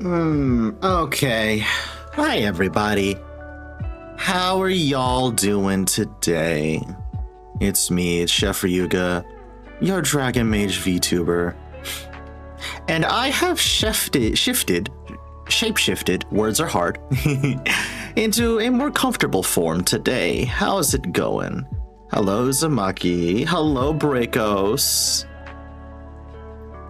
Okay. Hi, everybody. How are y'all doing today? It's me, it's Chef Ryuga, your Dragon Mage VTuber. And I have shapeshifted, words are hard, into a more comfortable form today. How's it going? Hello, Zamaki. Hello, Brakos.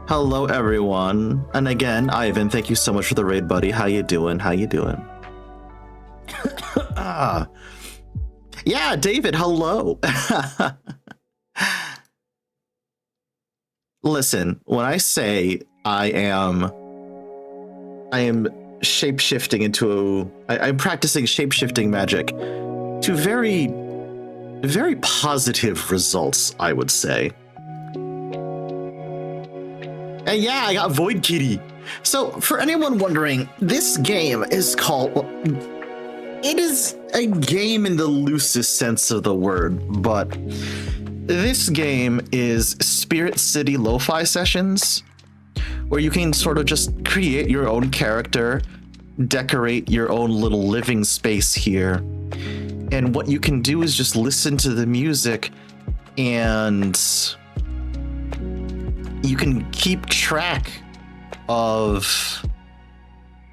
Hello, everyone. And again, Ivan, thank you so much for the raid, buddy. How you doing? How you doing? Yeah, David, hello. Listen, when I say I am shape-shifting into I'm practicing shape-shifting magic to very, very positive results, I would say. And yeah, I got Void Kitty. So for anyone wondering, this game is called, it is a game in the loosest sense of the word, but this game is Spirit City Lo-Fi Sessions, where you can sort of just create your own character, decorate your own little living space here. And what you can do is just listen to the music, and you can keep track of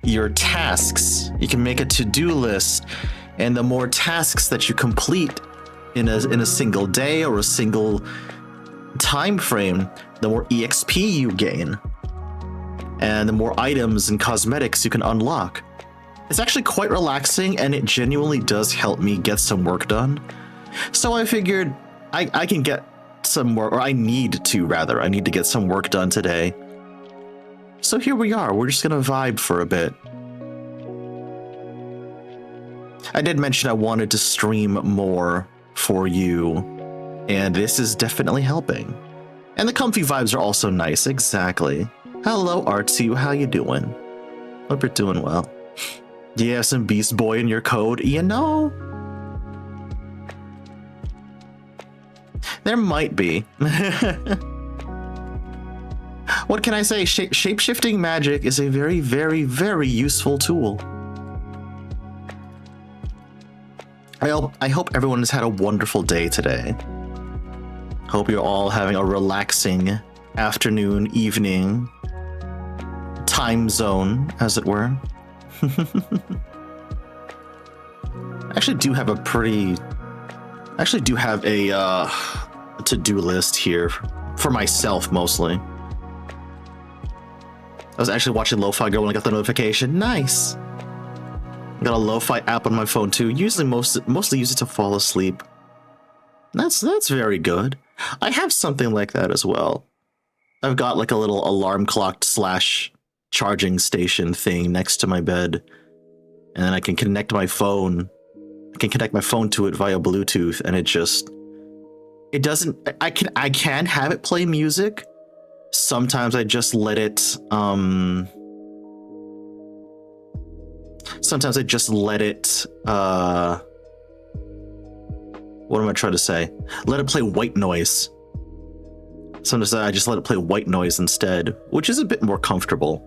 your tasks. You can make a to-do list, and the more tasks that you complete in a single day or a single time frame, the more EXP you gain, and the more items and cosmetics you can unlock. It's actually quite relaxing, and it genuinely does help me get some work done. So I figured I can get some work, or I need to get some work done today. So here we are. We're just gonna vibe for a bit. I did mention I wanted to stream more for you, and this is definitely helping. And the comfy vibes are also nice. Exactly. Hello, Artsu. How you doing? Hope you're doing well. Do you have some Beast Boy in your code? You know, there might be. What can I say? Shape-shifting magic is a very, very, very useful tool. I hope everyone has had a wonderful day today. Hope you're all having a relaxing afternoon, evening, time zone, as it were. I actually do have a to-do list here for myself mostly. I was actually watching Lo-Fi Girl when I got the notification. Nice. I got a Lo-Fi app on my phone too. Usually mostly use it to fall asleep. That's very good. I have something like that as well. I've got like a little alarm clock / charging station thing next to my bed, and then I can connect my phone. I can connect my phone to it via Bluetooth, and it doesn't. I can have it play music. Sometimes I just let it. Sometimes I just let it. What am I trying to say? Let it play white noise. Sometimes I just let it play white noise instead, which is a bit more comfortable.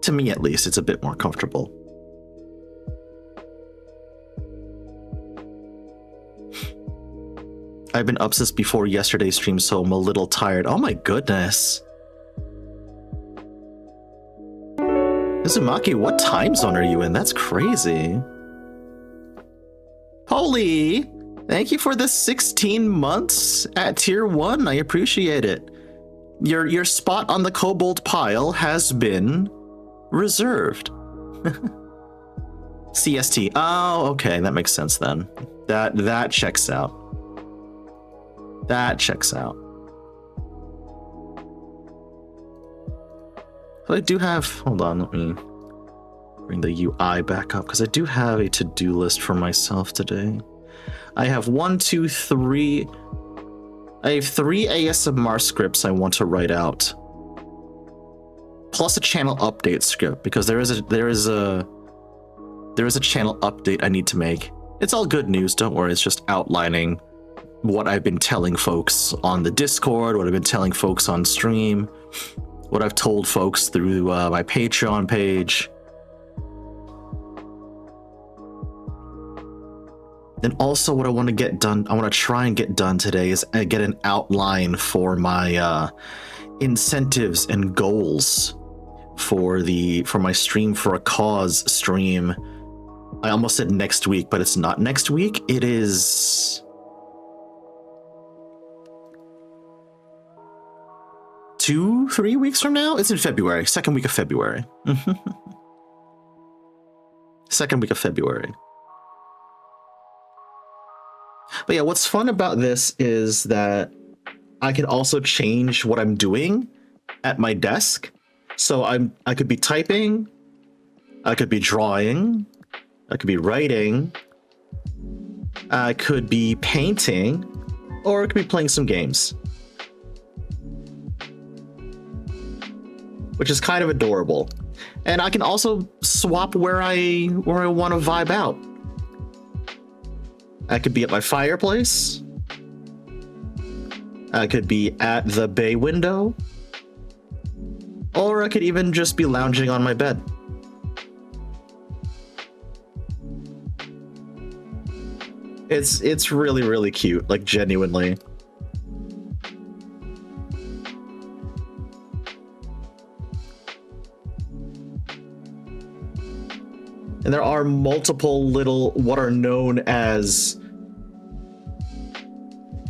To me, at least, it's a bit more comfortable. I've been up since before yesterday's stream, so I'm a little tired. Oh my goodness. Uzumaki, what time zone are you in? That's crazy. Holy, thank you for the 16 months at tier 1. I appreciate it. Your spot on the kobold pile has been reserved. CST. Oh, okay, that makes sense then. That checks out. That checks out. But I do have, hold on, let me bring the UI back up, because I do have a to-do list for myself today. I have 1, 2, 3. I have 3 ASMR scripts I want to write out, plus a channel update script, because there is a channel update I need to make. It's all good news, don't worry. It's just outlining what I've been telling folks on the Discord, what I've been telling folks on stream, what I've told folks through my Patreon page. And also what I want to get done, I want to try and get done today is get an outline for my incentives and goals for my Stream for a Cause stream. I almost said next week, but it's not next week. It is 2-3 weeks from now. It's in February, second week of February. Second week of February. But yeah, what's fun about this is that I can also change what I'm doing at my desk. So I could be typing, I could be drawing, I could be writing, I could be painting, or I could be playing some games. Which is kind of adorable. And I can also swap where I want to vibe out. I could be at my fireplace. I could be at the bay window. Or I could even just be lounging on my bed. It's really, really cute, like genuinely. And there are multiple little, what are known as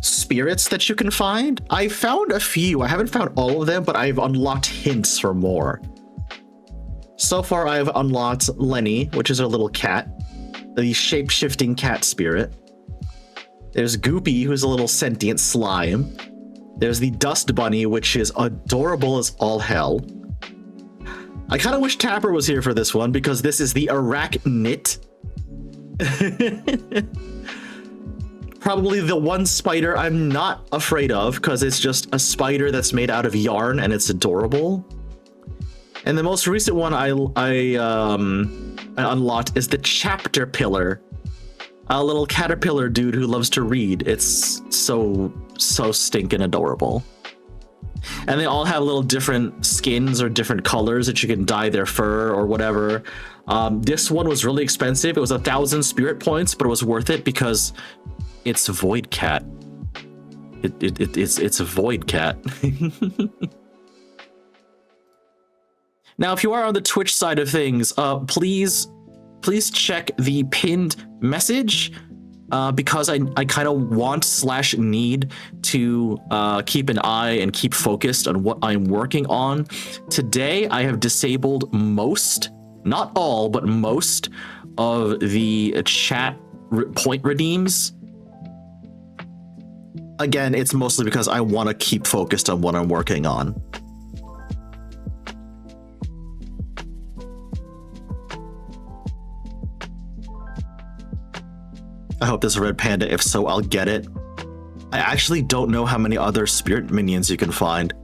spirits that you can find. I found a few. I haven't found all of them, but I've unlocked hints for more. So far, I've unlocked Lenny, which is a little cat, the shape-shifting cat spirit. There's Goopy, who's a little sentient slime. There's the Dust Bunny, which is adorable as all hell. I kind of wish Tapper was here for this one, because this is the Arachnit. Probably the one spider I'm not afraid of, because it's just a spider that's made out of yarn and it's adorable. And the most recent one I unlocked is the Chapter Pillar, a little caterpillar dude who loves to read. It's so stinking adorable. And they all have little different skins or different colors that you can dye their fur or whatever. This one was really expensive. It was 1,000 spirit points, but it was worth it because it's a void cat. It's a void cat. Now, if you are on the Twitch side of things, please check the pinned message. Because I kind of want/need to keep an eye and keep focused on what I'm working on. Today, I have disabled most, not all, but most of the chat point redeems. Again, it's mostly because I want to keep focused on what I'm working on. I hope there's a red panda. If so, I'll get it. I actually don't know how many other spirit minions you can find.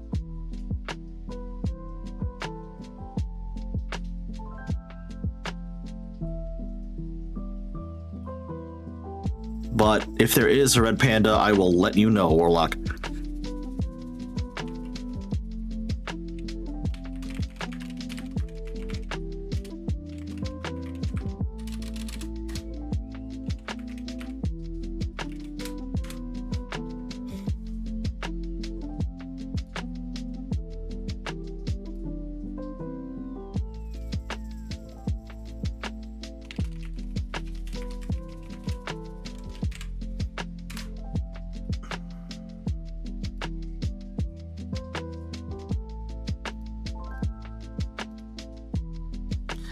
But if there is a red panda, I will let you know, Warlock.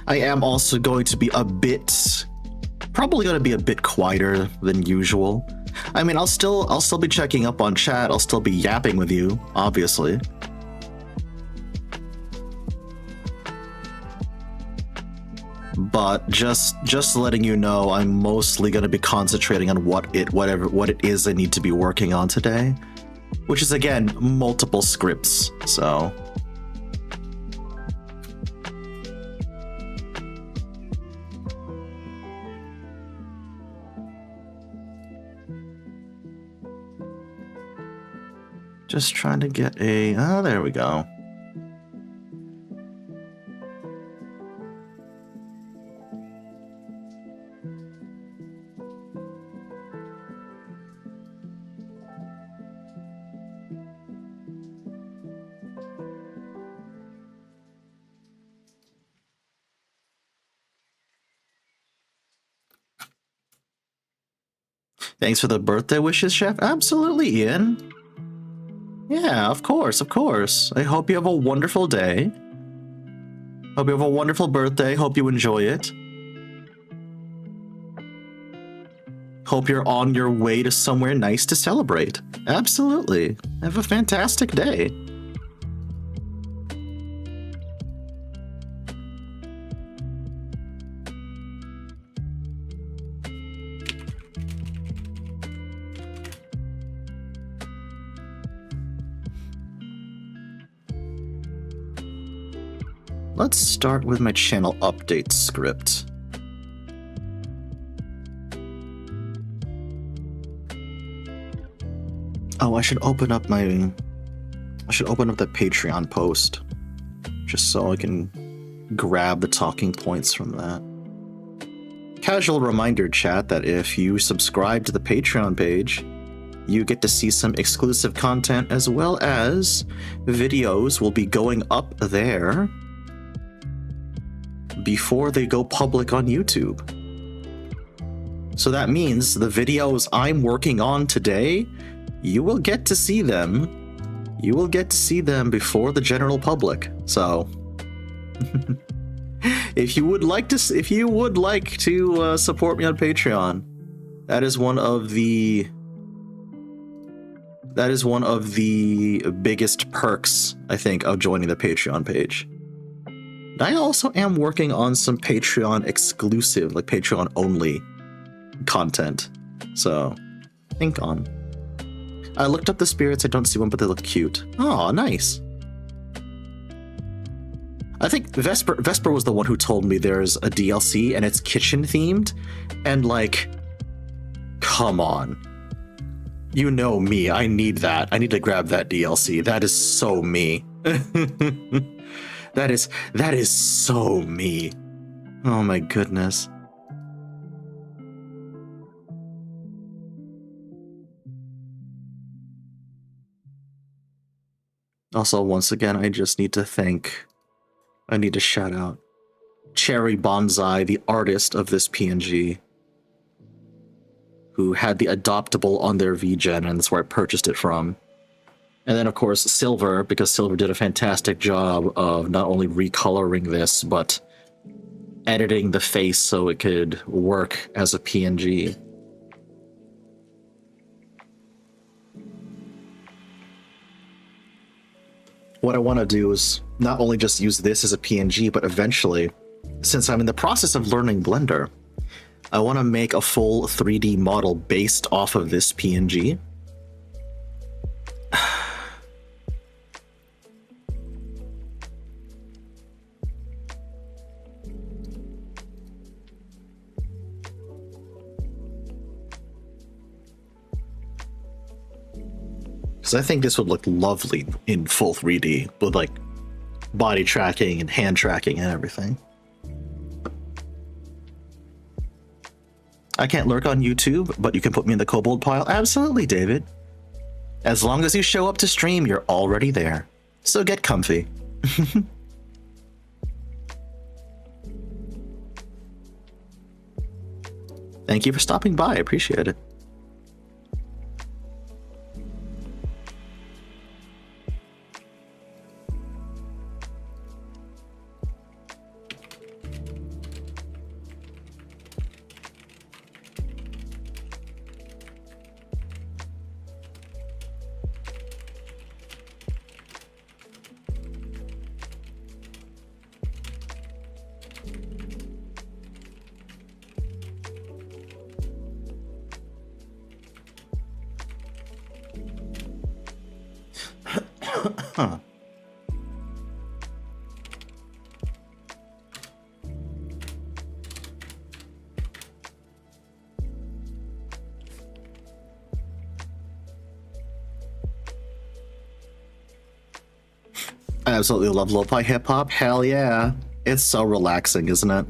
I am also going to be probably going to be a bit quieter than usual. I mean, I'll still be checking up on chat. I'll still be yapping with you, obviously. But just letting you know, I'm mostly going to be concentrating on what it is I need to be working on today, which is again multiple scripts. So. Just trying to get there we go. Thanks for the birthday wishes, Chef. Absolutely, Ian. Yeah, of course, of course. I hope you have a wonderful day. Hope you have a wonderful birthday. Hope you enjoy it. Hope you're on your way to somewhere nice to celebrate. Absolutely. Have a fantastic day. Let's start with my channel update script. Oh, I should open up the Patreon post just so I can grab the talking points from that. Casual reminder, chat, that if you subscribe to the Patreon page, you get to see some exclusive content as well as videos will be going up there before they go public on YouTube. So that means the videos I'm working on today, you will get to see them. You will get to see them before the general public. So if you would like to support me on Patreon, that is one of the biggest perks, I think, of joining the Patreon page. I also am working on some Patreon exclusive, like Patreon only content. So, think on. I looked up the spirits. I don't see one, but they look cute. Oh, nice. I think Vesper was the one who told me there's a DLC and it's kitchen themed. And like, come on. You know me. I need that. I need to grab that DLC. That is so me. That is so me. Oh my goodness. Also, once again, I need to shout out Cherry Bonsai, the artist of this PNG, who had the adoptable on their VGen, and that's where I purchased it from. And then, of course, Silver, because Silver did a fantastic job of not only recoloring this, but editing the face so it could work as a PNG. What I want to do is not only just use this as a PNG, but eventually, since I'm in the process of learning Blender, I want to make a full 3D model based off of this PNG. Because I think this would look lovely in full 3D with like body tracking and hand tracking and everything. I can't lurk on YouTube, but you can put me in the kobold pile. Absolutely, David. As long as you show up to stream, you're already there. So get comfy. Thank you for stopping by. I appreciate it. Huh. I absolutely love lo-fi hip-hop. Hell yeah. It's so relaxing, isn't it?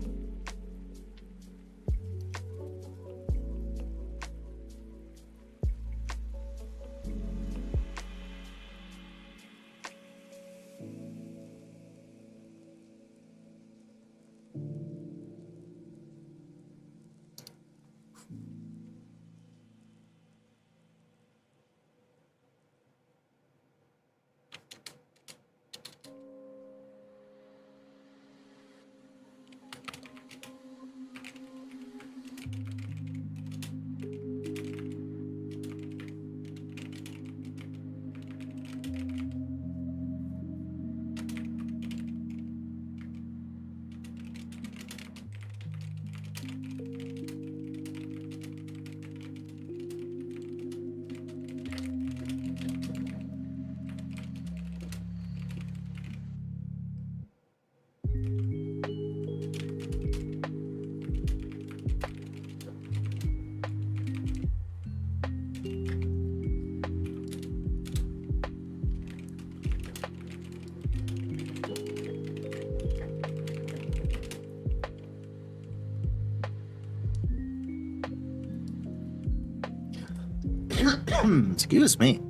Excuse me.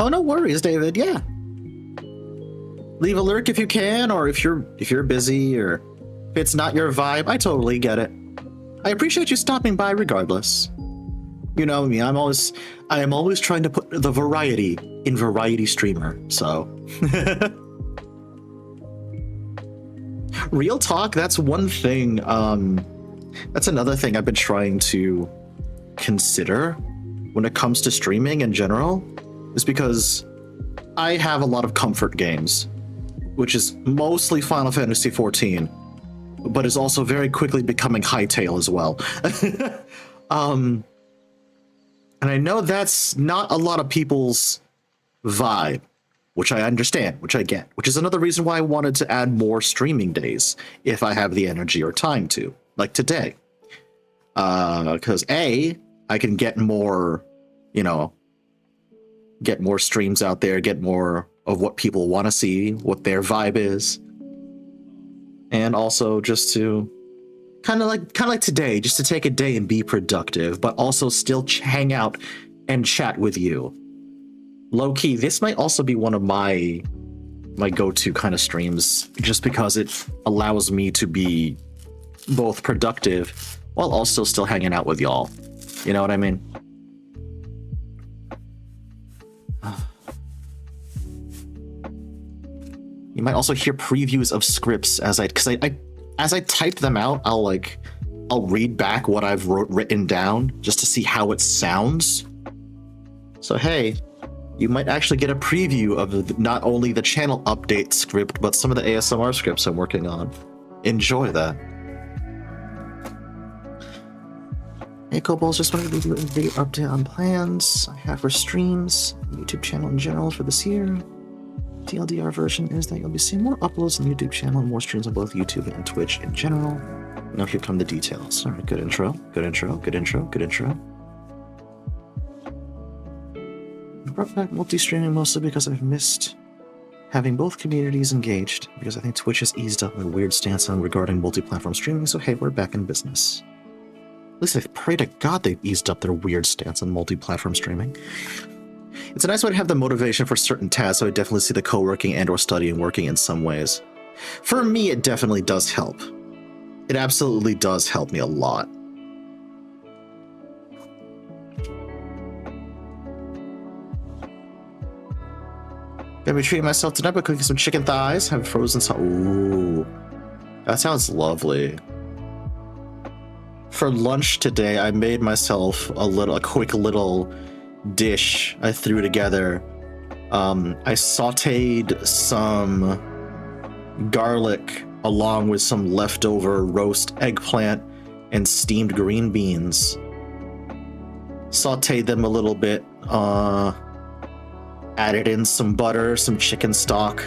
Oh, no worries, David. Yeah. Leave a lurk if you can, or if you're busy, or if it's not your vibe, I totally get it. I appreciate you stopping by regardless. You know me, I am always trying to put the variety in variety streamer, so. Real talk, that's one thing, that's another thing I've been trying to consider when it comes to streaming in general, is because I have a lot of comfort games, which is mostly Final Fantasy XIV, but is also very quickly becoming Hytale as well. And I know that's not a lot of people's vibe, which I understand, which I get, which is another reason why I wanted to add more streaming days if I have the energy or time to, like today. Because A, I can get more, get more streams out there, get more of what people want to see, what their vibe is. And also just to kind of like today, just to take a day and be productive, but also still hang out and chat with you. Low key, this might also be one of my go-to kind of streams, just because it allows me to be both productive while also still hanging out with y'all. You know what I mean? You might also hear previews of scripts as I type them out. I'll read back what I've written down just to see how it sounds. So hey, you might actually get a preview of not only the channel update script, but some of the ASMR scripts I'm working on. Enjoy that. Hey Kobolds, just wanted to do a video update on plans I have for streams, YouTube channel in general for this year. TLDR version is that you'll be seeing more uploads on the YouTube channel and more streams on both YouTube and Twitch in general. Now here come the details. All right, good intro, good intro, good intro, good intro. I brought back multi-streaming mostly because I've missed having both communities engaged, because I think Twitch has eased up their weird stance on regarding multi-platform streaming, so hey, we're back in business. At least I pray to God they've eased up their weird stance on multi-platform streaming. It's a nice way to have the motivation for certain tasks, so I definitely see the co-working and or studying working in some ways. For me, it definitely does help. It absolutely does help me a lot. Gonna be treating myself tonight by cooking some chicken thighs, have frozen sauce. Ooh, that sounds lovely. For lunch today, I made myself a quick little dish I threw together. I sauteed some garlic along with some leftover roast eggplant and steamed green beans. Sauteed them a little bit, added in some butter, some chicken stock,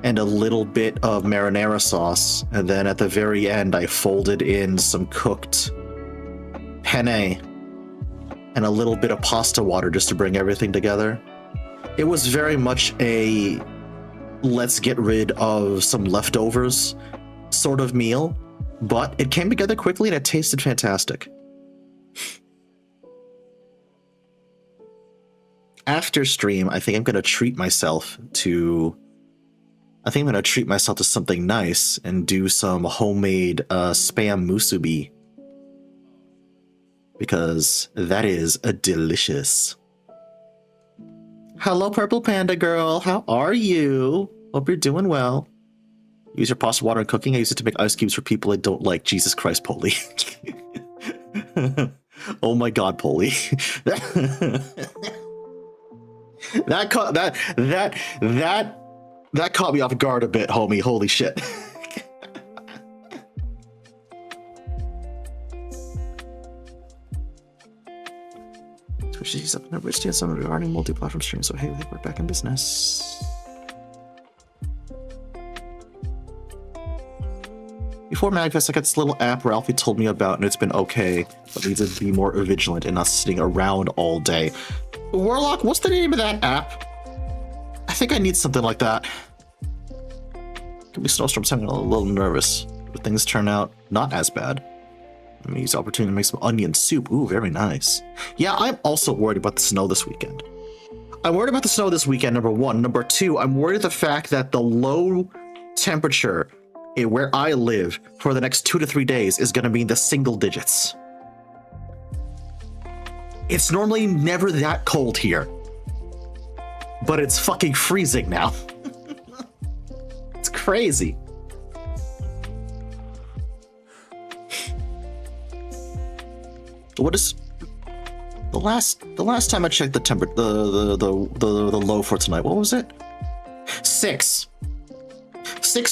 and a little bit of marinara sauce. And then at the very end, I folded in some cooked penne and a little bit of pasta water just to bring everything together. It was very much a let's get rid of some leftovers sort of meal, but it came together quickly and it tasted fantastic. After stream, I think I'm going to treat myself to something nice and do some homemade spam musubi. because that is a delicious. Hello, Purple Panda Girl. How are you? Hope you're doing well. Use your pasta water in cooking. I use it to make ice cubes for people I don't like. Jesus Christ, Polly. Oh my God, Polly. That caught me off guard a bit, homie. Holy shit. She's up in a rich some regarding multi-platform streaming, so hey, we're back in business. Before Magfest, I got this little app Ralphie told me about, and it's been okay, but needs to be more vigilant and not sitting around all day. Warlock, what's the name of that app? I think I need something like that. Could be snowstorms, I'm a little nervous, but things turn out not as bad. Let me use the opportunity to make some onion soup. Ooh, very nice. Yeah, I'm also worried about the snow this weekend. I'm worried about the snow this weekend, number one. Number two, I'm worried at the fact that the low temperature where I live for the next 2 to 3 days is going to be in the single digits. It's normally never that cold here, but it's fucking freezing now. It's crazy. What is the last time I checked the temperature, the low for tonight? What was it? 6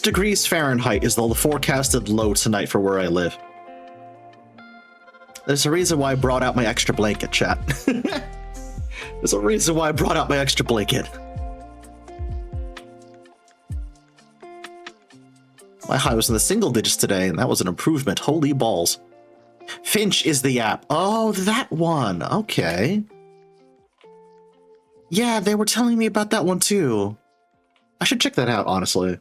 degrees Fahrenheit is the forecasted low tonight for where I live. There's a reason why I brought out my extra blanket, chat. There's a reason why I brought out my extra blanket. My high was in the single digits today, and that was an improvement. Holy balls. Finch is the app. Oh, that one. Okay. Yeah, they were telling me about that one too. I should check that out, honestly.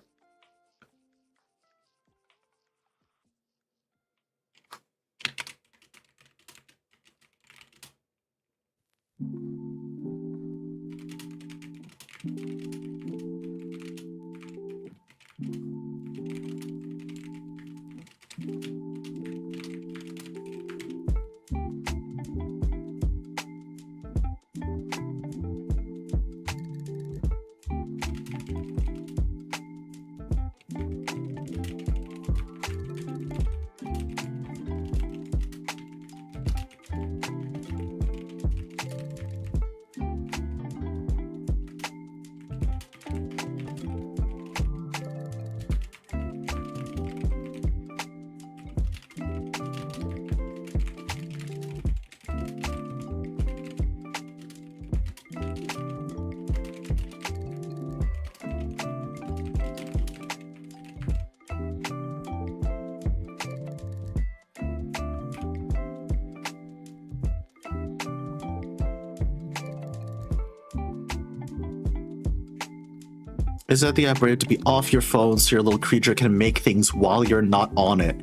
Is that the app rated to be off your phone so your little creature can make things while you're not on it?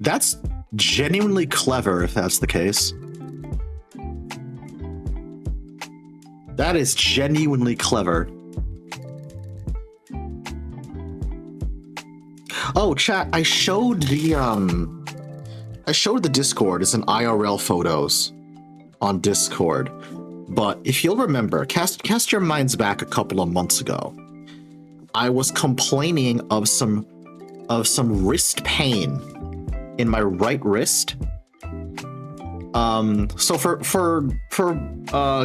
That's genuinely clever if that's the case. That is genuinely clever. Oh, chat, I showed the Discord as an IRL photos on Discord. But if you'll remember, cast your minds back a couple of months ago. I was complaining of some wrist pain in my right wrist. So for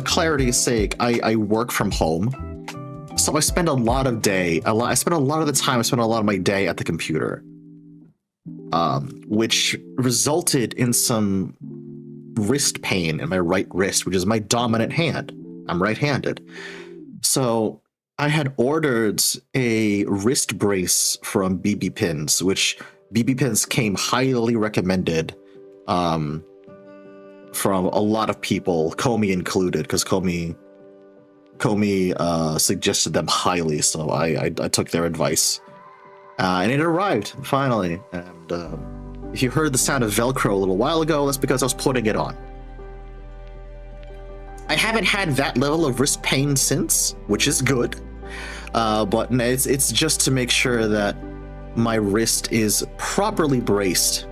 clarity's sake, I work from home, so I spend a lot of my day at the computer, which resulted in some wrist pain in my right wrist, which is my dominant hand. I'm right-handed, so I had ordered a wrist brace from BB Pins, which BB Pins came highly recommended from a lot of people, Comey included, because Comey suggested them highly, so I took their advice. And it arrived, finally. And if you heard the sound of Velcro a little while ago, that's because I was putting it on. I haven't had that level of wrist pain since, which is good. But it's just to make sure that my wrist is properly braced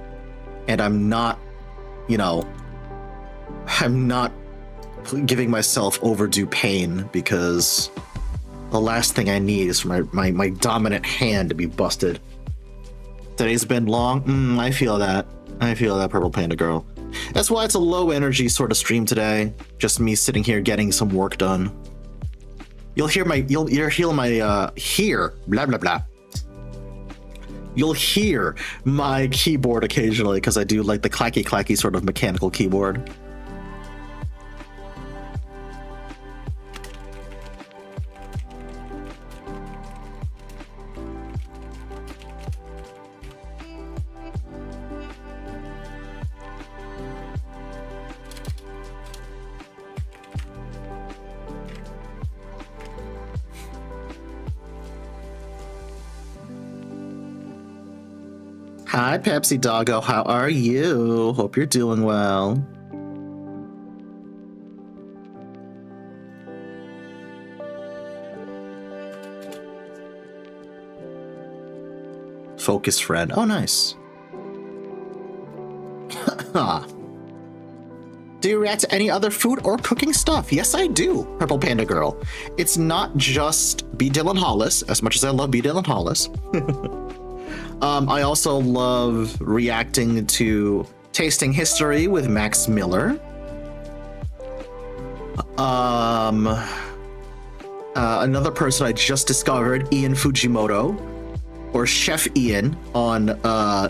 and I'm not, I'm not giving myself overdue pain because the last thing I need is for my dominant hand to be busted. Today's been long. I feel that. I feel that, Purple Panda Girl. That's why it's a low energy sort of stream today. Just me sitting here getting some work done. You'll hear my blah blah blah. You'll hear my keyboard occasionally because I do like the clacky sort of mechanical keyboard. Hi, Pepsi Doggo. How are you? Hope you're doing well. Focus friend. Oh, nice. Do you react to any other food or cooking stuff? Yes, I do, Purple Panda Girl. It's not just B. Dylan Hollis, as much as I love B. Dylan Hollis. I also love reacting to Tasting History with Max Miller. Another person I just discovered, Ian Fujimoto, or Chef Ian on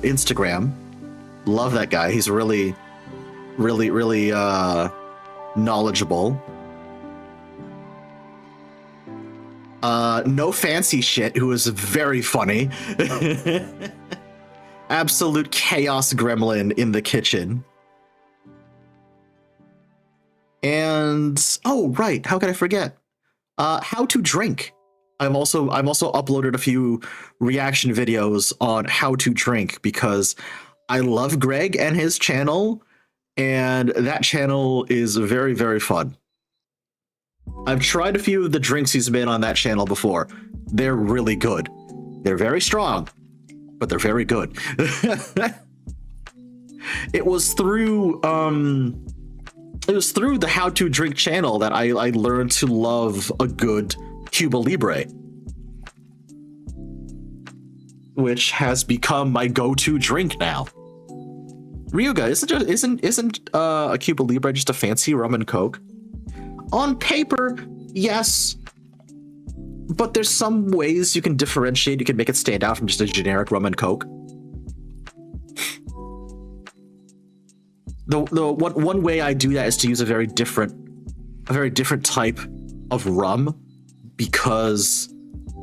Instagram. Love that guy. He's really knowledgeable. No Fancy Shit, who is very funny. Absolute chaos gremlin in the kitchen. And oh right, how could I forget? How to drink. I've also uploaded a few reaction videos on how to drink because I love Greg and his channel, and that channel is very, very fun. I've tried a few of the drinks he's made on that channel before. They're really good. They're very strong, but they're very good. It was through the How to Drink channel that I learned to love a good Cuba Libre, which has become my go-to drink now. Ryuga, isn't a Cuba Libre just a fancy rum and coke? On paper, yes, but there's some ways you can differentiate. You can make it stand out from just a generic rum and coke. One way I do that is to use a very different type of rum, because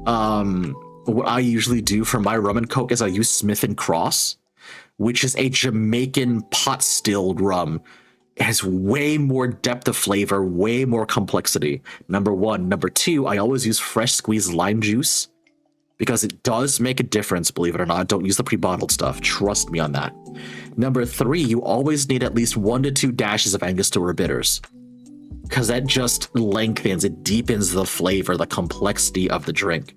what I usually do for my rum and coke is I use Smith and Cross, which is a Jamaican pot stilled rum. It has way more depth of flavor, way more complexity. Number one. Number two, I always use fresh squeezed lime juice because it does make a difference, believe it or not. Don't use the pre-bottled stuff. Trust me on that. Number three, you always need at least 1 to 2 dashes of Angostura bitters because that just lengthens, it deepens the flavor, the complexity of the drink.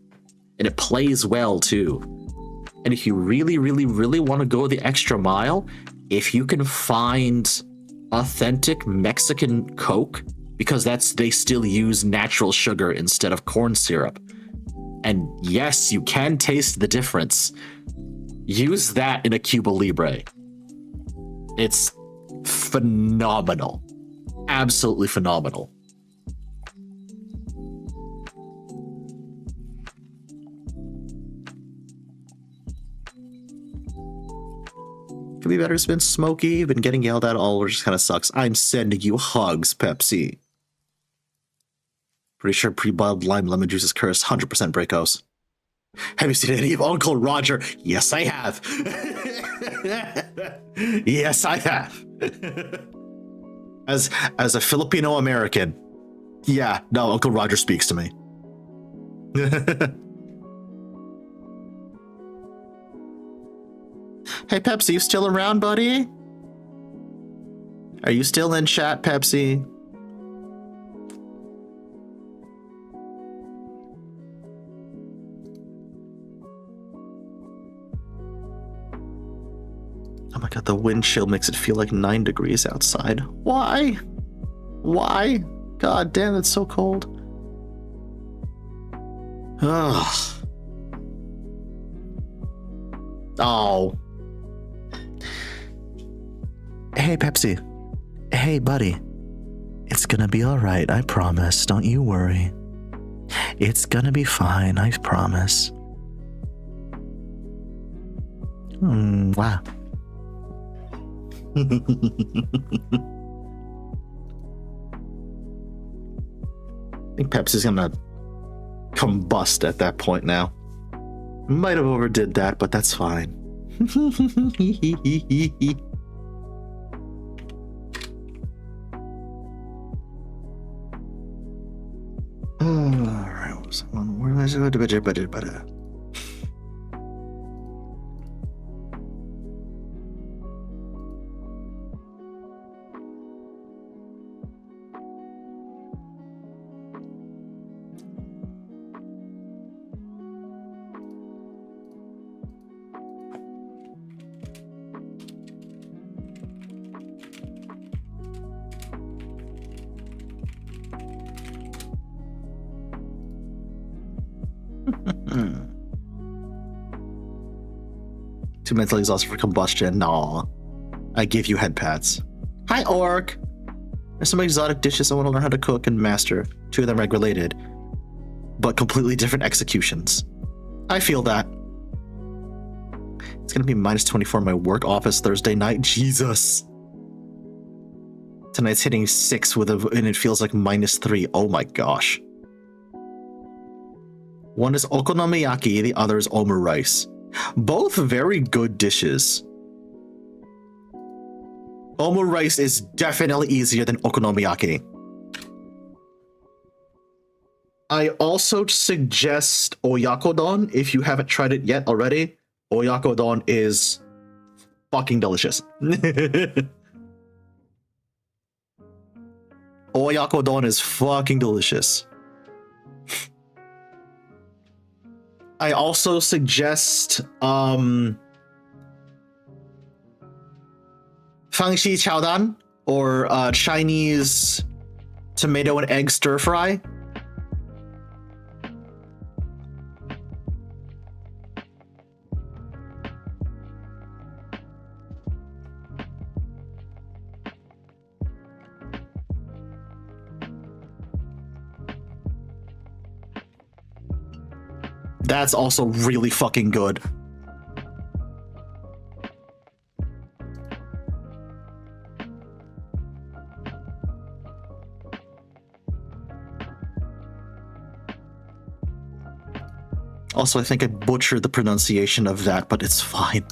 And it plays well too. And if you really, really, really want to go the extra mile, if you can find authentic Mexican Coke, because they still use natural sugar instead of corn syrup. And yes, you can taste the difference. Use that in a Cuba Libre. It's phenomenal. Absolutely phenomenal. Could be better. It's been smoky. Been getting yelled at all, which just kind of sucks. I'm sending you hugs, Pepsi. Pretty sure pre-bottled lime lemon juice is cursed. 100% Breakos. Have you seen any of Uncle Roger? Yes, I have. Yes, I have. As a Filipino American, yeah, no, Uncle Roger speaks to me. Hey, Pepsi, you still around, buddy? Are you still in chat, Pepsi? Oh my god, the wind chill makes it feel like 9 degrees outside. Why? Why? God damn, it's so cold. Ugh. Oh. Hey, Pepsi. Hey, buddy. It's gonna be alright, I promise. Don't you worry. It's gonna be fine, I promise. Wow. I think Pepsi's gonna combust at that point now. Might have overdid that, but that's fine. Alright, what was that one? Where was it? Too mentally exhausted for combustion. Nah. I give you head pats. Hi, Orc. There's some exotic dishes I want to learn how to cook and master. 2 of them are related, but completely different executions. I feel that. It's gonna be minus 24 in my work office Thursday night. Jesus. Tonight's hitting 6 and it feels like minus 3. Oh my gosh. One is okonomiyaki, the other is omu rice. Both very good dishes. Omu rice is definitely easier than okonomiyaki. I also suggest oyakodon if you haven't tried it yet already. Oyakodon is fucking delicious. Oyakodon is fucking delicious. I also suggest Fangxi Chaodan or Chinese tomato and egg stir fry. That's also really fucking good. Also, I think I butchered the pronunciation of that, but it's fine.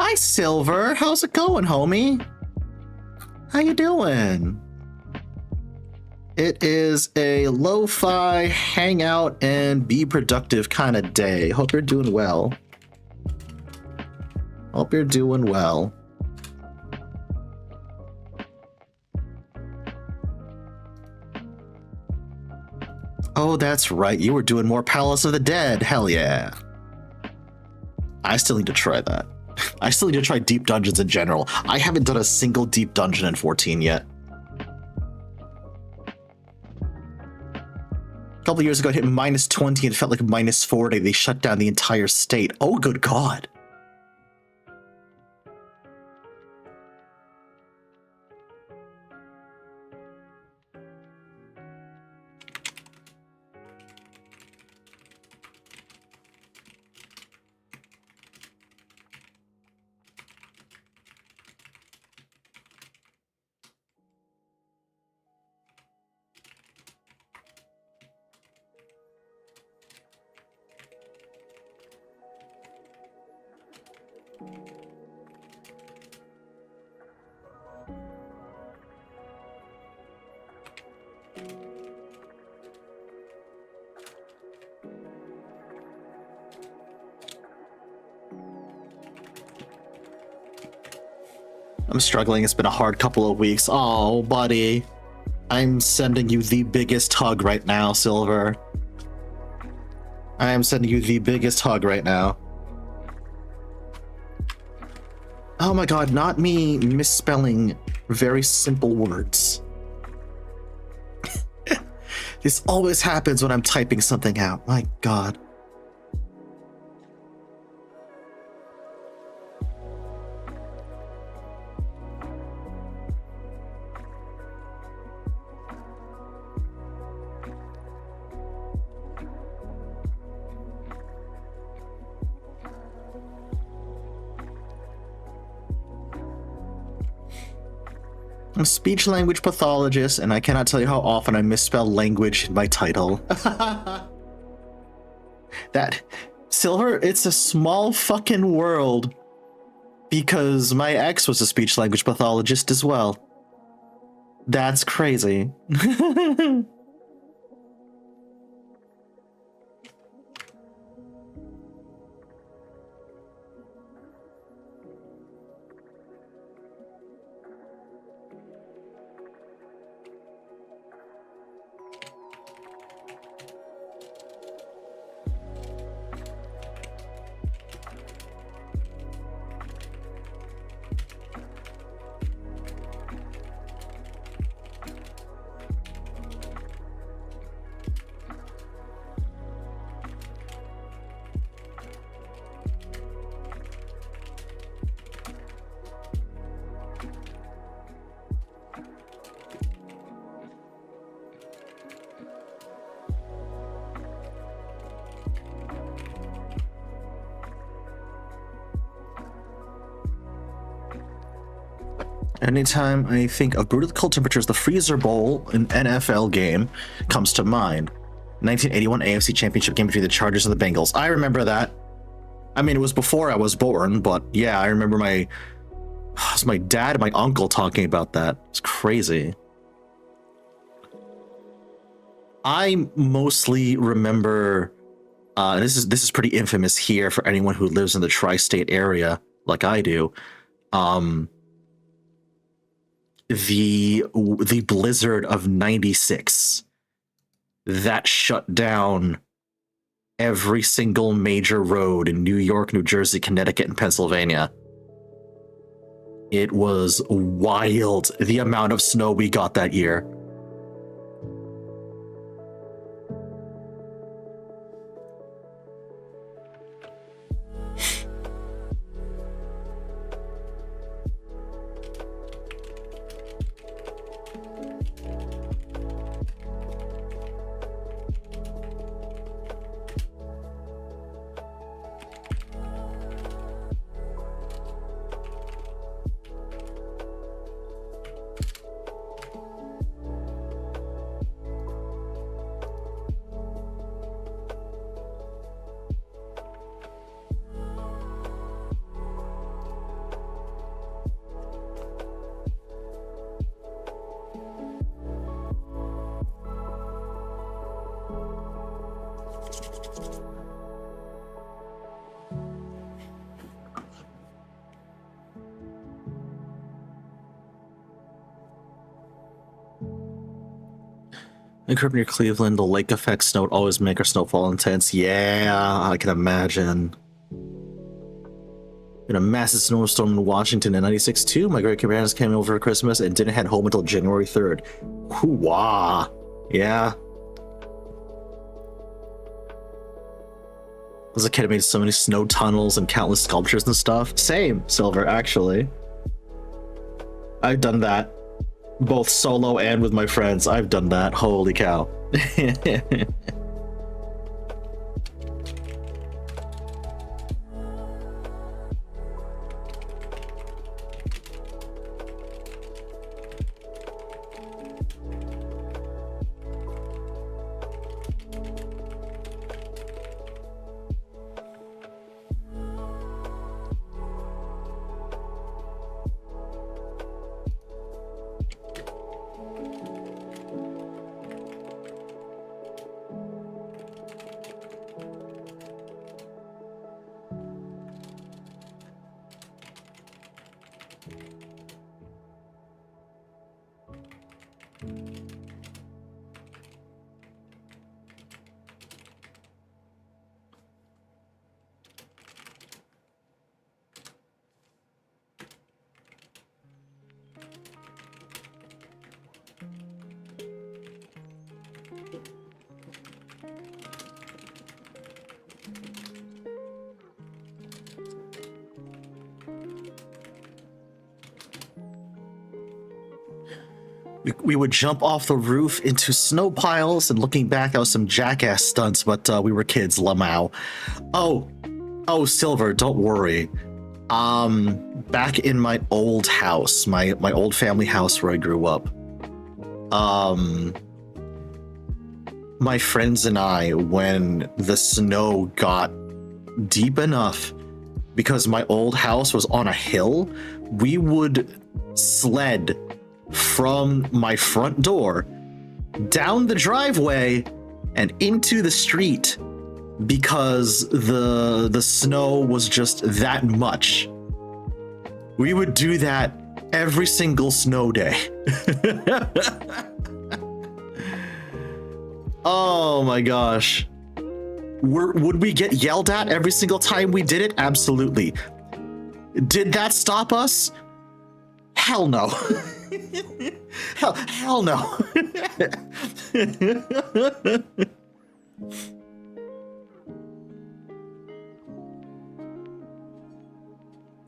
Hi, Silver. How's it going, homie? How you doing? It is a lo-fi hangout and be productive kind of day. Hope you're doing well. Hope you're doing well. Oh, that's right. You were doing more Palace of the Dead. Hell yeah. I still need to try that. I still need to try deep dungeons in general. I haven't done a single deep dungeon in 14 yet. A couple years ago, I hit minus 20 and it felt like minus 40. They shut down the entire state. Oh, good God. I'm struggling. It's been a hard couple of weeks. Oh, buddy. I'm sending you the biggest hug right now, Silver. I am sending you the biggest hug right now. Oh my god, not me misspelling very simple words. This always happens when I'm typing something out. My god. I'm a speech language pathologist, and I cannot tell you how often I misspell language in my title. That, Silver, it's a small fucking world, because my ex was a speech language pathologist as well. That's crazy. Anytime I think of brutal cold temperatures, the Freezer Bowl, an NFL game, comes to mind. 1981 AFC Championship game between the Chargers and the Bengals. I remember that. I mean, it was before I was born, but yeah, I remember it was my dad and my uncle talking about that. It's crazy. I mostly remember, this is pretty infamous here for anyone who lives in the tri-state area, like I do. The blizzard of 96 that shut down every single major road in New York, New Jersey, Connecticut, and Pennsylvania. It was wild, the amount of snow we got that year. In Crib near Cleveland, the lake effect snow would always make our snowfall intense. Yeah, I can imagine. In a massive snowstorm in Washington in 96 too, my great grandparents came over for Christmas and didn't head home until January 3rd. Hoo-wah. Yeah. As a kid, I made so many snow tunnels and countless sculptures and stuff. Same, Silver, actually. I've done that. Both solo and with my friends. I've done that. Holy cow. We would jump off the roof into snow piles, and looking back, that was some jackass stunts, but we were kids, lamau. Oh, Silver, don't worry. Back in my old house, my old family house where I grew up, my friends and I, when the snow got deep enough, because my old house was on a hill, we would sled from my front door down the driveway and into the street because the snow was just that much. We would do that every single snow day. Oh my gosh. Would we get yelled at every single time we did it? Absolutely. Did that stop us? Hell no. hell no.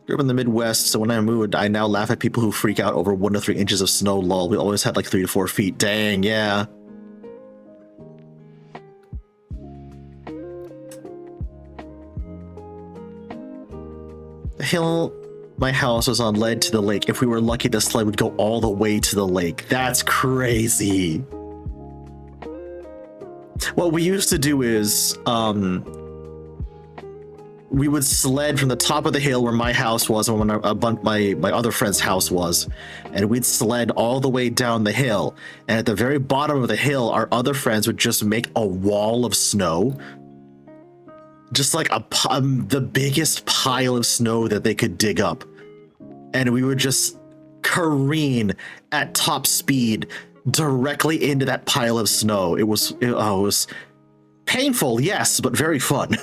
Grew up in the Midwest, so when I moved, I now laugh at people who freak out over 1 to 3 inches of snow. Lol, we always had like 3 to 4 feet. Dang, yeah. The hill my house was on led to the lake. If we were lucky, the sled would go all the way to the lake. That's crazy. What we used to do is, we would sled from the top of the hill where my house was and where my other friend's house was, and we'd sled all the way down the hill. And at the very bottom of the hill, our other friends would just make a wall of snow, just like the biggest pile of snow that they could dig up. And we would just careen at top speed directly into that pile of snow. It was painful, yes, but very fun.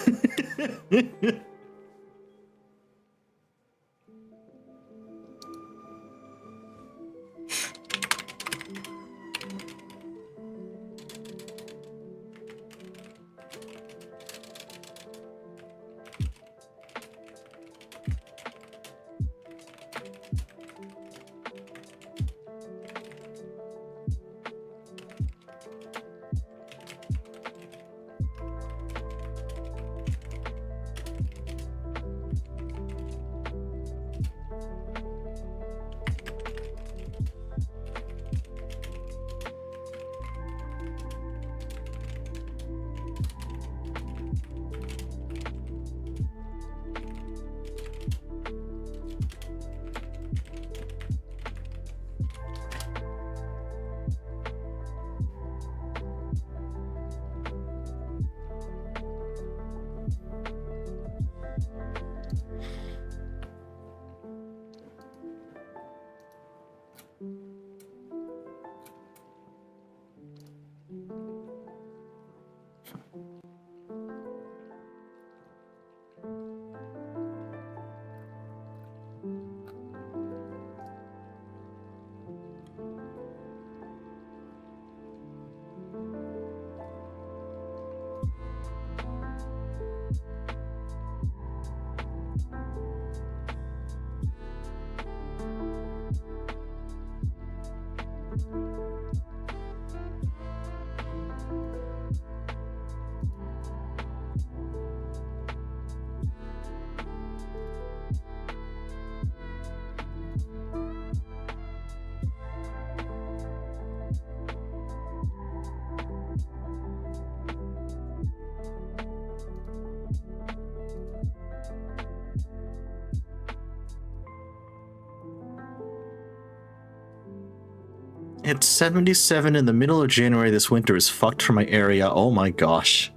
It's 77 in the middle of January. This winter is fucked for my area. Oh my gosh.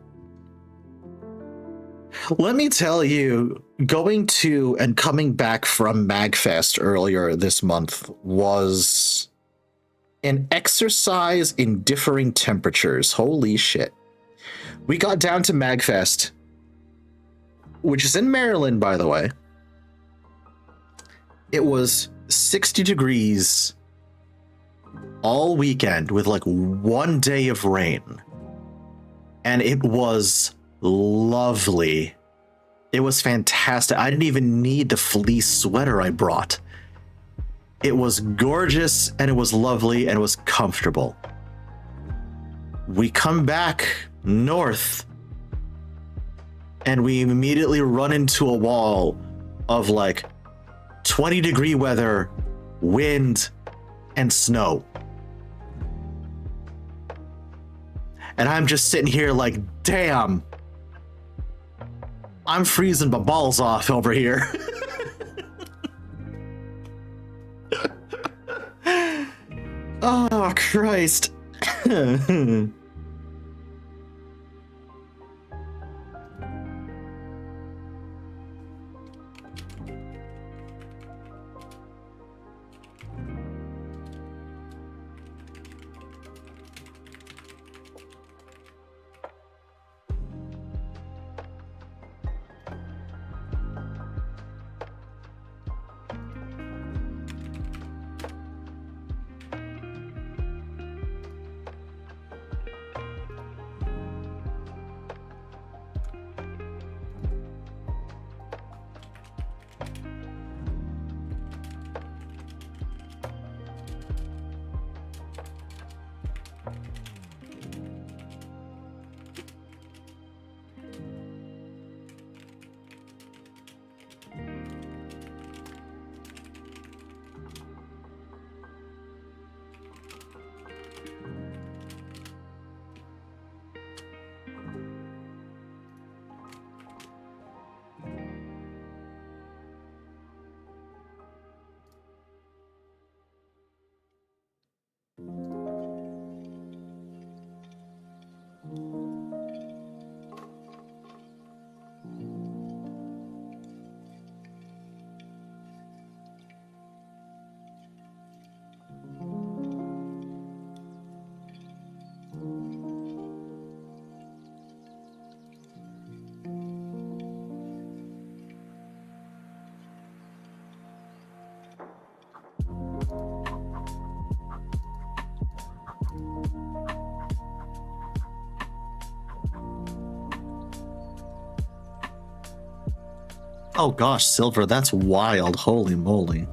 Let me tell you, going to and coming back from MagFest earlier this month was an exercise in differing temperatures. Holy shit. We got down to MagFest, which is in Maryland, by the way. It was 60 degrees all weekend with like 1 day of rain. And it was lovely. It was fantastic. I didn't even need the fleece sweater I brought. It was gorgeous and it was lovely and it was comfortable. We come back north and we immediately run into a wall of like 20-degree weather, wind, and snow. And I'm just sitting here like, damn, I'm freezing my balls off over here. Oh, Christ. Oh gosh, Silver, that's wild. Holy moly.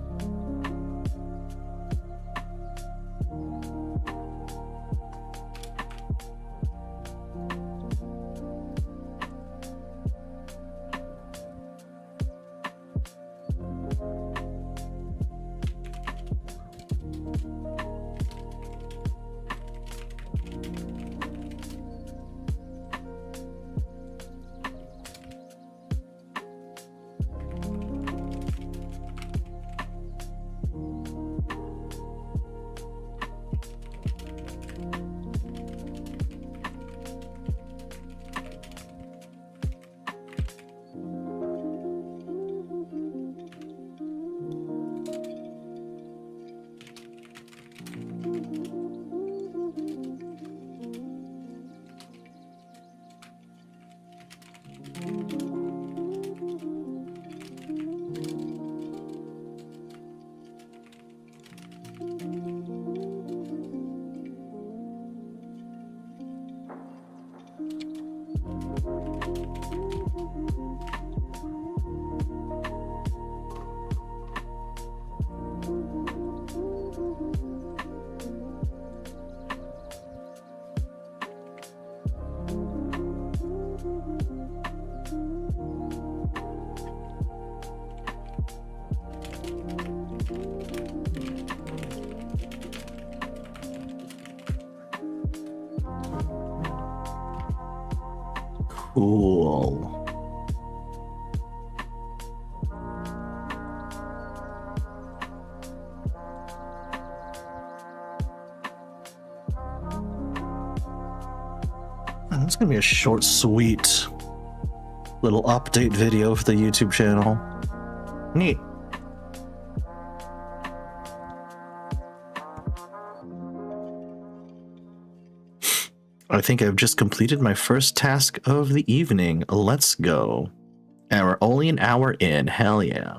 Cool. That's gonna be a short, sweet little update video for the YouTube channel. Neat. I think I've just completed my first task of the evening. Let's go. And we're only an hour in. Hell yeah.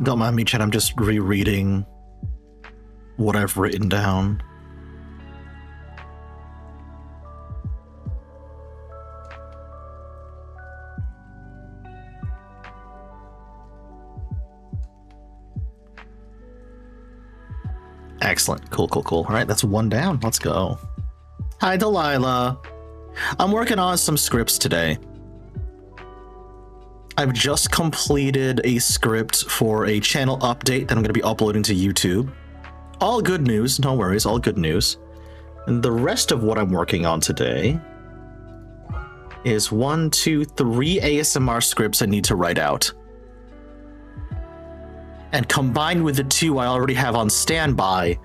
Don't mind me, chat. I'm just rereading what I've written down. Excellent. Cool. All right, that's one down. Let's go. Hi, Delilah. I'm working on some scripts today. I've just completed a script for a channel update that I'm going to be uploading to YouTube. All good news, no worries, all good news. And the rest of what I'm working on today is 3 ASMR scripts I need to write out. And combined with the 2 I already have on standby,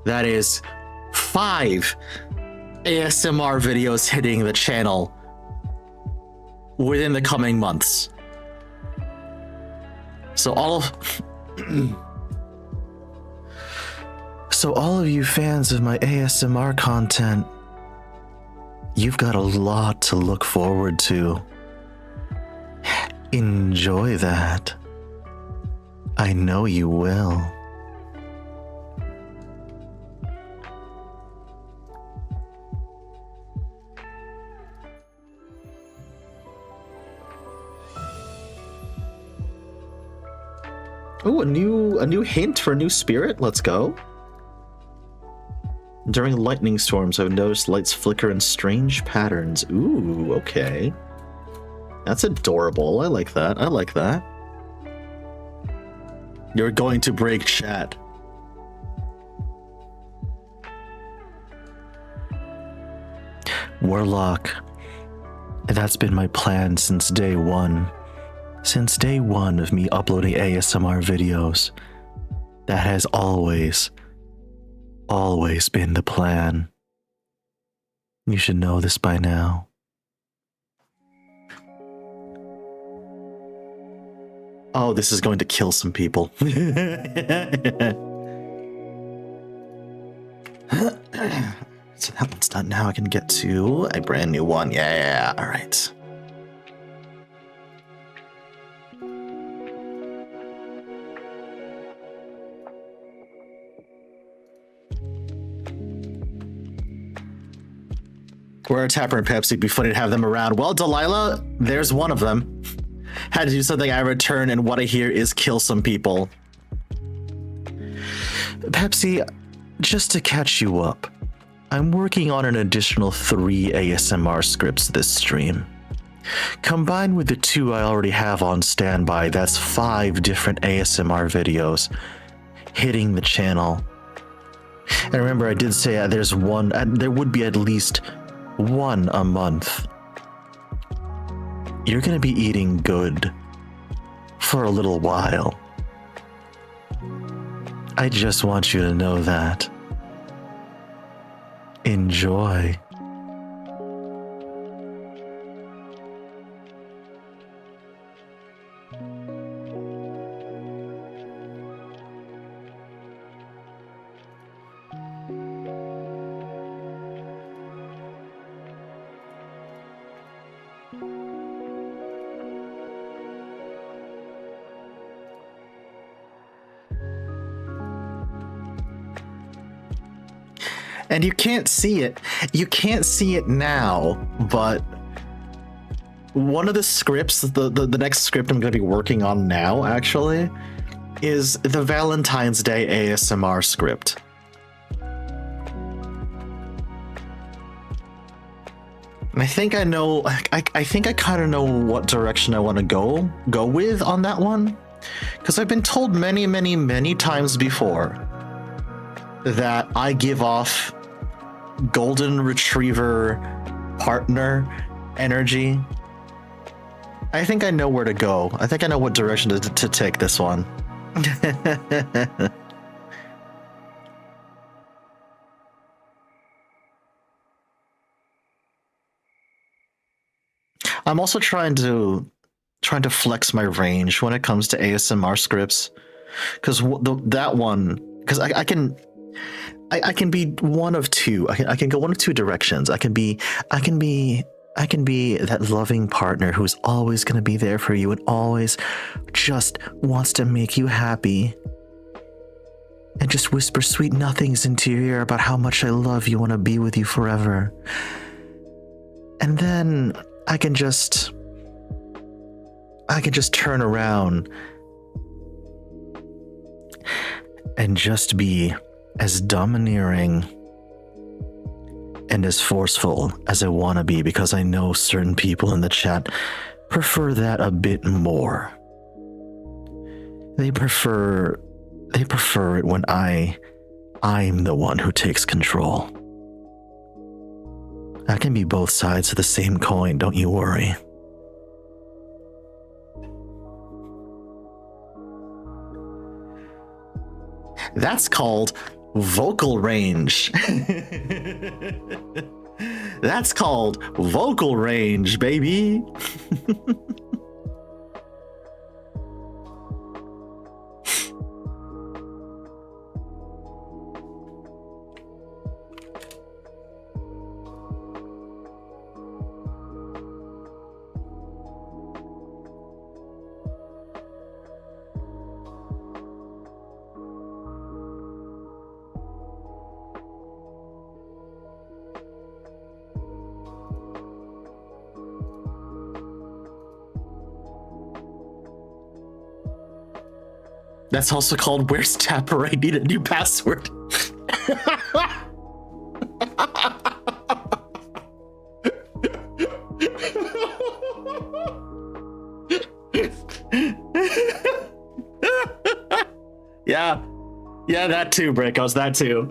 that is 5 ASMR videos hitting the channel within the coming months. So all of you fans of my ASMR content, you've got a lot to look forward to. Enjoy that. I know you will. Oh, a new hint for a new spirit. Let's go. During lightning storms, I've noticed lights flicker in strange patterns. Ooh, okay. That's adorable. I like that. I like that. You're going to break chat. Warlock. That's been my plan since day one. Since day one of me uploading ASMR videos, that has always been the plan. You should know this by now. Oh, this is going to kill some people. So that one's done. Now I can get to a brand new one. Yeah, all right. We're a Tapper and Pepsi. It'd be funny to have them around. Well, Delilah, there's one of them. Had to do something, I return, and what I hear is kill some people. Pepsi, just to catch you up, I'm working on an additional 3 ASMR scripts this stream. Combined with the 2 I already have on standby, that's 5 different ASMR videos hitting the channel. And remember, I did say there would be at least 1 a month. You're gonna be eating good for a little while. I just want you to know that. Enjoy. And you can't see it. You can't see it now, but one of the scripts, the next script I'm going to be working on now, actually, is the Valentine's Day ASMR script. And I think I know. I think I kind of know what direction I want to go with on that one, because I've been told many times before that I give off golden retriever partner energy. I think I know where to go. I think I know what direction to take this one. I'm also trying to flex my range when it comes to ASMR scripts, because I can be one of two. I can go one of two directions. I can be I can be that loving partner who's always going to be there for you and always just wants to make you happy. And just whisper sweet nothings into your ear about how much I love you, want to be with you forever. And then I can just turn around and just be as domineering and as forceful as I want to be, because I know certain people in the chat prefer that a bit more. They prefer it when I'm the one who takes control. That can be both sides of the same coin, don't you worry. That's called vocal range. That's called vocal range, baby. That's also called Where's Tapper? I need a new password. Yeah, that too, Brickos, that too.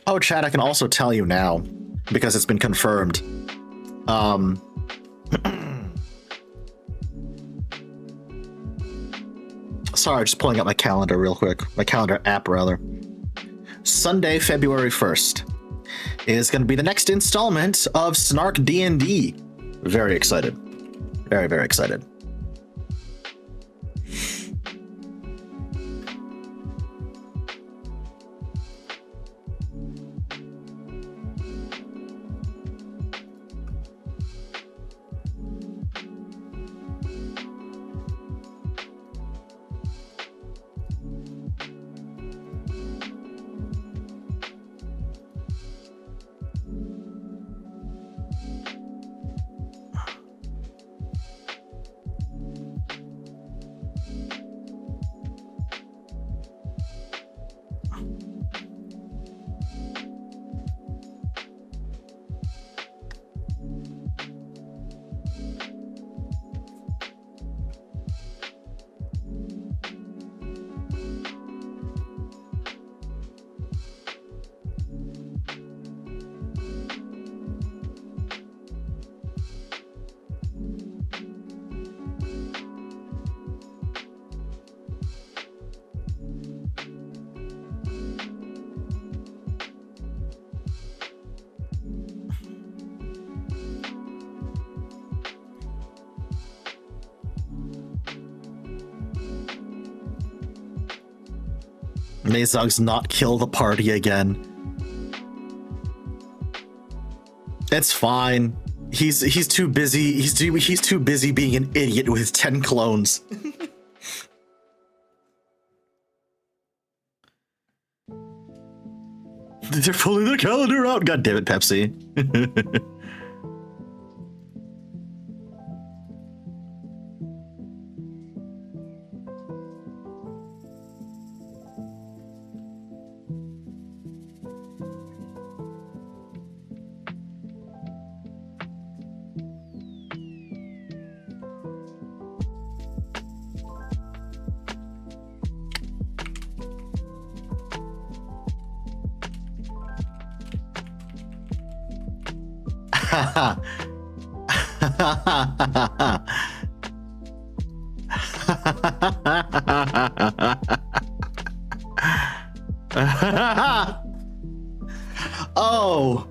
Oh, Chad, I can also tell you now, because it's been confirmed. Sorry, just pulling up my calendar real quick. My calendar app, rather. Sunday, February 1st is going to be the next installment of Snark D&D. Very excited. Very, very excited. Mazog's not kill the party again. It's fine. He's too busy. He's too busy being an idiot with his 10 clones. They're pulling their calendar out. God damn it, Pepsi. Oh.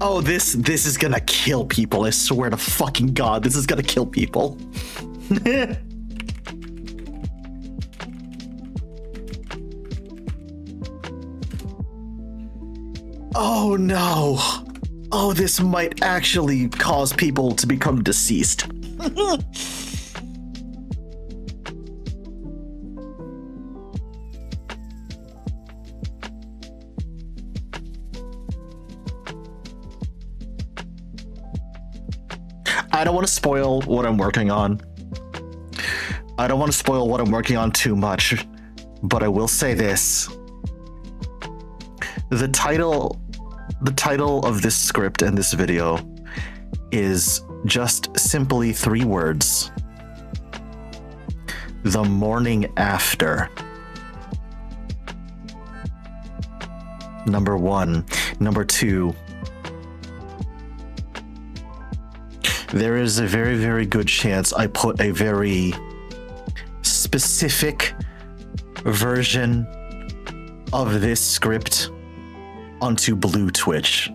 Oh, this is gonna kill people. I swear to fucking God, this is gonna kill people. Oh no. Oh, this might actually cause people to become deceased. I don't want to spoil what I'm working on. I don't want to spoil what I'm working on too much, but I will say this. The title of this script and this video is just simply 3 words. The morning after. Number 1. Number 2. There is a very, very good chance I put a very specific version of this script onto Blue Twitch.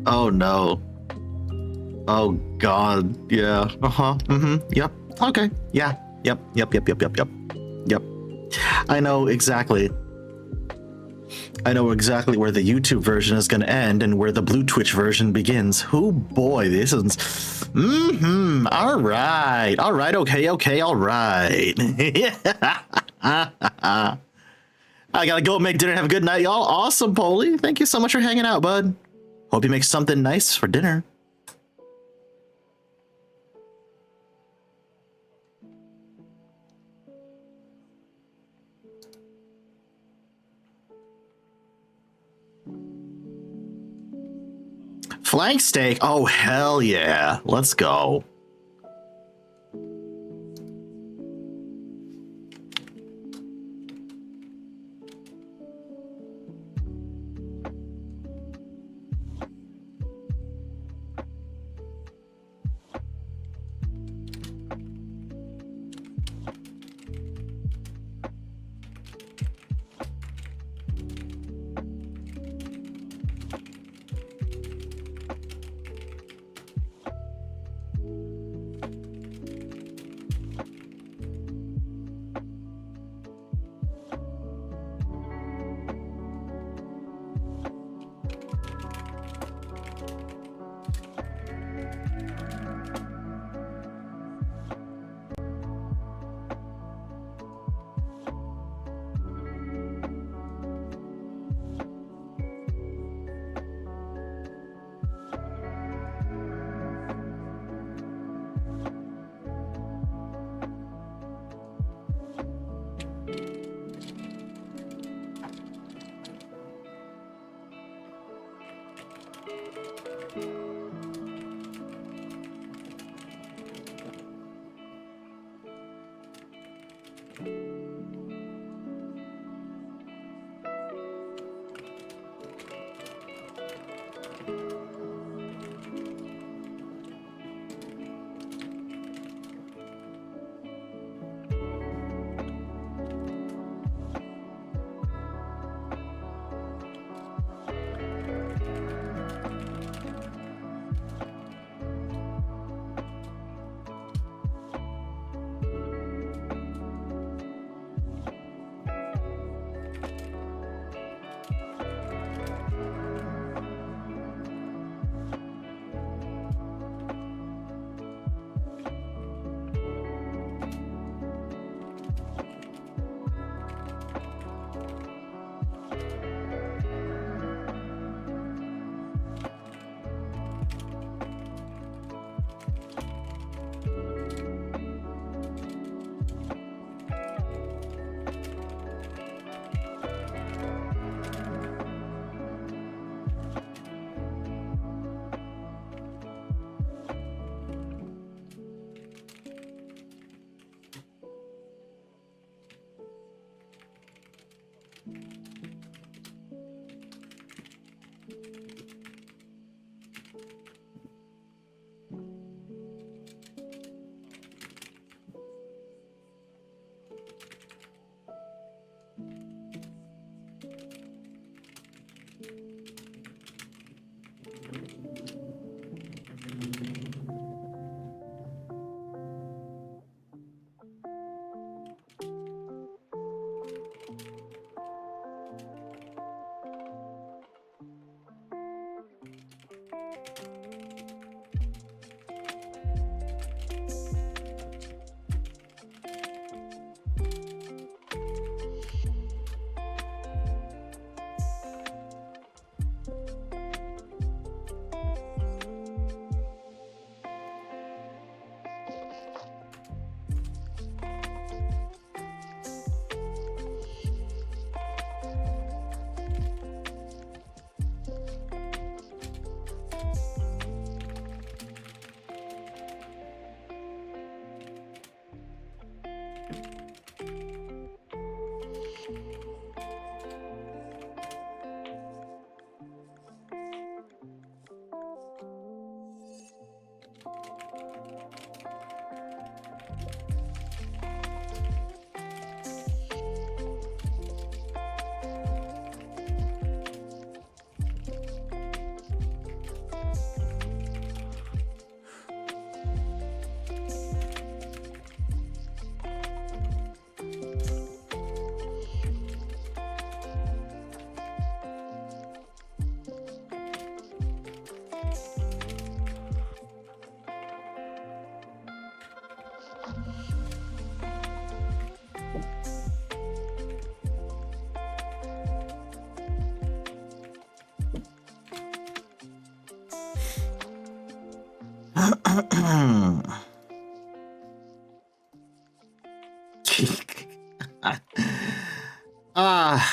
Oh no. Oh god. Yeah. Uh-huh. Mm-hmm. Yep. Okay. Yeah. Yep. Yep. Yep. Yep. Yep. Yep. Yep. I know exactly. I know exactly where the YouTube version is going to end and where the Blue Twitch version begins. Oh boy, this is. Mm-hmm. All right. All right. Okay. Okay. All right. I gotta go make dinner. Have a good night, y'all. Awesome, Polly. Thank you so much for hanging out, bud. Hope you make something nice for dinner. Flank steak. Oh, hell yeah. Let's go.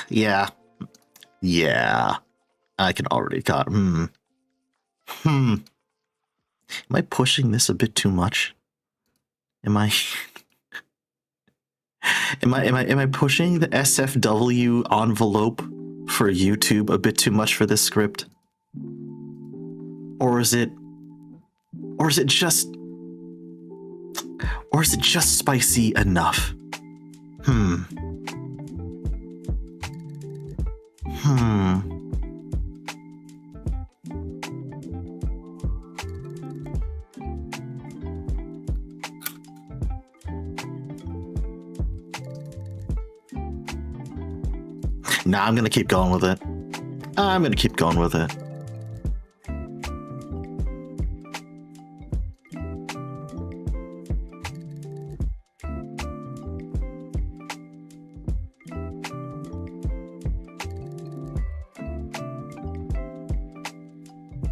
Yeah. Yeah. I can already got. Am I pushing this a bit too much? Am I pushing the SFW envelope for YouTube a bit too much for this script? Or is it just spicy enough? Nah, I'm gonna keep going with it.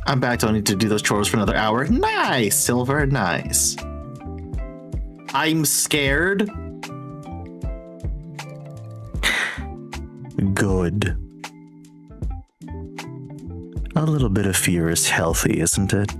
I'm back. Don't need to do those chores for another hour. Nice, Silver. Nice. I'm scared. Good. A little bit of fear is healthy, isn't it?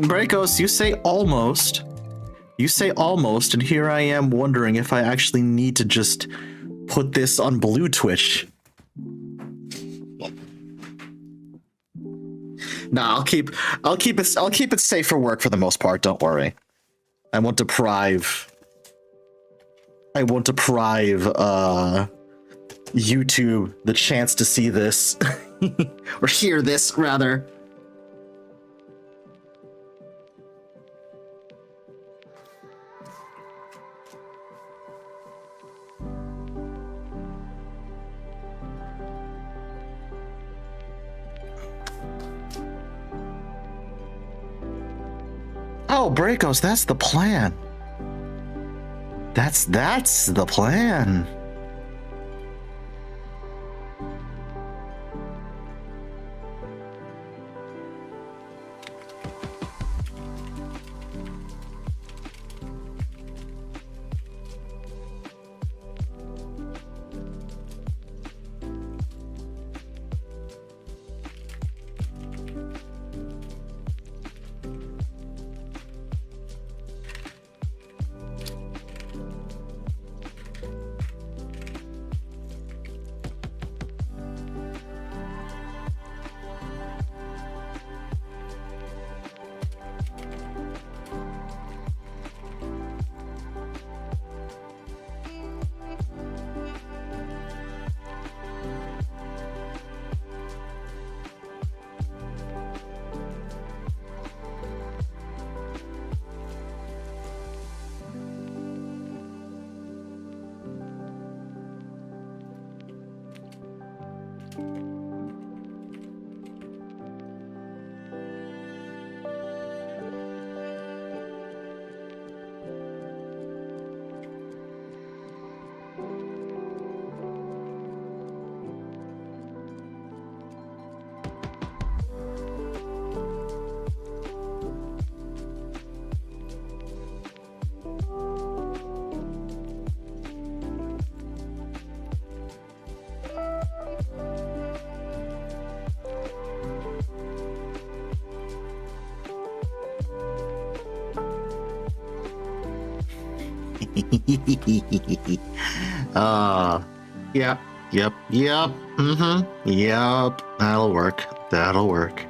Breakos, you say almost. And here I am wondering if I actually need to just put this on Blue Twitch. Nah, I'll keep it safe for work for the most part, don't worry. I won't deprive YouTube the chance to see this. Or hear this, rather. Oh, Breakos, that's the plan. That's the plan. Yep. Yep. That'll work.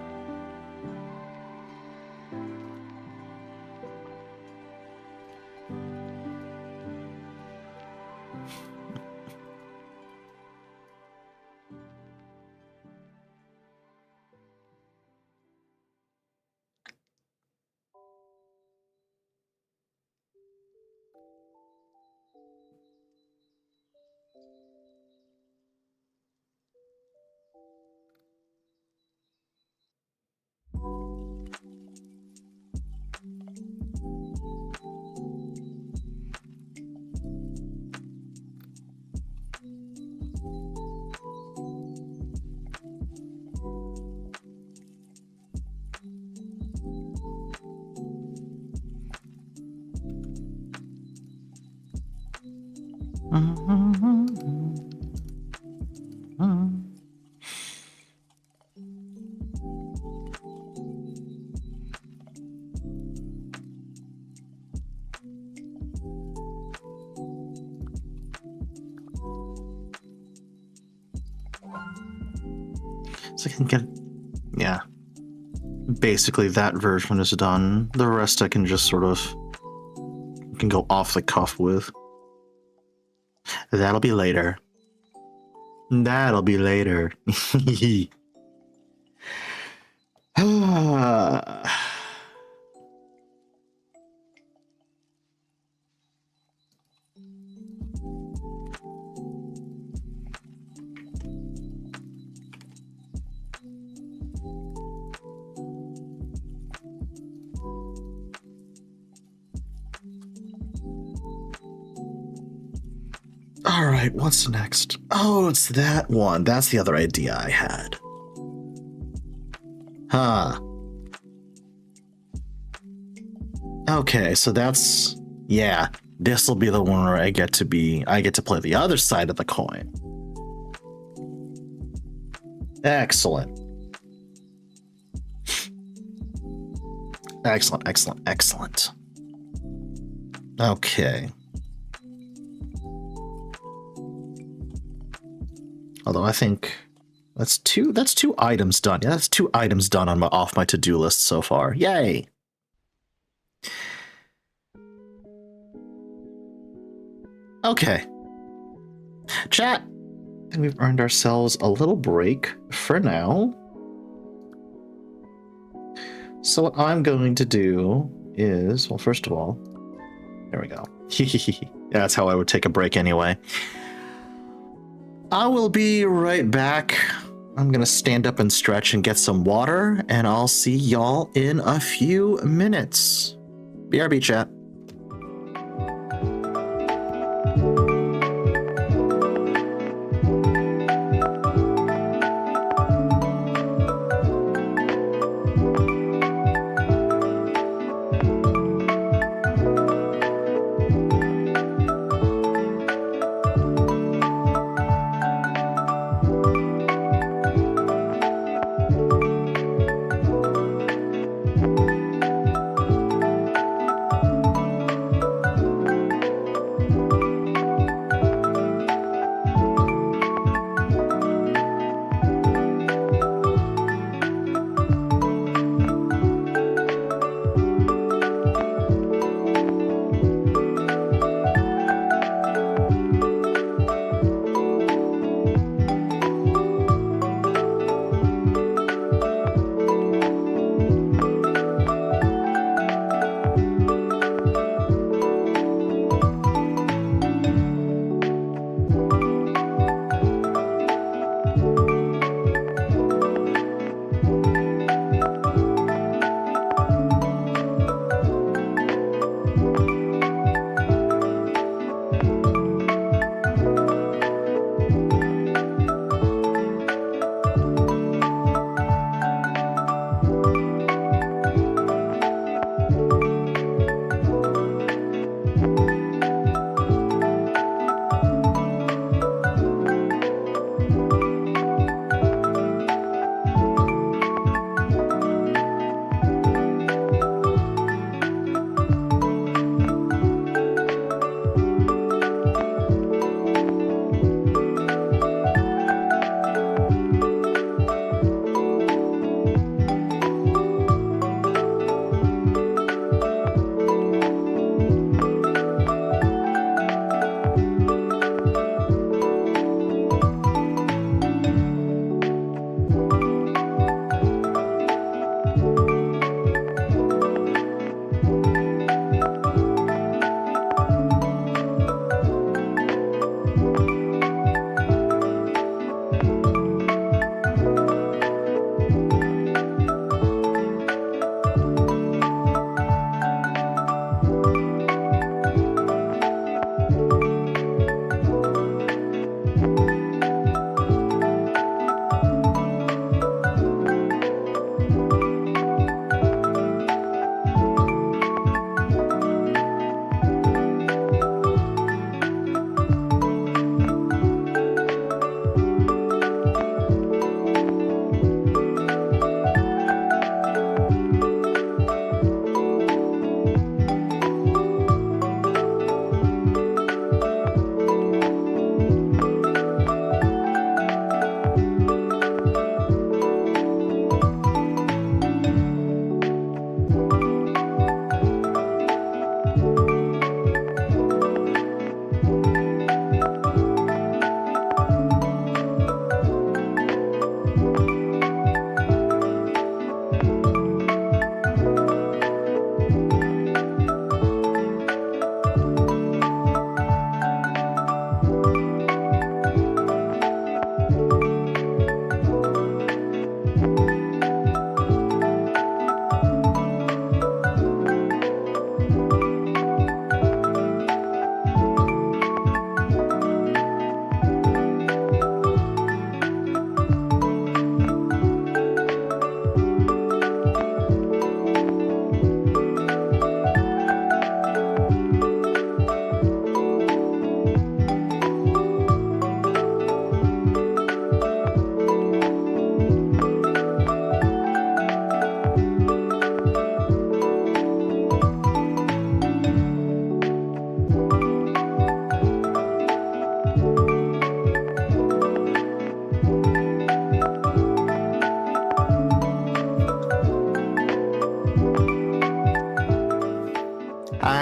So I can get, yeah. Basically, that version is done. The rest I can just sort of can go off the cuff with. That'll be later. That'll be later. All right, what's next? Oh, it's that one. That's the other idea I had. Huh. Okay, so that's, yeah, this will be the one where I get to play the other side of the coin. Excellent. Excellent, excellent, excellent. Okay. Although I think that's two items done. Yeah, that's 2 items done on off my to-do list so far. Yay. Okay. Chat. I think we've earned ourselves a little break for now. So what I'm going to do is, well, first of all, there we go. That's how I would take a break anyway. I will be right back. I'm gonna stand up and stretch and get some water, and I'll see y'all in a few minutes. BRB, chat.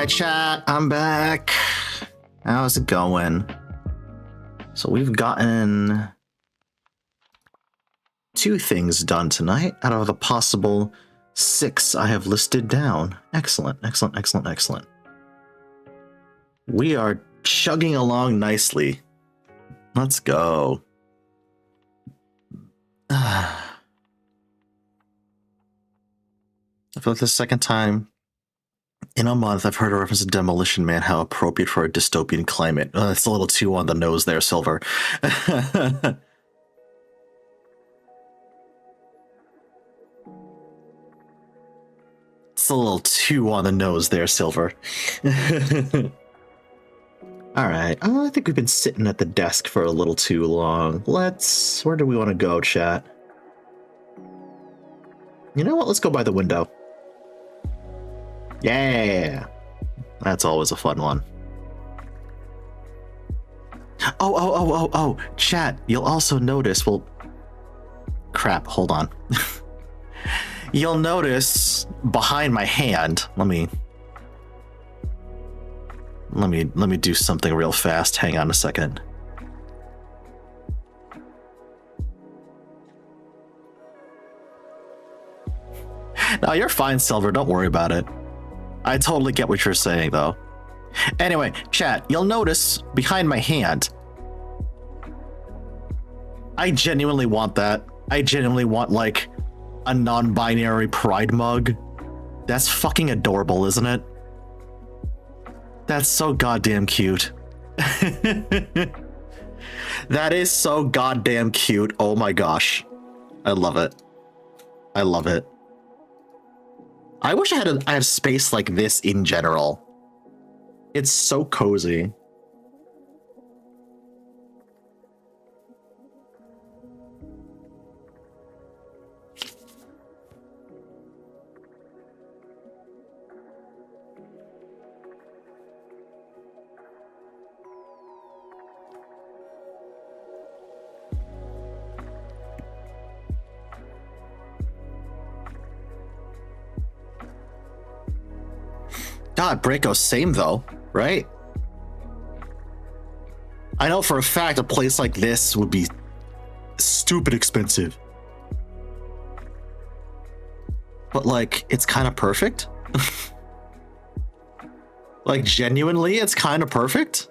chat, I'm back. How's it going? So we've gotten 2 things done tonight out of the possible 6 I have listed down. Excellent, excellent, excellent, excellent. We are chugging along nicely. Let's go. I feel like the second time in a month I've heard a reference to Demolition Man. How appropriate for a dystopian climate. It's a little too on the nose there, Silver. It's a little too on the nose there, Silver. Alright, I think we've been sitting at the desk for a little too long. Where do we want to go, chat? You know what, let's go by the window. Yeah! That's always a fun one. Oh, chat, you'll also notice, well... Crap, hold on. You'll notice behind my hand, let me do something real fast. Hang on a second. No, you're fine, Silver. Don't worry about it. I totally get what you're saying, though. Anyway, chat, you'll notice behind my hand, I genuinely want that. I genuinely want, like, a non-binary pride mug. That's fucking adorable, isn't it? That's so goddamn cute. That is so goddamn cute. Oh my gosh. I love it. I love it. I wish I had space like this in general. It's so cozy. God, Breako, same though, right? I know for a fact a place like this would be stupid expensive. But like, it's kind of perfect. Like, genuinely, it's kind of perfect.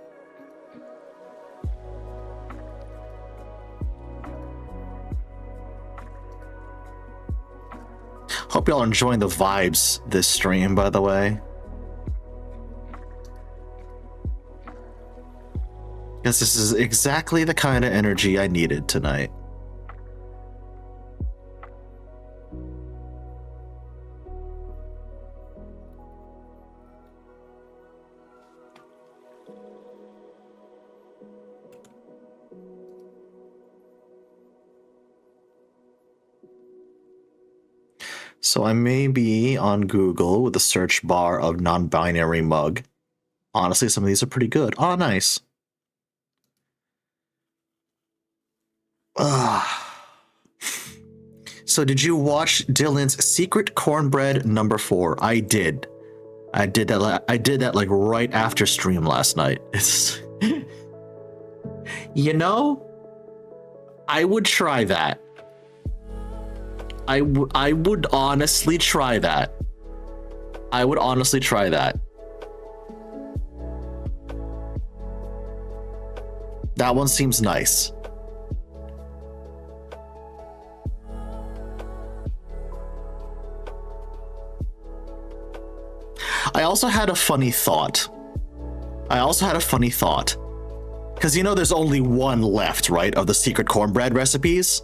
Hope y'all are enjoying the vibes this stream, by the way. Because this is exactly the kind of energy I needed tonight. So I may be on Google with a search bar of non-binary mug. Honestly, some of these are pretty good. Oh, nice. So did you watch Dylan's Secret Cornbread #4? I did. I did that like right after stream last night. It's you know, I would try that. I would honestly try that. I would honestly try that. That one seems nice. I also had a funny thought. Because you know there's only one left, right, of the secret cornbread recipes?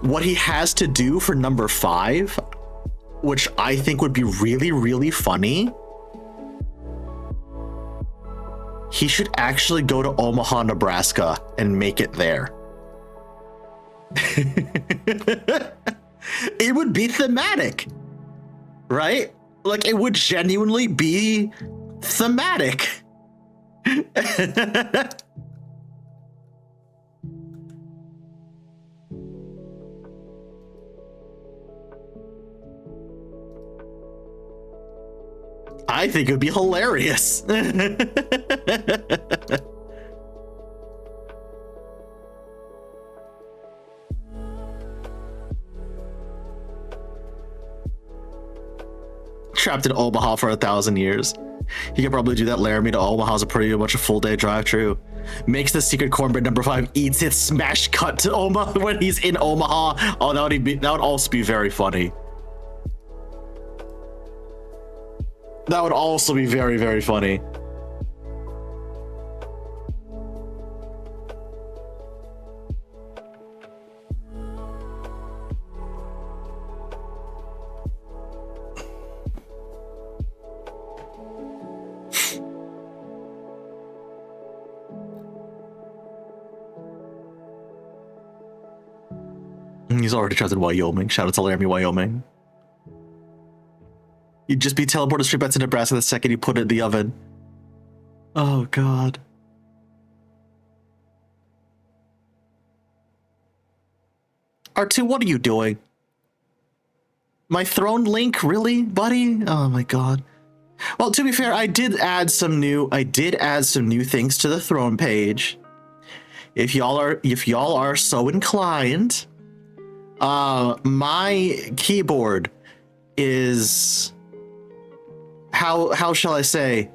What he has to do for #5, which I think would be really, really funny, he should actually go to Omaha, Nebraska and make it there. It would be thematic, right? Like, it would genuinely be thematic. I think it would be hilarious. Trapped in Omaha for 1,000 years. He could probably do that. Laramie to Omaha's a pretty much a full day drive. True. Makes the secret cornbread number 5, eats it, smash cut to Omaha when he's in Omaha. Oh, that would also be very funny. That would also be very, very funny. He's already trapped in Wyoming. Shout out to Laramie, Wyoming. You'd just be teleported straight back to Nebraska the second you put it in the oven. Oh, God. R2, what are you doing? My throne link, really, buddy? Oh, my God. Well, to be fair, I did add some new things to the throne page. If y'all are so inclined, my keyboard is, how shall I say,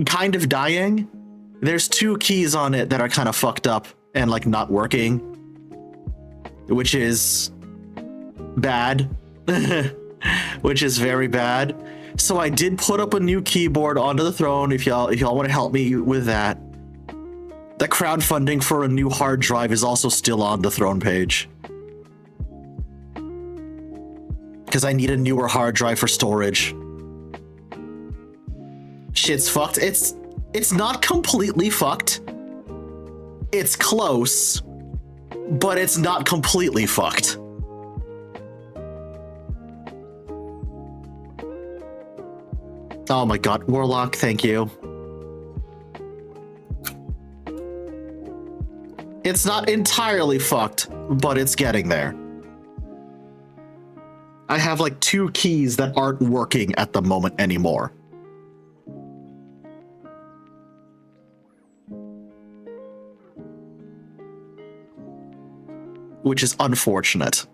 kind of dying. There's 2 keys on it that are kind of fucked up and like not working, which is bad. Which is very bad. So I did put up a new keyboard onto the throne. If y'all want to help me with that. The crowdfunding for a new hard drive is also still on the throne page. Because I need a newer hard drive for storage. Shit's fucked. It's not completely fucked. It's close, but it's not completely fucked. Oh my God, Warlock, thank you. It's not entirely fucked, but it's getting there. I have like 2 keys that aren't working at the moment anymore. Which is unfortunate.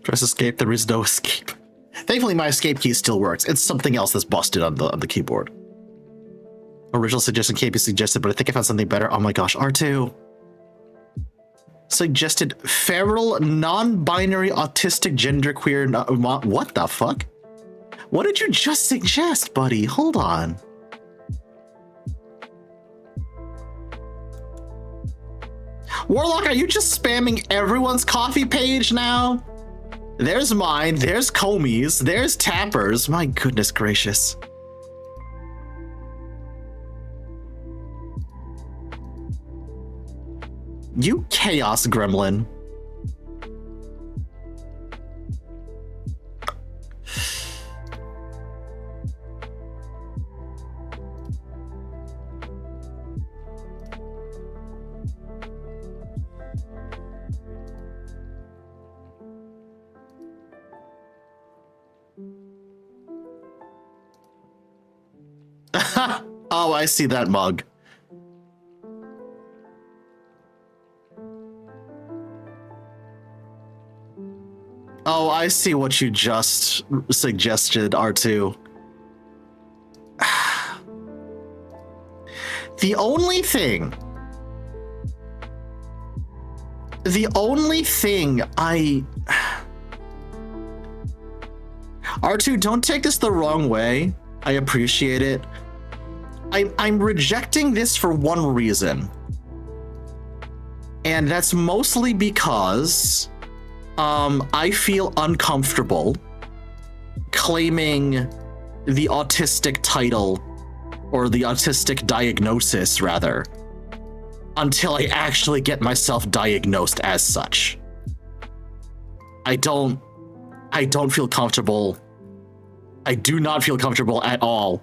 Press escape, there is no escape. Thankfully, my escape key still works. It's something else that's busted on the keyboard. Original suggestion can't be suggested, but I think I found something better. Oh my gosh, R2. Suggested feral, non-binary, autistic, genderqueer. What the fuck? What did you just suggest, buddy? Hold on. Warlock, are you just spamming everyone's coffee page now? There's mine, there's Comey's, there's Tapper's. My goodness gracious. You chaos gremlin. Oh, I see that mug. Oh, I see what you just suggested, R2. The only thing I... R2, don't take this the wrong way. I appreciate it. I'm rejecting this for one reason. And that's mostly because I feel uncomfortable claiming the autistic title, or the autistic diagnosis, rather, until I actually get myself diagnosed as such. I don't feel comfortable. I do not feel comfortable at all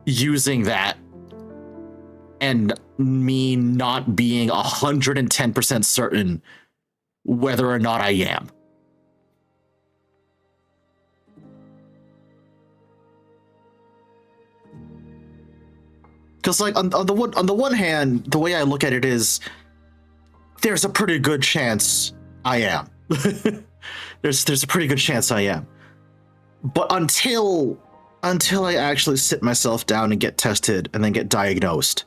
using that and me not being 110% certain whether or not I am. Because, like, on the one hand, the way I look at it is, there's a pretty good chance I am. there's a pretty good chance I am. But until I actually sit myself down and get tested and then get diagnosed,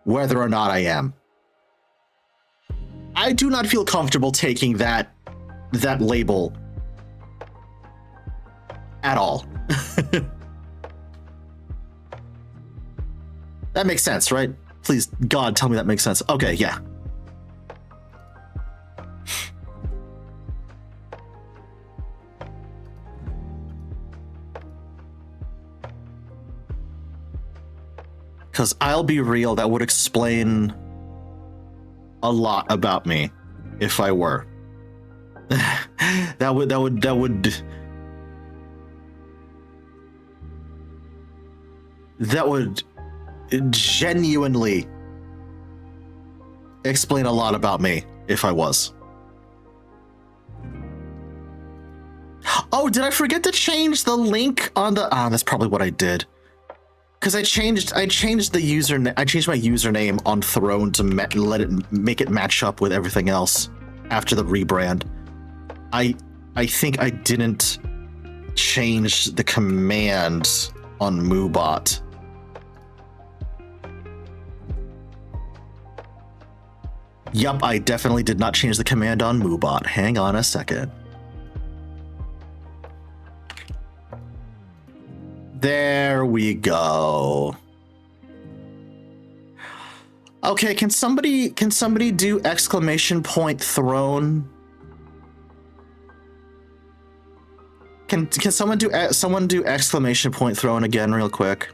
whether or not I am, I do not feel comfortable taking that label at all. That makes sense, right? Please, God, tell me that makes sense. Okay, yeah. Because I'll be real, that would explain a lot about me if I were. that would genuinely explain a lot about me if I was. Oh, did I forget to change the link on the... that's probably what I did. Because I changed the username. I changed my username on Throne to make it match up with everything else after the rebrand. I think I didn't change the command on Moobot. Yup, I definitely did not change the command on Moobot. Hang on a second. There we go. Okay, can somebody do exclamation point Throne? Can someone do exclamation point Throne again real quick?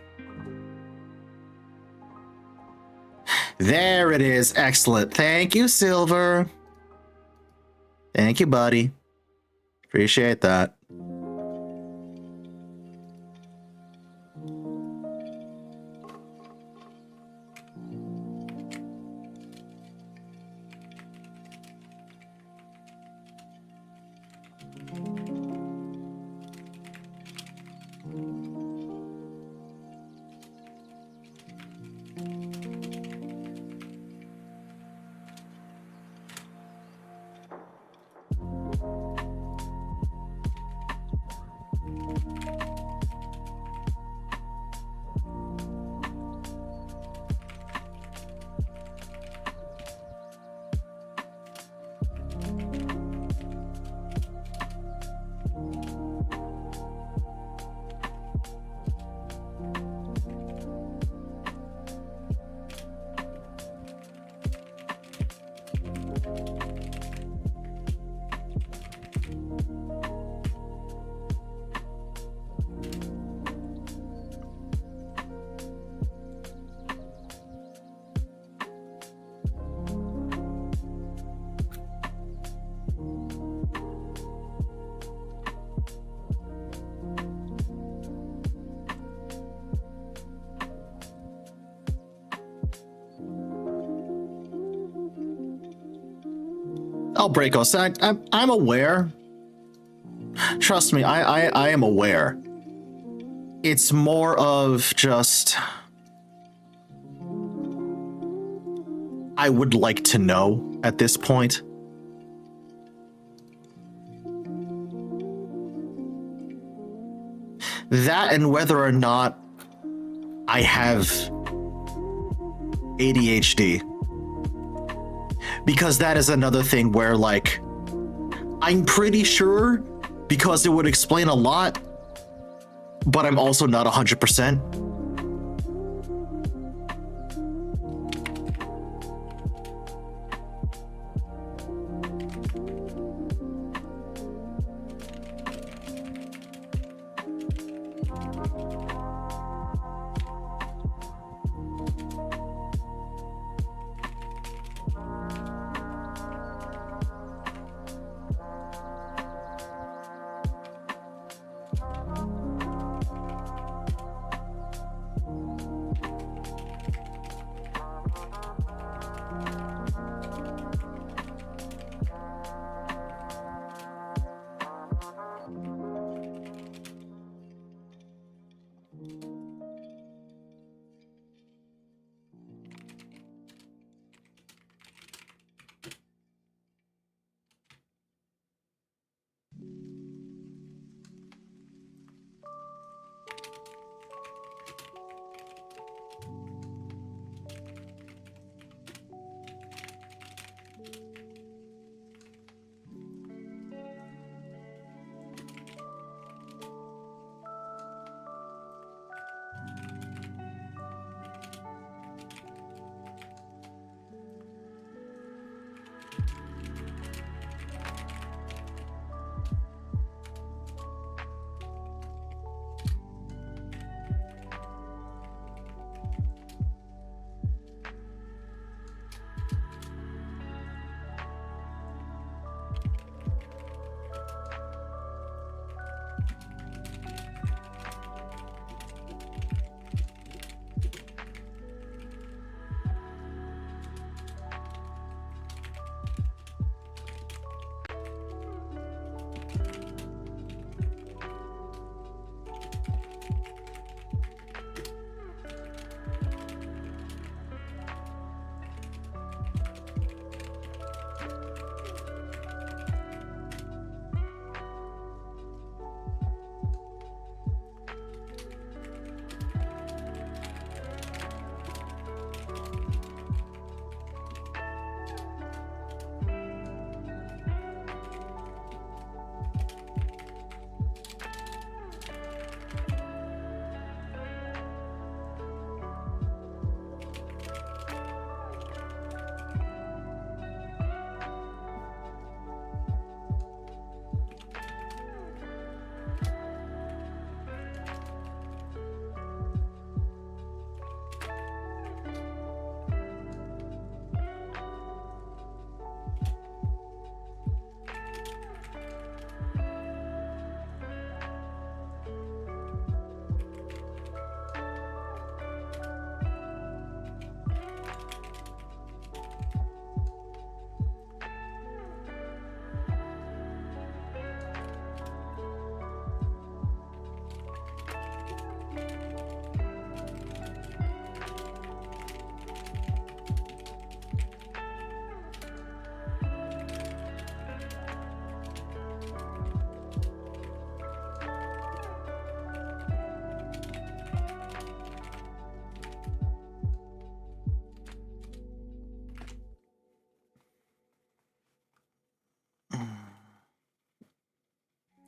There it is. Excellent. Thank you, Silver. Thank you, buddy. Appreciate that. I'll break us. I'm aware. Trust me, I am aware. It's more of just... I would like to know at this point. That and whether or not I have ADHD. Because that is another thing where, like, I'm pretty sure because it would explain a lot, but I'm also not 100%.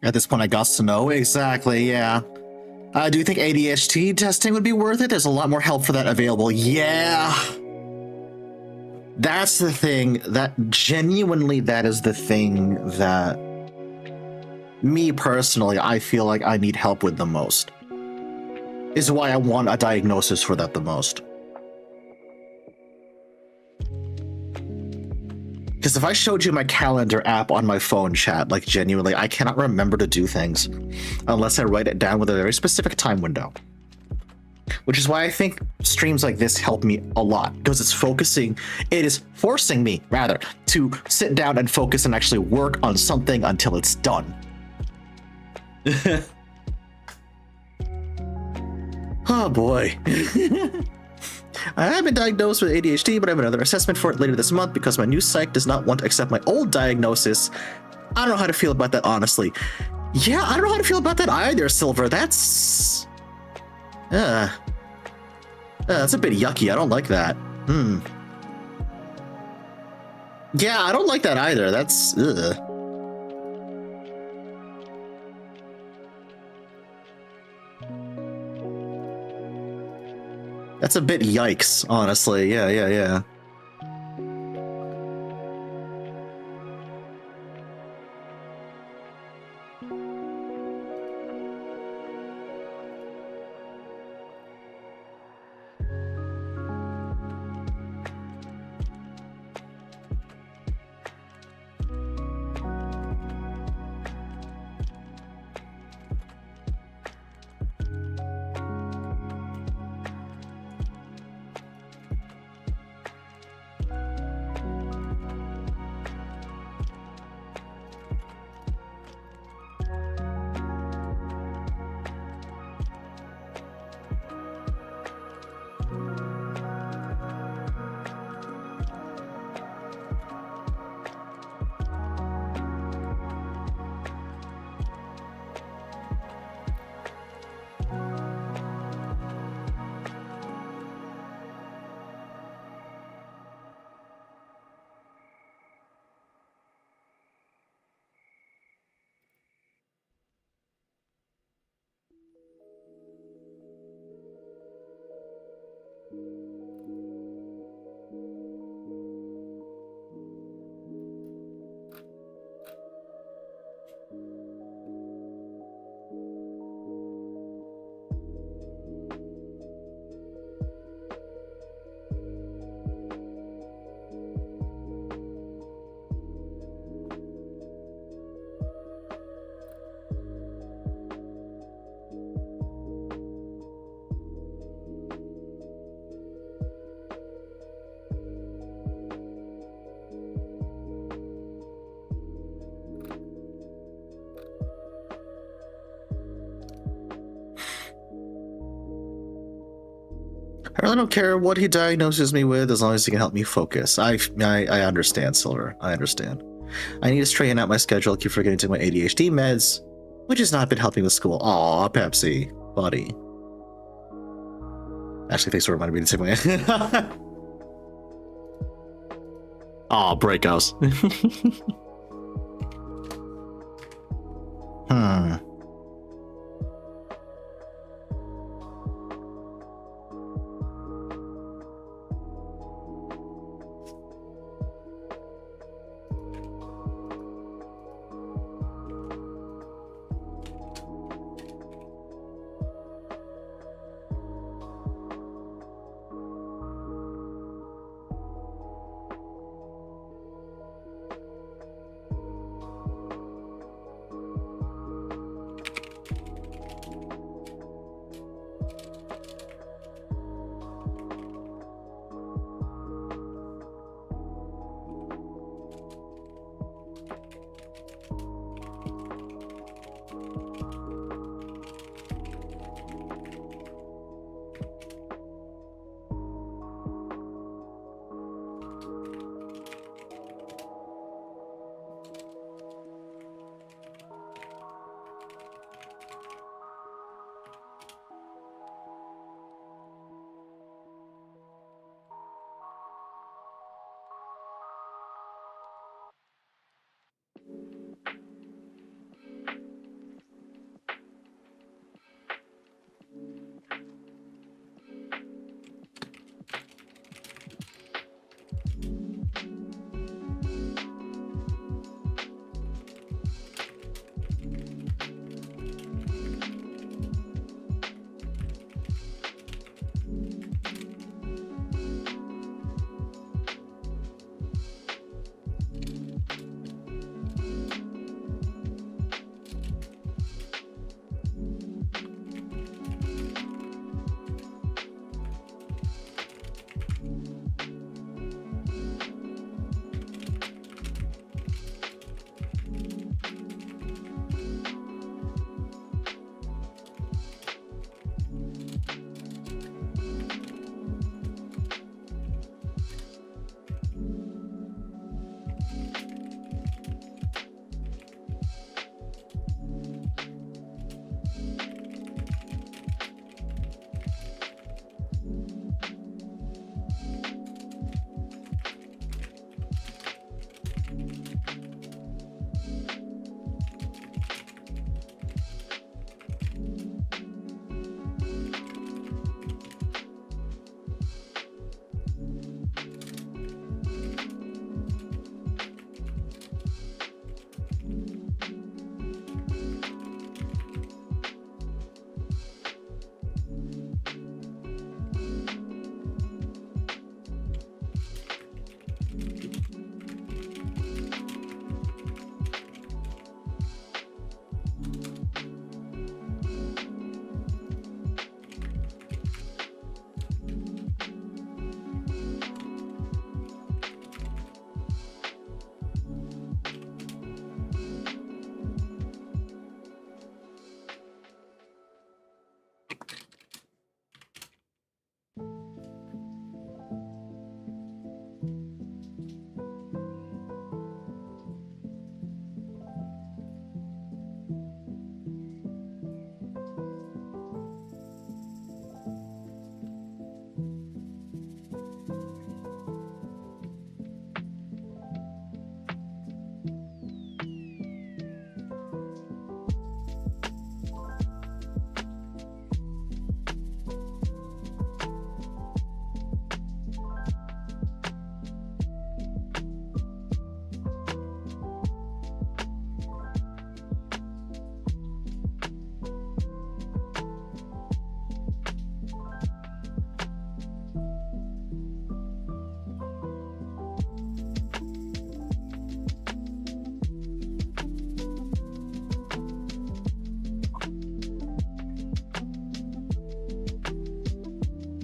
At this point, I got to know. Exactly, yeah. Do you think ADHD testing would be worth it? There's a lot more help for that available. Yeah. That's the thing. That genuinely, that is the thing that me personally, I feel like I need help with the most. Is why I want a diagnosis for that the most. Because if I showed you my calendar app on my phone, chat, like genuinely, I cannot remember to do things unless I write it down with a very specific time window. Which is why I think streams like this help me a lot, because it's focusing, it is forcing me, rather, to sit down and focus and actually work on something until it's done. Oh boy. I have been diagnosed with ADHD, but I have another assessment for it later this month because my new psych does not want to accept my old diagnosis. I don't know how to feel about that, honestly. Yeah, I don't know how to feel about that either, Silver. That's... that's a bit yucky. I don't like that. Yeah, I don't like that either. That's... That's a bit yikes, honestly. Yeah. I really don't care what he diagnoses me with as long as he can help me focus. I understand, Silver. I understand. I need to straighten out my schedule, keep forgetting to take my ADHD meds, which has not been helping with school. Aw, Pepsi, buddy. Actually, thanks for reminding me to take my... Aw, breakouts.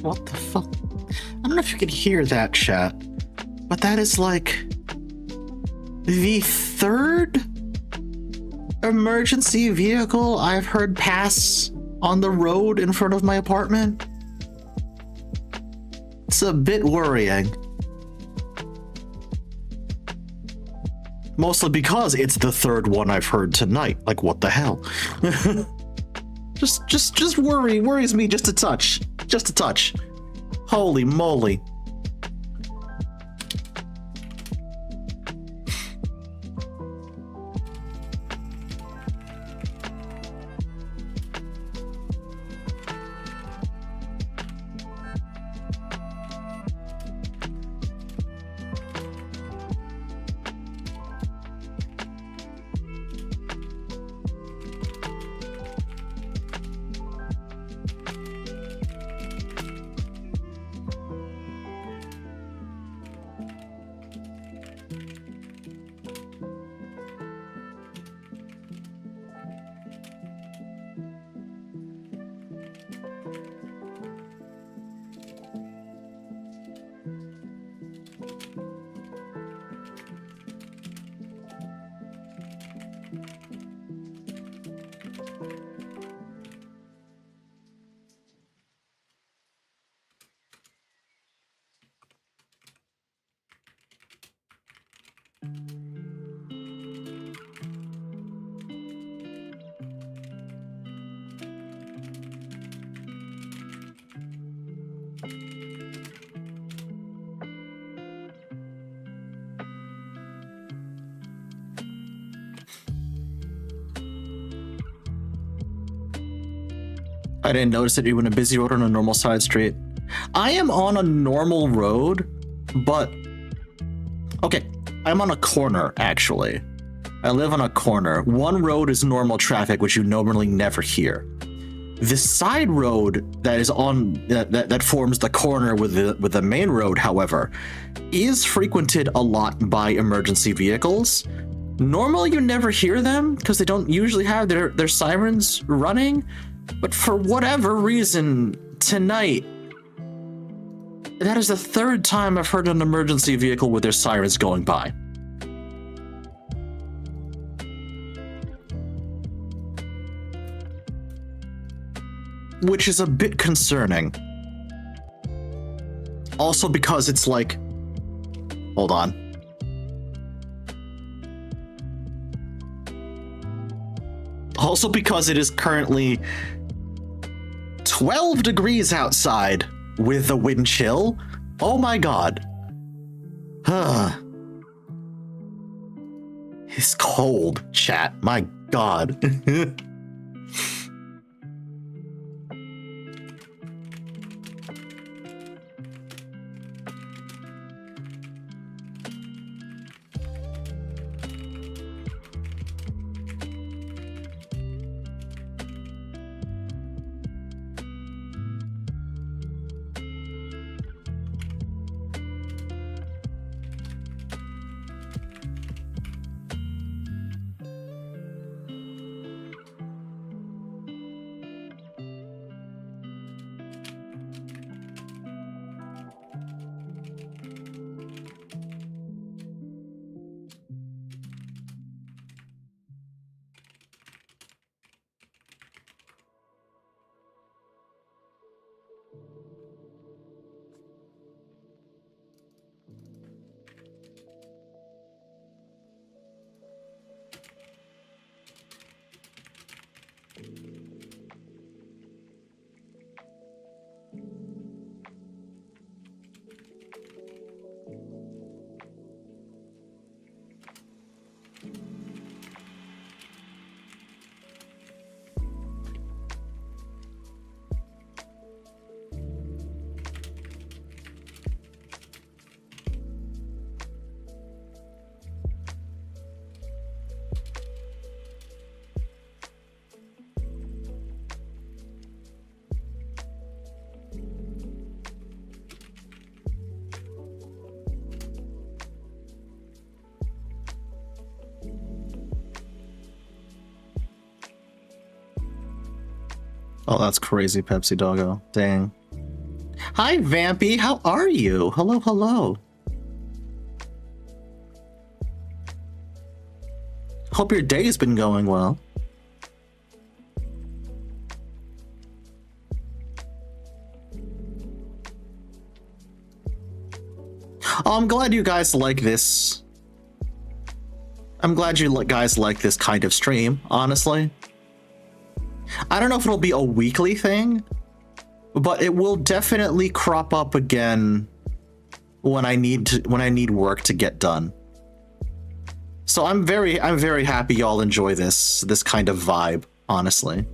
What the fuck? I don't know if you can hear that, chat, but that is like the third emergency vehicle I've heard pass on the road in front of my apartment. It's a bit worrying. Mostly because it's the third one I've heard tonight. Like, what the hell? just worries me just a touch. Just a touch. Holy moly. I didn't notice that you were in a busy road on a normal side street. I am on a normal road, but... Okay, I'm on a corner, actually. I live on a corner. One road is normal traffic, which you normally never hear. The side road that is on... that forms the corner with the main road, however, is frequented a lot by emergency vehicles. Normally, you never hear them, because they don't usually have their sirens running. But for whatever reason, tonight, that is the third time I've heard an emergency vehicle with their sirens going by. Which is a bit concerning. Also because it's like... Hold on. Also because it is currently 12 degrees outside with the wind chill. Oh my god. It's cold, chat. My god. Oh, that's crazy, Pepsi Doggo. Dang. Hi, Vampy. How are you? Hello, hello. Hope your day has been going well. Oh, I'm glad you guys like this. I'm glad you guys like this kind of stream, honestly. I don't know if it'll be a weekly thing, but it will definitely crop up again when I need work to get done. So I'm very happy y'all enjoy this kind of vibe, honestly.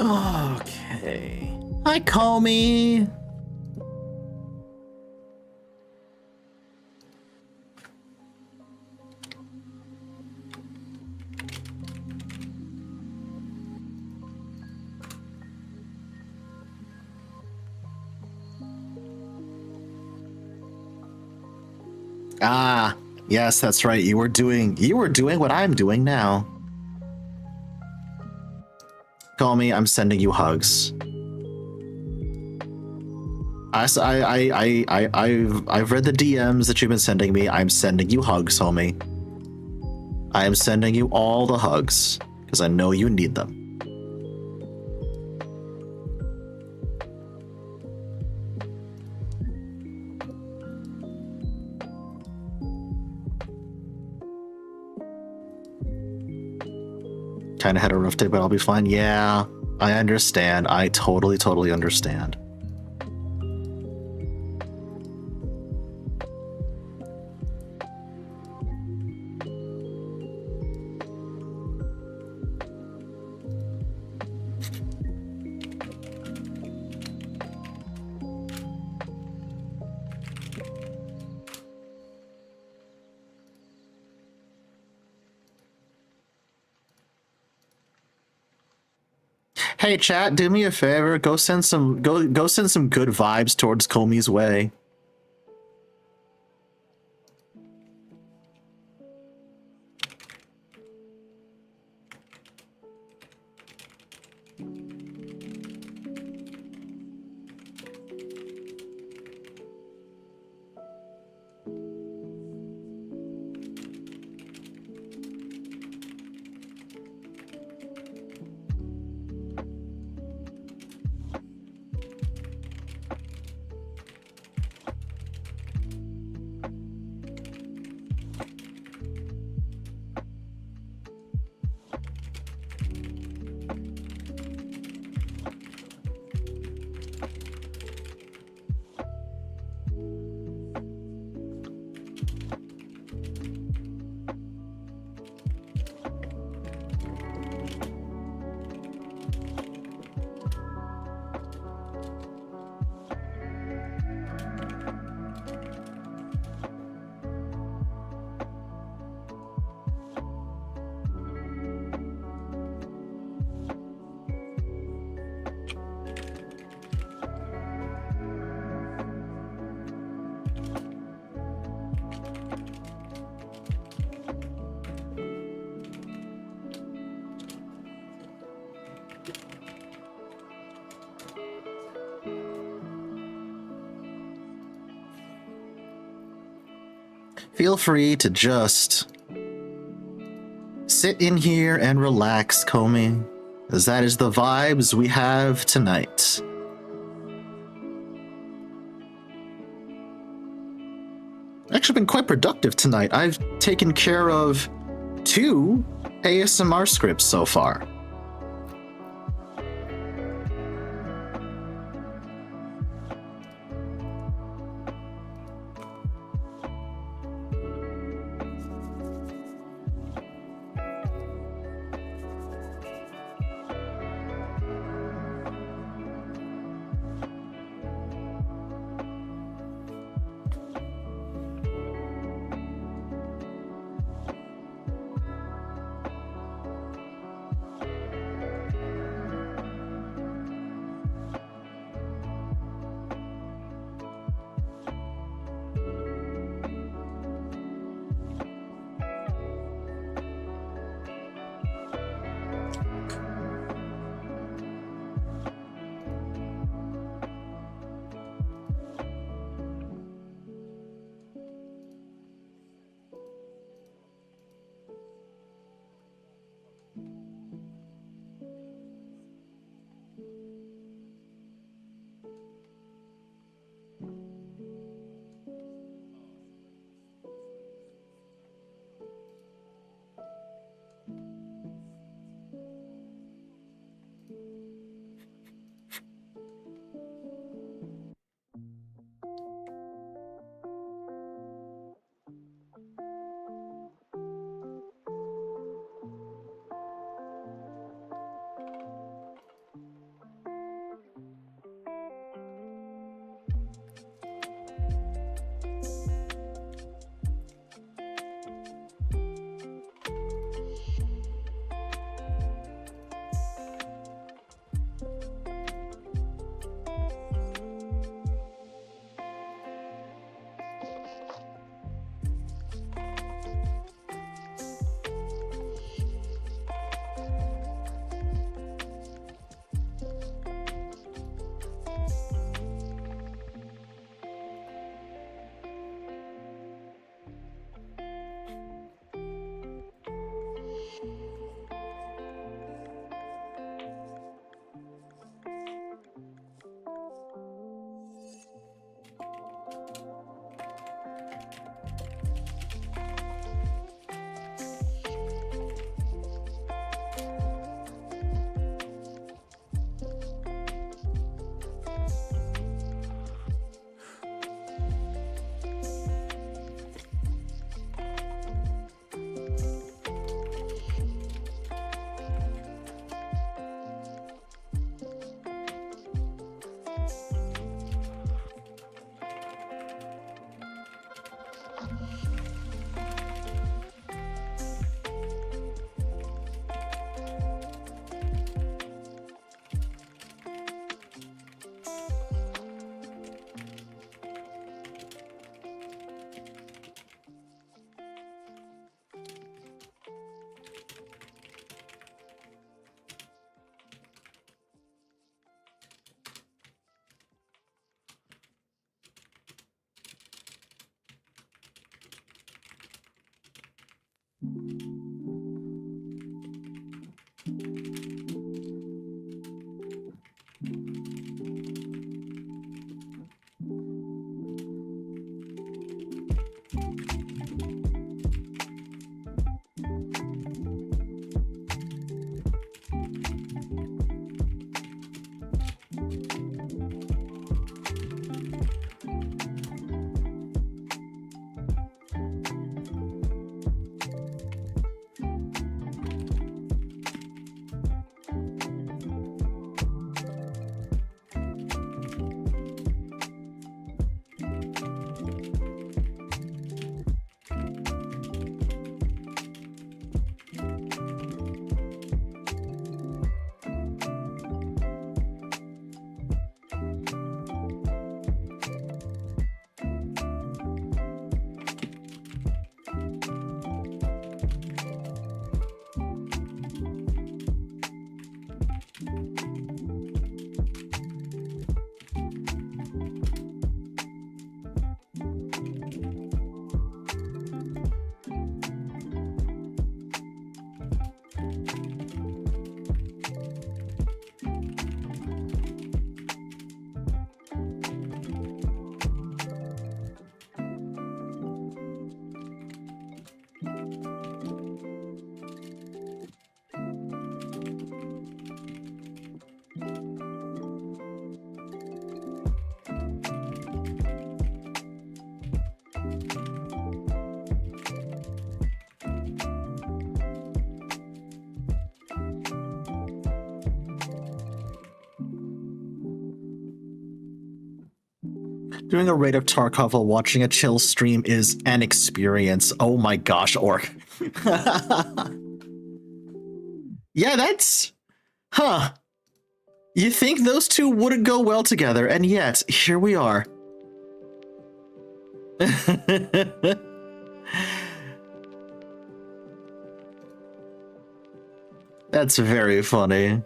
Okay. Hi, Comey. Ah, yes, that's right. You were doing what I'm doing now. Call me. I'm sending you hugs. I've read the DMs that you've been sending me. I'm sending you hugs, homie. I am sending you all the hugs because I know you need them. Kind of had a rough day, but I'll be fine. Yeah, I understand. I totally understand. Hey chat, do me a favor. Go send some good vibes towards Comey's way. feel free to just sit in here and relax, Comey, as that is the vibes we have tonight. Actually been quite productive tonight. I've taken care of 2 ASMR scripts so far. Doing a raid of Tarkov while watching a chill stream is an experience. Oh my gosh, Orc. Yeah, that's... Huh. You think those two wouldn't go well together, and yet, here we are. That's very funny.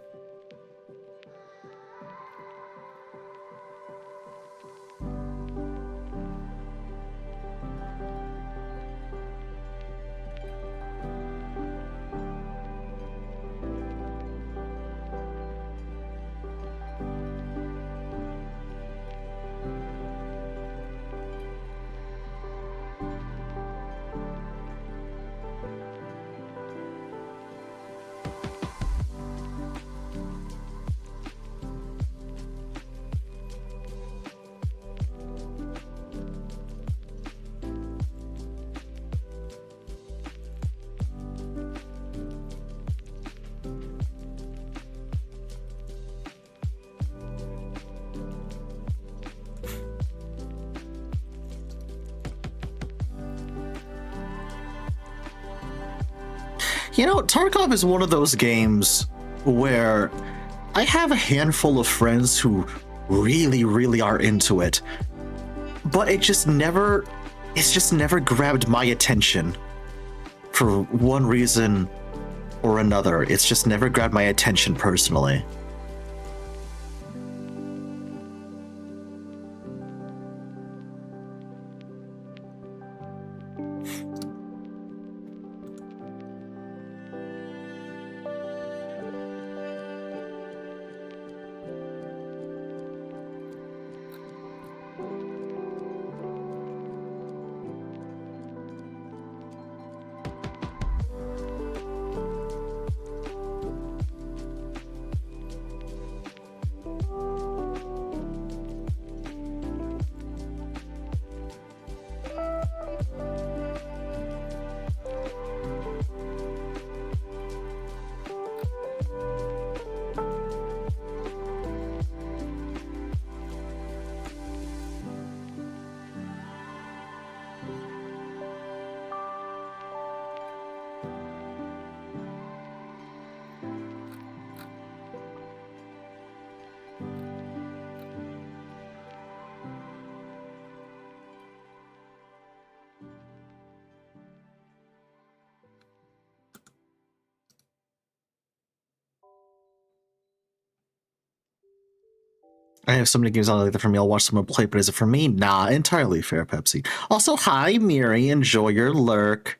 You know, Tarkov is one of those games where I have a handful of friends who really, really are into it, but it's just never grabbed my attention for one reason or another. It's just never grabbed my attention personally. I have so many games on like that for me. I'll watch someone play, but is it for me? Nah, entirely fair, Pepsi. Also, hi, Miri. Enjoy your lurk.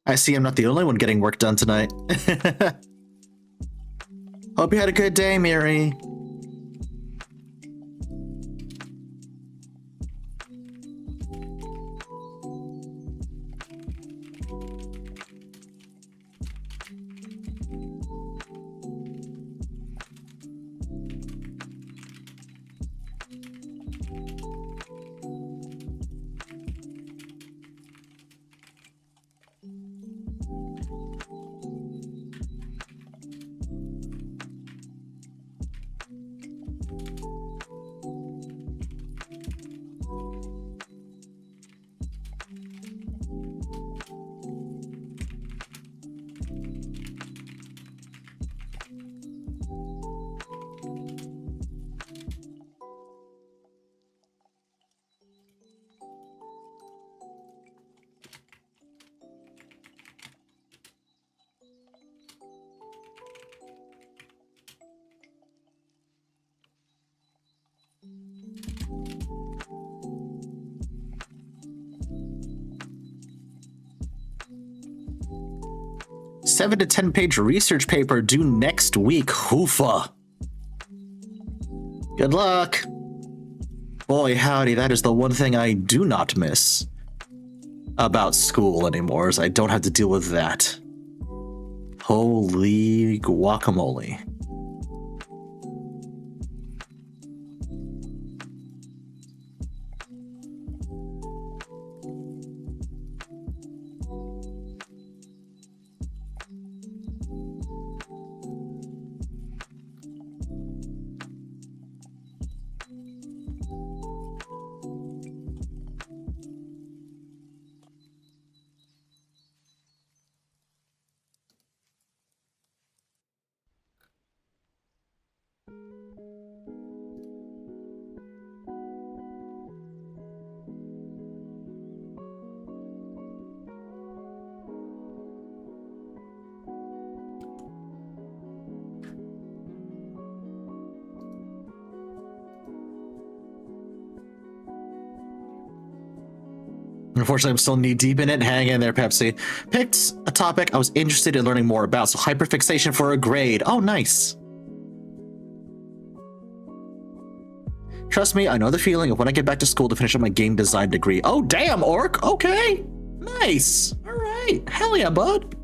I see I'm not the only one getting work done tonight. Hope you had a good day, Miri. Seven to 10-page research paper due next week. Hoofa. Good luck. Boy, howdy, that is the one thing I do not miss about school anymore, is I don't have to deal with that. Holy guacamole. Unfortunately, I'm still knee-deep in it. Hang in there, Pepsi. Picked a topic I was interested in learning more about, so hyperfixation for a grade. Oh, nice. Trust me, I know the feeling of when I get back to school to finish up my game design degree. Oh, damn, Orc. Okay. Nice. All right. Hell yeah, bud.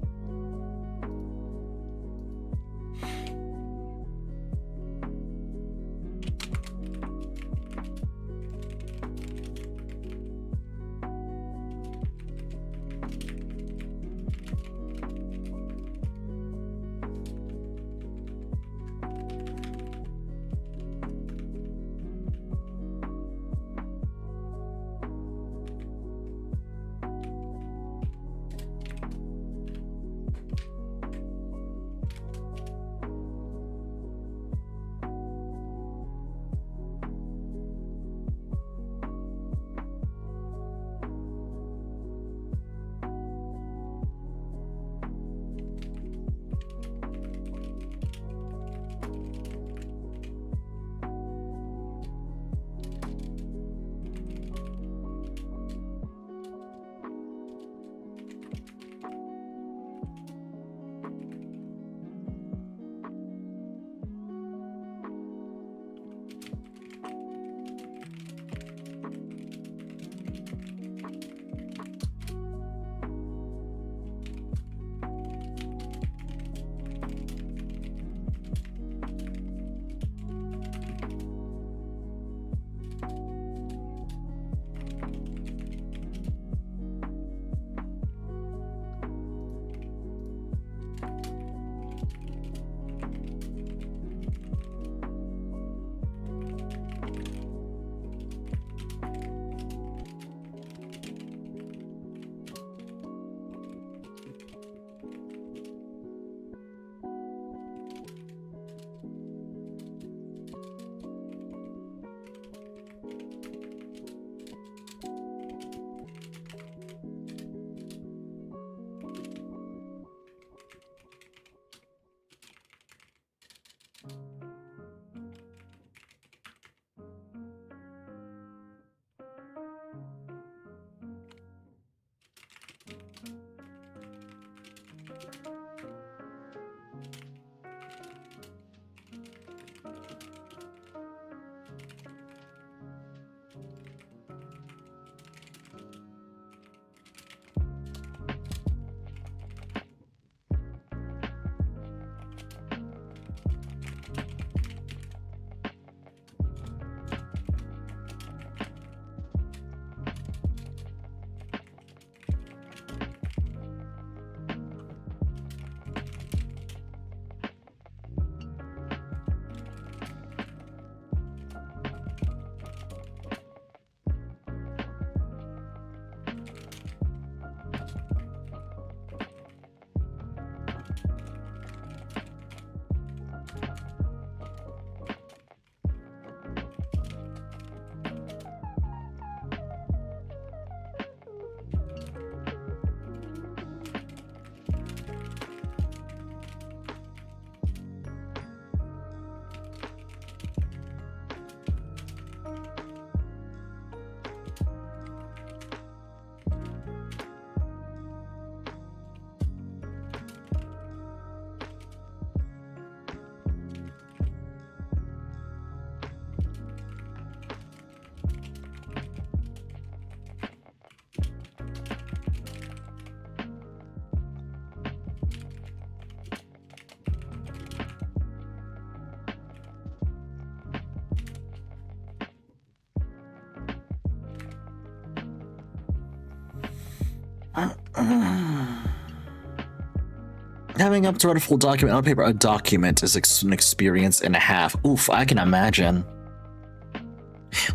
Having up to write a full document on paper, a document is an experience and a half. Oof, I can imagine.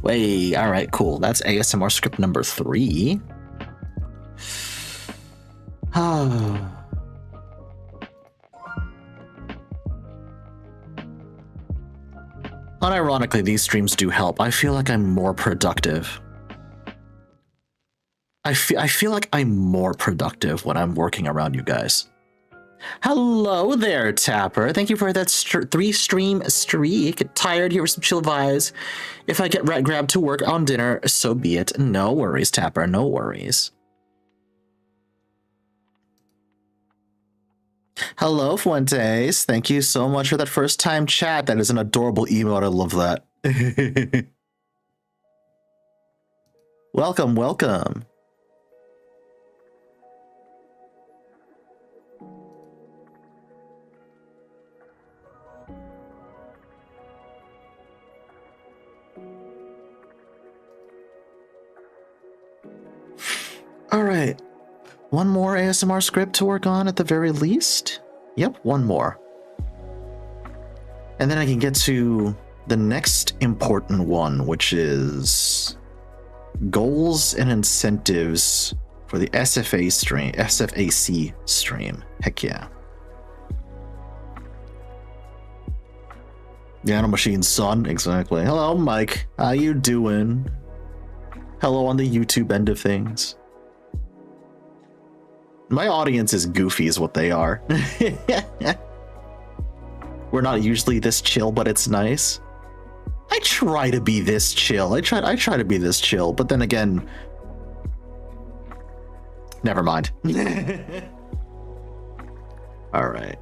Wait, all right, cool. That's ASMR script number 3. Unironically, these streams do help. I feel like I'm more productive. I feel like I'm more productive when I'm working around you guys. Hello there, Tapper. Thank you for that 3-stream streak. Tired here with some chill vibes. If I get grabbed to work on dinner, so be it. No worries, Tapper. No worries. Hello, Fuentes. Thank you so much for that first time chat. That is an adorable emote. I love that. Welcome, welcome. All right. One more ASMR script to work on at the very least. Yep, one more. And then I can get to the next important one, which is goals and incentives for the SFAC stream. Heck yeah. The Nano Machine's son, exactly. Hello, Mike. How you doing? Hello on the YouTube end of things. My audience is goofy is what they are. We're not usually this chill, but it's nice. I try to be this chill. I try to be this chill, but then again, never mind. All right.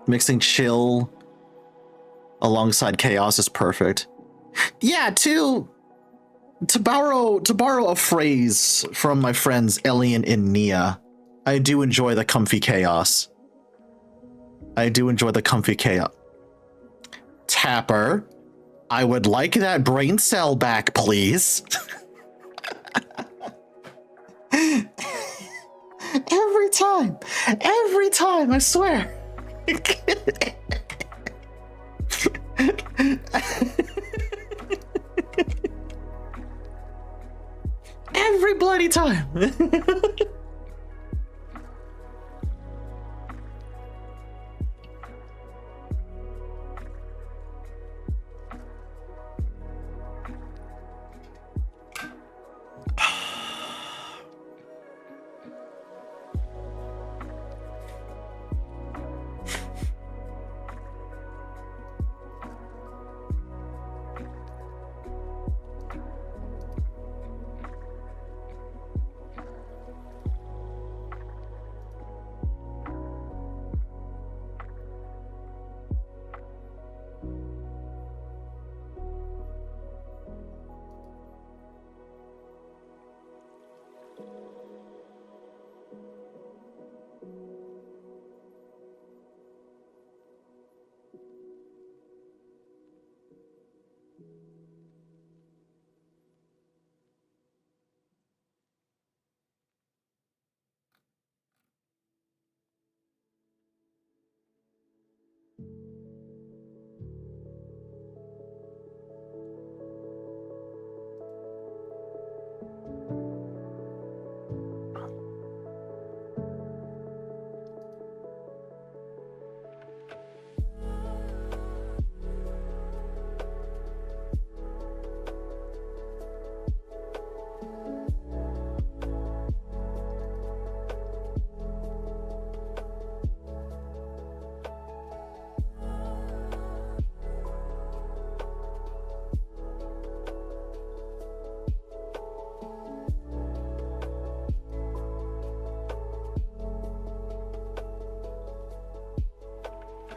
Mixing chill alongside chaos is perfect. Yeah, to borrow a phrase from my friends Elian and Nia, I do enjoy the comfy chaos. I do enjoy the comfy chaos. Tapper, I would like that brain cell back, please. Every time, I swear. Every bloody time.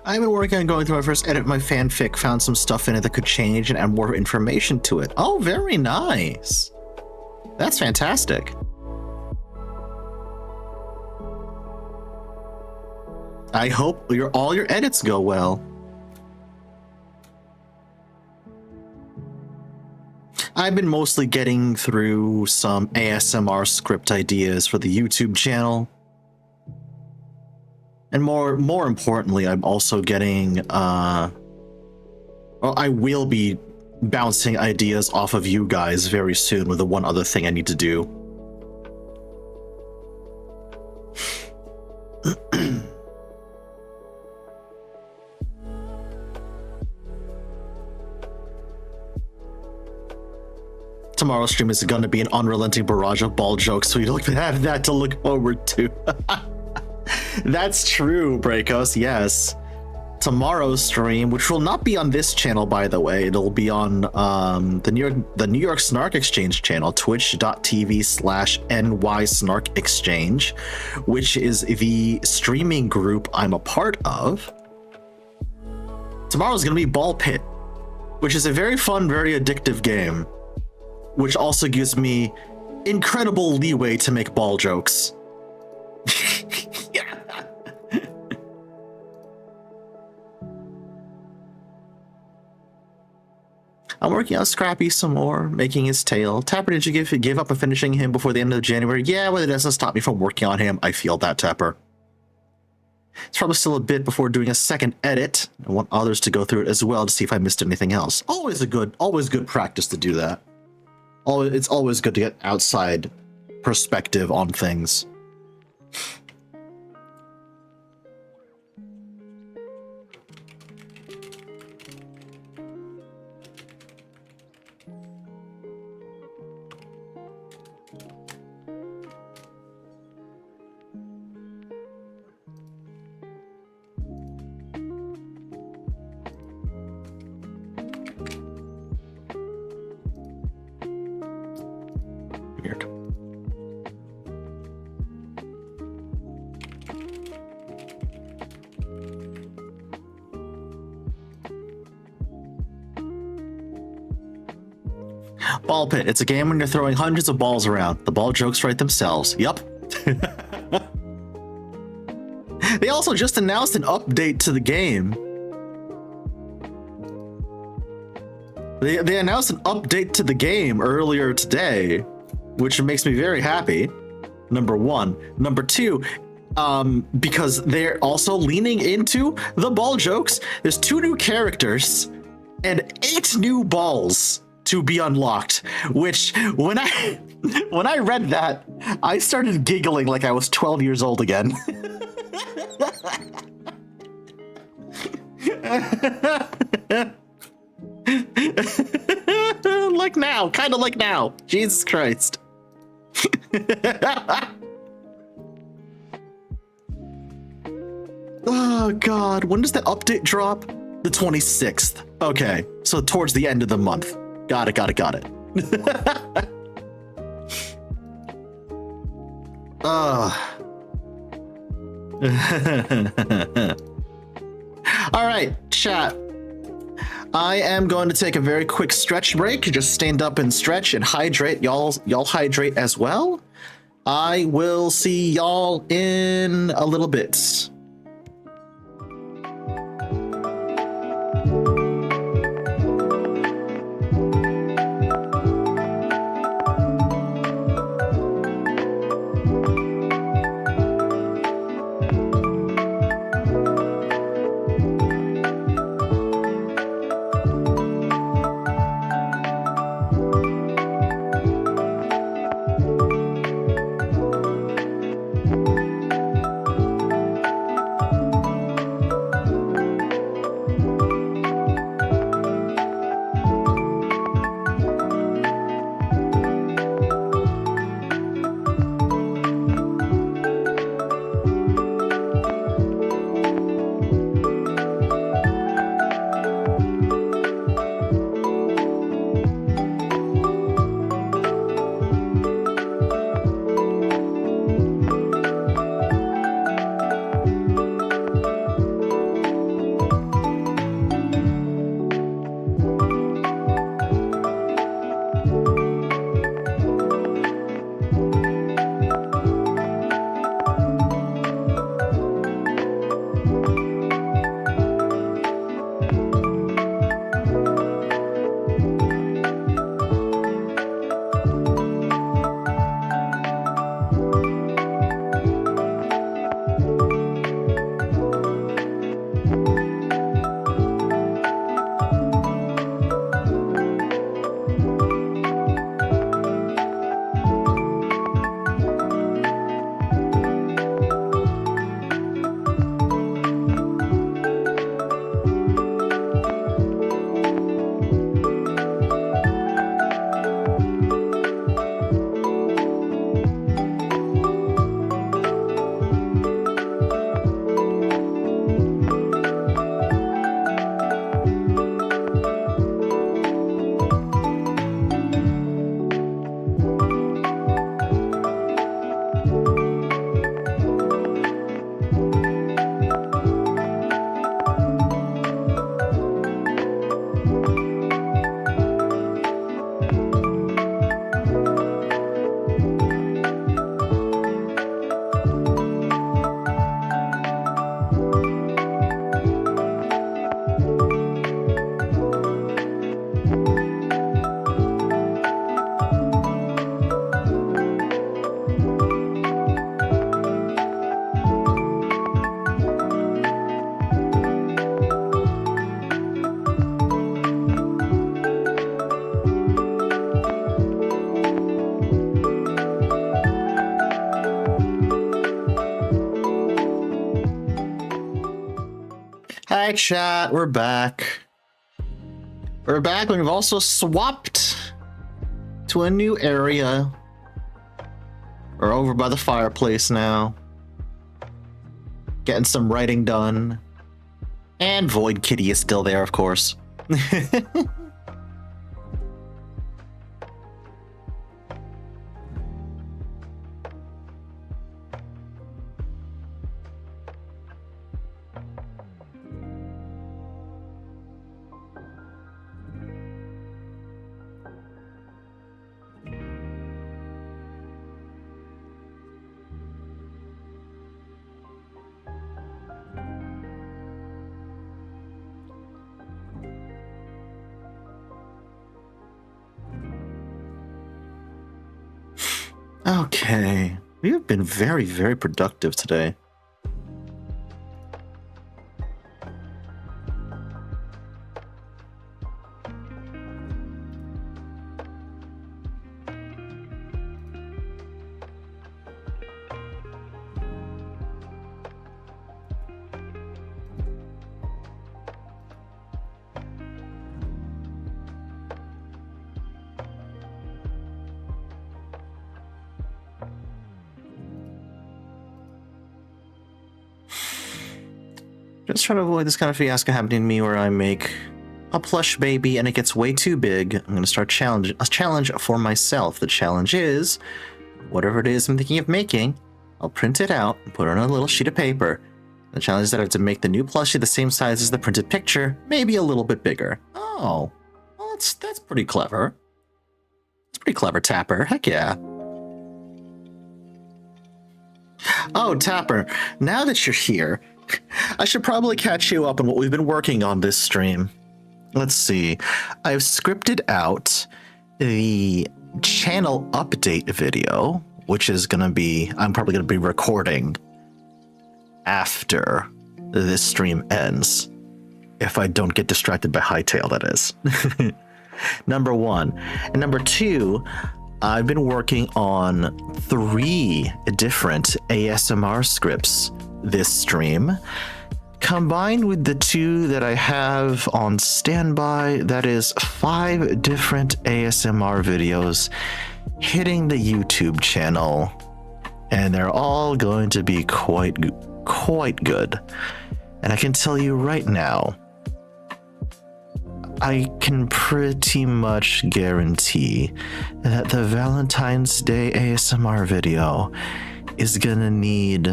I've been working on going through my first edit of my fanfic, found some stuff in it that could change and add more information to it. Oh, very nice. That's fantastic. I hope all your edits go well. I've been mostly getting through some ASMR script ideas for the YouTube channel. And more importantly, I'm also getting, well, I will be bouncing ideas off of you guys very soon with the one other thing I need to do. tomorrow's stream is going to be an unrelenting barrage of ball jokes, so you don't have that to look forward to. That's true, Breakos, yes. Tomorrow's stream, which will not be on this channel, by the way, it'll be on the New York Snark Exchange channel, twitch.tv/NY Snark Exchange, which is the streaming group I'm a part of. Tomorrow's going to be Ball Pit, which is a very fun, very addictive game, which also gives me incredible leeway to make ball jokes. I'm working on Scrappy some more, making his tail. Tapper, did you give up on finishing him before the end of January? Yeah, well, it doesn't stop me from working on him. I feel that, Tapper. It's probably still a bit before doing a second edit. I want others to go through it as well to see if I missed anything else. Always good practice to do that. It's always good to get outside perspective on things. Weird. Ball Pit. It's a game when you're throwing hundreds of balls around. The ball jokes write themselves. Yup. They also just announced an update to the game. They announced an update to the game earlier today, which makes me very happy. Number one. Number two, because they're also leaning into the ball jokes. There's 2 new characters and 8 new balls to be unlocked, which when I read that, I started giggling like I was 12 years old again. Like now, kind of like now. Jesus Christ. Oh God, when does that update drop? The 26th. Okay, so towards the end of the month. Got it. All right, chat. I am going to take a very quick stretch break. Just stand up and stretch and hydrate. Y'all hydrate as well. I will see y'all in a little bit. right, chat, we're back. We're back, and we've also swapped to a new area. We're over by the fireplace now. Getting some writing done. And Void Kitty is still there, of course. Okay, we have been very, very productive today. Just trying to avoid this kind of fiasco happening to me where I make a plush baby and it gets way too big. I'm going to start a challenge for myself. The challenge is, whatever it is I'm thinking of making, I'll print it out and put it on a little sheet of paper. The challenge is that I have to make the new plushie the same size as the printed picture, maybe a little bit bigger. Oh, well, that's pretty clever. It's pretty clever, Tapper. Heck yeah. Oh, Tapper, now that you're here, I should probably catch you up on what we've been working on this stream. Let's see. I've scripted out the channel update video, which is going to be, I'm probably going to be recording after this stream ends. If I don't get distracted by Hightail, that is. Number one. And number two, I've been working on 3 different ASMR scripts this stream. Combined with the 2 that I have on standby, that is 5 different ASMR videos hitting the YouTube channel. And they're all going to be quite good. And I can tell you right now, I can pretty much guarantee that the Valentine's Day ASMR video is gonna need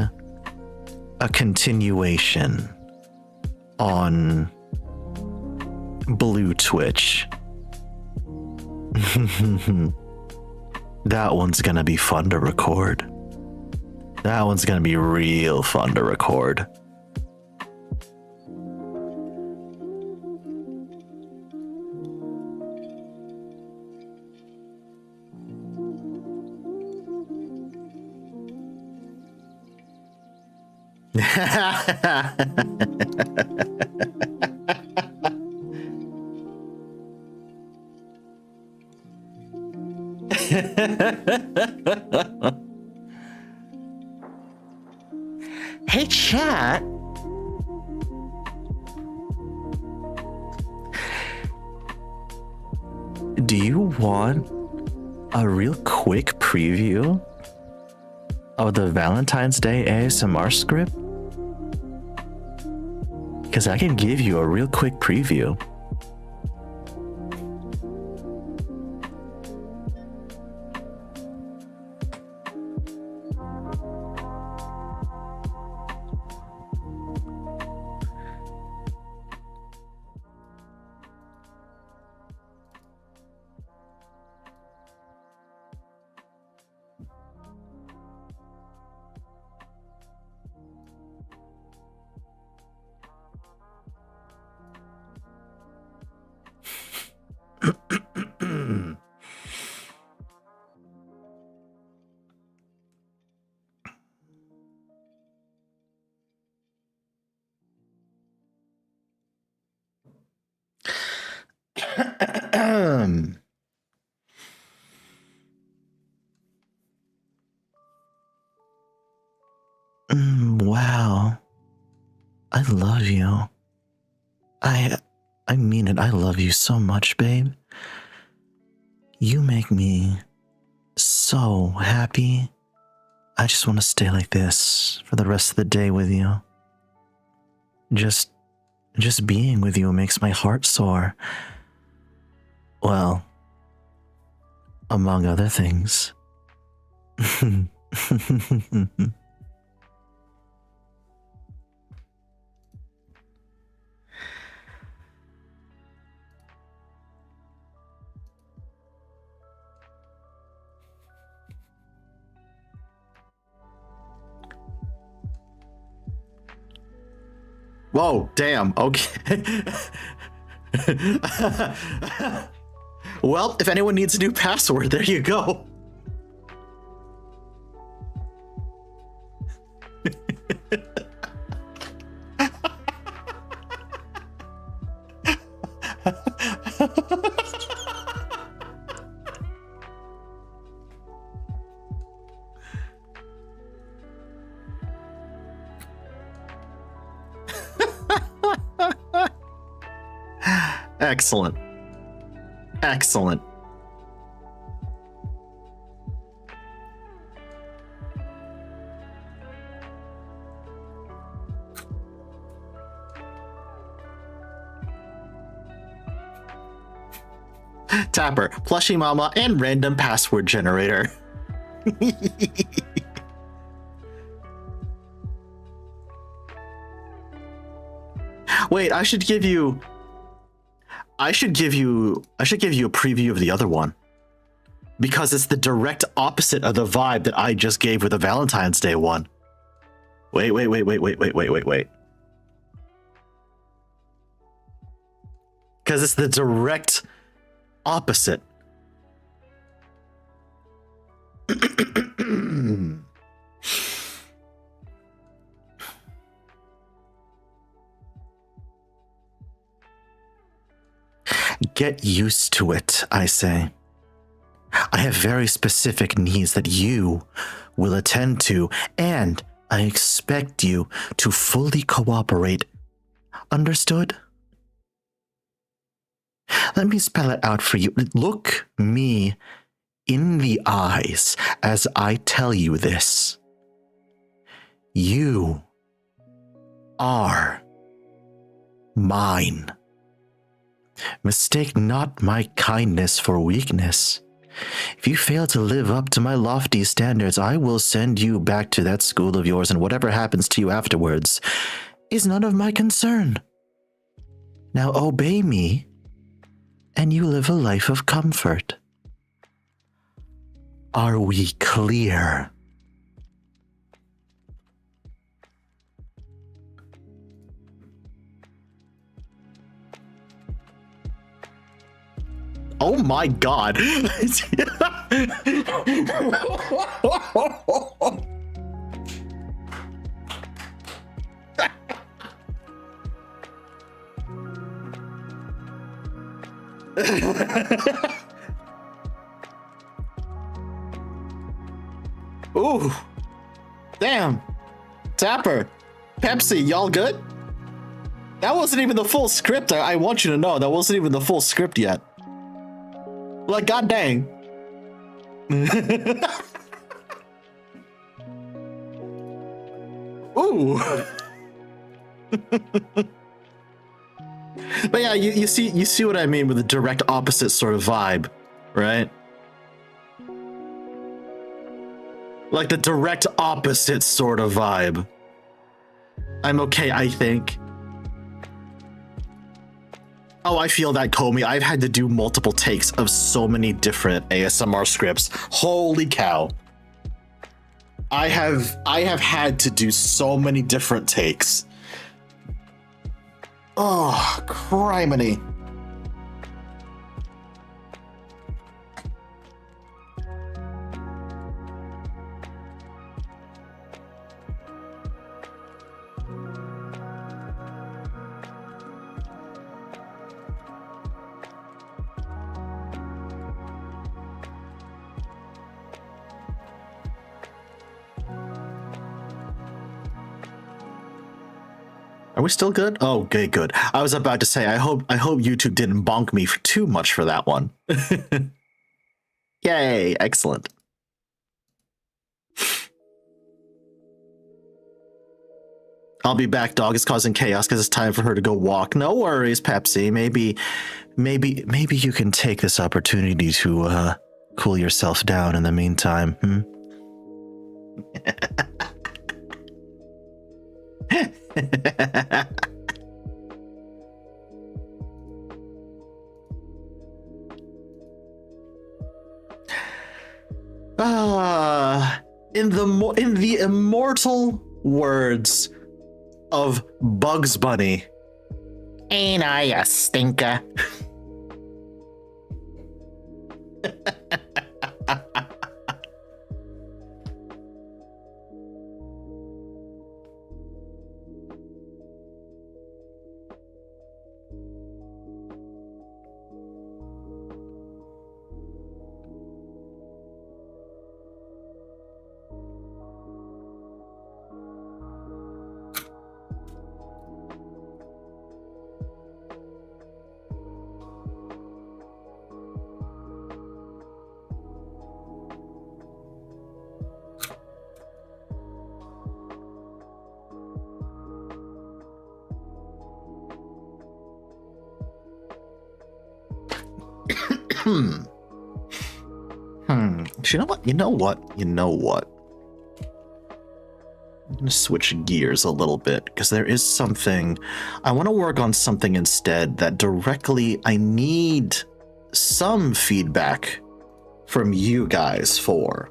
a continuation on Blue Twitch. That one's gonna be fun to record. That one's gonna be real fun to record. Hey, chat. Do you want a real quick preview of the Valentine's Day ASMR script? Because I can give you a real quick preview. Wow. I love you. I mean it. I love you so much, babe. You make me so happy. I just want to stay like this for the rest of the day with you. Just being with you makes my heart soar. Well, among other things. Whoa, damn, okay. Well, if anyone needs a new password, there you go. Excellent. Excellent. Tapper, plushie mama, and random password generator. Wait, I should give you a preview of the other one. Because it's the direct opposite of the vibe that I just gave with the Valentine's Day one. Wait. Because it's the direct opposite. Get used to it, I say. I have very specific needs that you will attend to, and I expect you to fully cooperate. Understood? Let me spell it out for you. Look me in the eyes as I tell you this. You are mine. Mistake not my kindness for weakness. If you fail to live up to my lofty standards, I will send you back to that school of yours, and whatever happens to you afterwards is none of my concern. Now obey me, and you live a life of comfort. Are we clear? Oh my god. Ooh. Damn. Tapper. Pepsi, y'all good? That wasn't even the full script. I want you to know that wasn't even the full script yet. Like, god dang. Ooh. But yeah, you see what I mean with the direct opposite sort of vibe, right? Like the direct opposite sort of vibe. I'm okay, I think. Oh, I feel that, Comey. I've had to do multiple takes of so many different ASMR scripts. Holy cow. I have had to do so many different takes. Oh, criminy. Are we still good? Oh, okay, good. I was about to say, I hope YouTube didn't bonk me for too much for that one. Yay, excellent. I'll be back. Dog is causing chaos because it's time for her to go walk. No worries, Pepsi. Maybe you can take this opportunity to cool yourself down in the meantime. In the immortal words of Bugs Bunny, ain't I a stinker? You know what? I'm gonna switch gears a little bit because there is something I want to work on, something instead that directly I need some feedback from you guys for.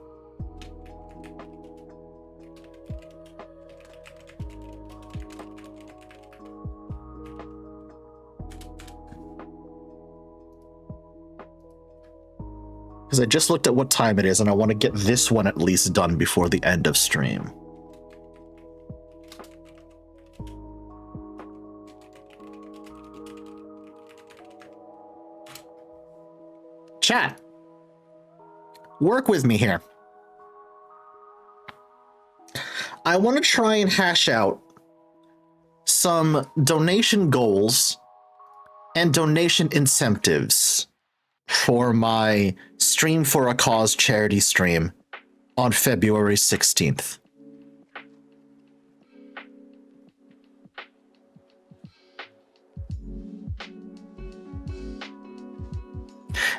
Because I just looked at what time it is and I want to get this one at least done before the end of stream. Chat, work with me here. I want to try and hash out some donation goals and donation incentives for my Stream for a Cause charity stream on February 16th.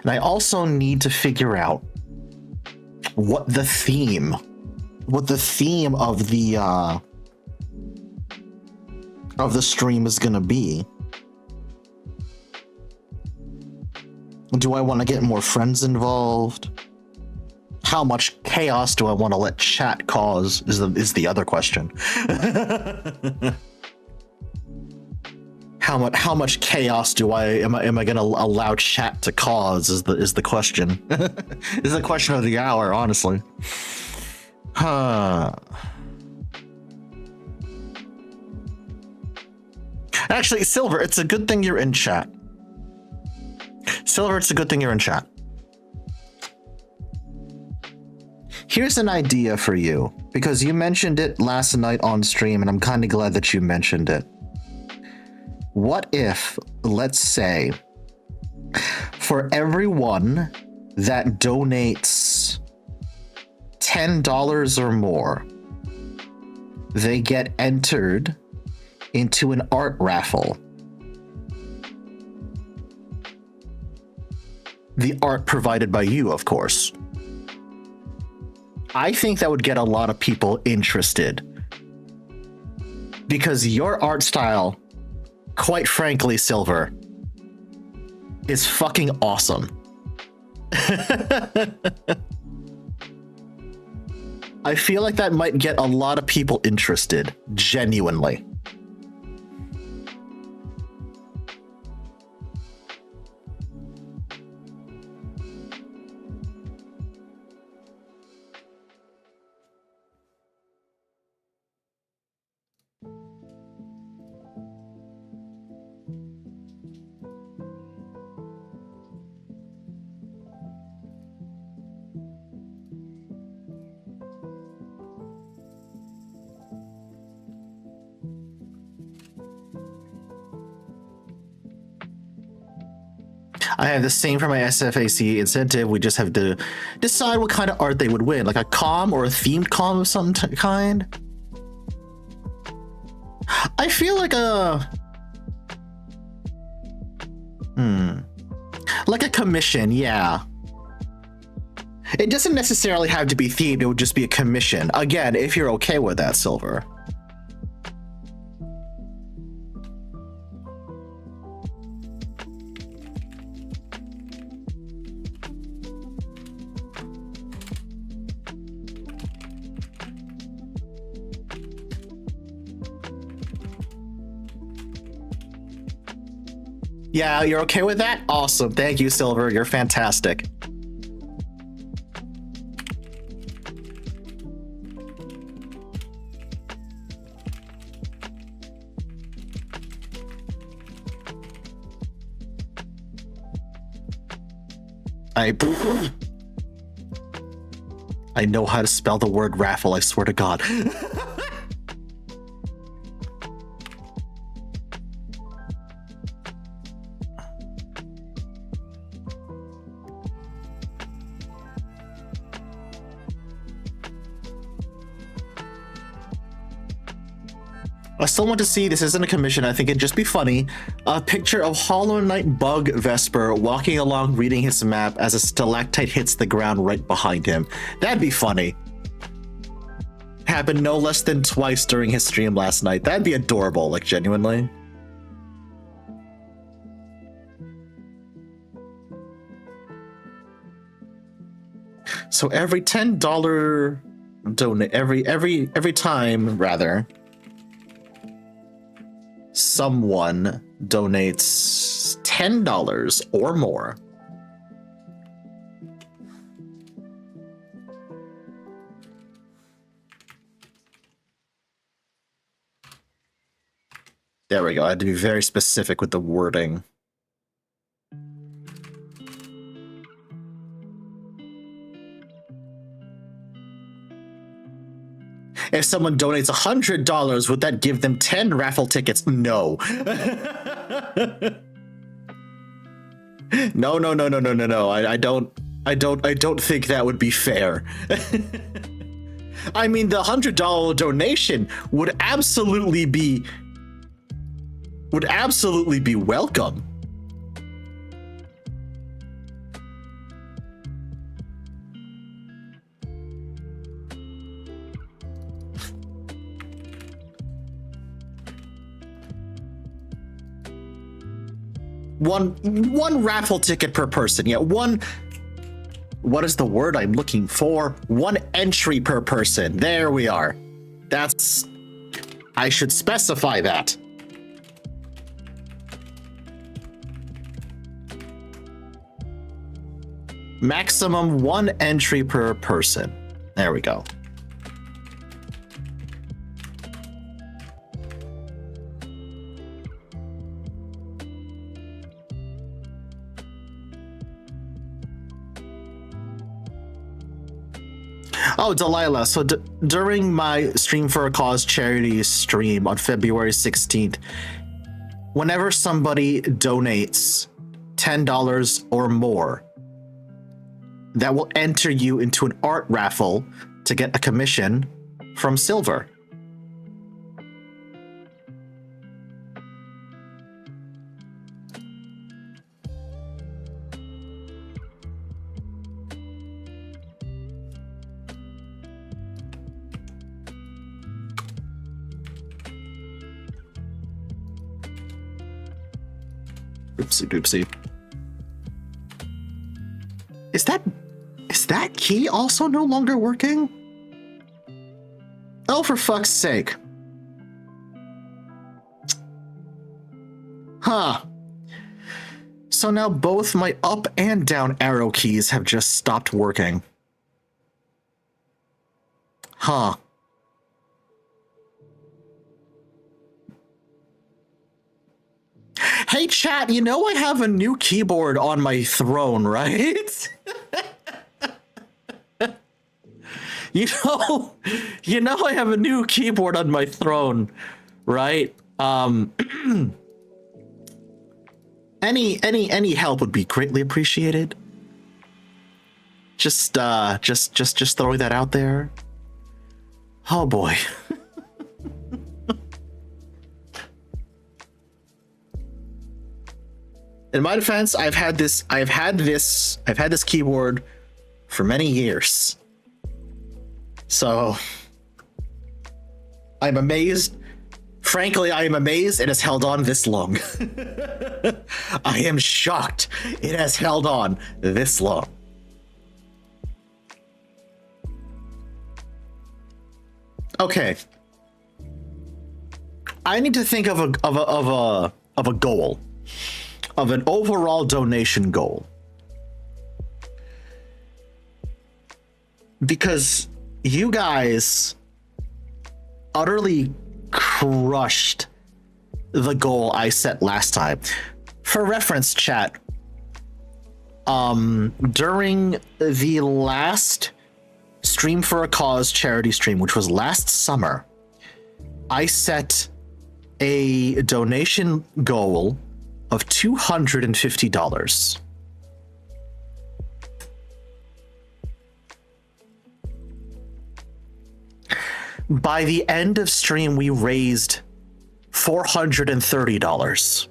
And I also need to figure out what the theme of the stream is gonna be. Do I want to get more friends involved? How much chaos do I want to let chat cause is the other question. How much chaos am I going to allow chat to cause is the question. Is the question of the hour, honestly. Actually, Silver, it's a good thing you're in chat. Silver, it's a good thing you're in chat. Here's an idea for you, because you mentioned it last night on stream, and I'm kind of glad that you mentioned it. What if, let's say, for everyone that donates $10 or more, they get entered into an art raffle. The art provided by you, of course. I think that would get a lot of people interested. Because your art style, quite frankly, Silver, is fucking awesome. I feel like that might get a lot of people interested, genuinely. I have the same for my SFAC incentive. We just have to decide what kind of art they would win, like a comm or a themed comm of some kind. I feel like like a commission, yeah. It doesn't necessarily have to be themed, it would just be a commission. Again, if you're okay with that, Silver. Yeah, you're okay with that? Awesome. Thank you, Silver. You're fantastic. I know how to spell the word raffle, I swear to God. I still want to see, this isn't a commission, I think it'd just be funny, a picture of Hollow Knight Bug Vesper walking along reading his map as a stalactite hits the ground right behind him. That'd be funny. Happened no less than twice during his stream last night. That'd be adorable, like genuinely. So every $10 donate, every time rather, someone donates $10 or more. There we go. I had to be very specific with the wording. If someone donates $100, would that give them 10 raffle tickets? No. No. I don't think that would be fair. I mean, the $100 donation would absolutely be welcome. One raffle ticket per person. Yeah, one. What is the word I'm looking for? One entry per person. There we are. That's. I should specify that. Maximum one entry per person. There we go. Oh, Delilah. So during my Stream for a Cause charity stream on February 16th, whenever somebody donates $10 or more, that will enter you into an art raffle to get a commission from Silver. Oopsie doopsie. Is that key also no longer working? Oh, for fuck's sake. Huh. So now both my up and down arrow keys have just stopped working. Huh. Hey chat, you know I have a new keyboard on my throne, right? You know I have a new keyboard on my throne, right? Any help would be greatly appreciated. Just throwing that out there. Oh boy. In my defense, I've had this keyboard for many years. So I'm amazed. Frankly, I am amazed it has held on this long. I am shocked it has held on this long. Okay. I need to think of a goal. Of an overall donation goal. Because you guys utterly crushed the goal I set last time. For reference, chat, during the last Stream for a Cause charity stream, which was last summer, I set a donation goal of $250. By the end of stream, we raised $430.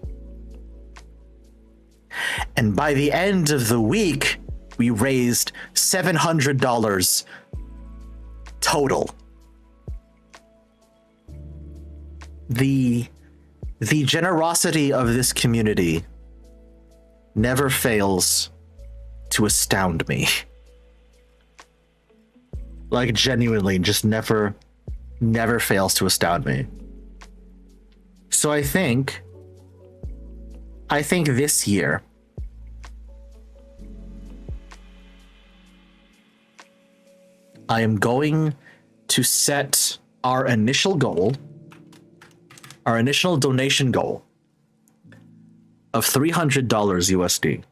And by the end of the week, we raised $700 total. The generosity of this community never fails to astound me. Like, genuinely, just never fails to astound me. So I think this year I am going to set our initial donation goal of $300 USD.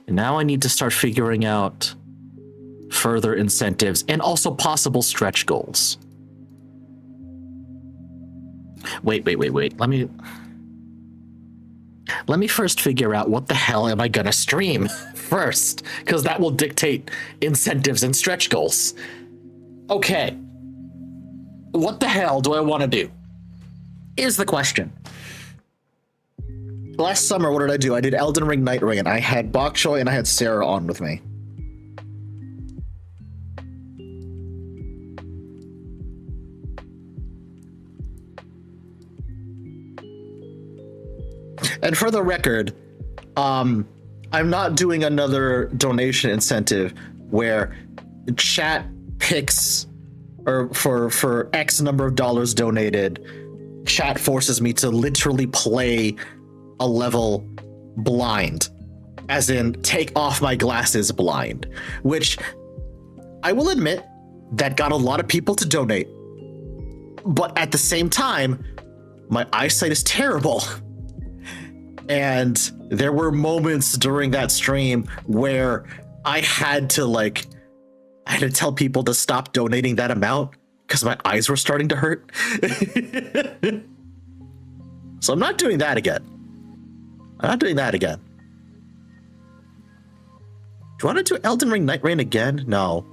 And now I need to start figuring out further incentives and also possible stretch goals. Wait. Let me first figure out what the hell am I gonna stream first, because that will dictate incentives and stretch goals. Okay. What the hell do I want to do? Is the question. Last summer, what did I do? I did Elden Ring Night Ring, and I had Bok Choy and I had Sarah on with me. And for the record, I'm not doing another donation incentive where chat picks, or for X number of dollars donated, chat forces me to literally play a level blind, as in take off my glasses blind, which I will admit that got a lot of people to donate. But at the same time, my eyesight is terrible. And there were moments during that stream where I had to tell people to stop donating that amount because my eyes were starting to hurt. So I'm not doing that again. Do you want to do Elden Ring Night Rain again? No.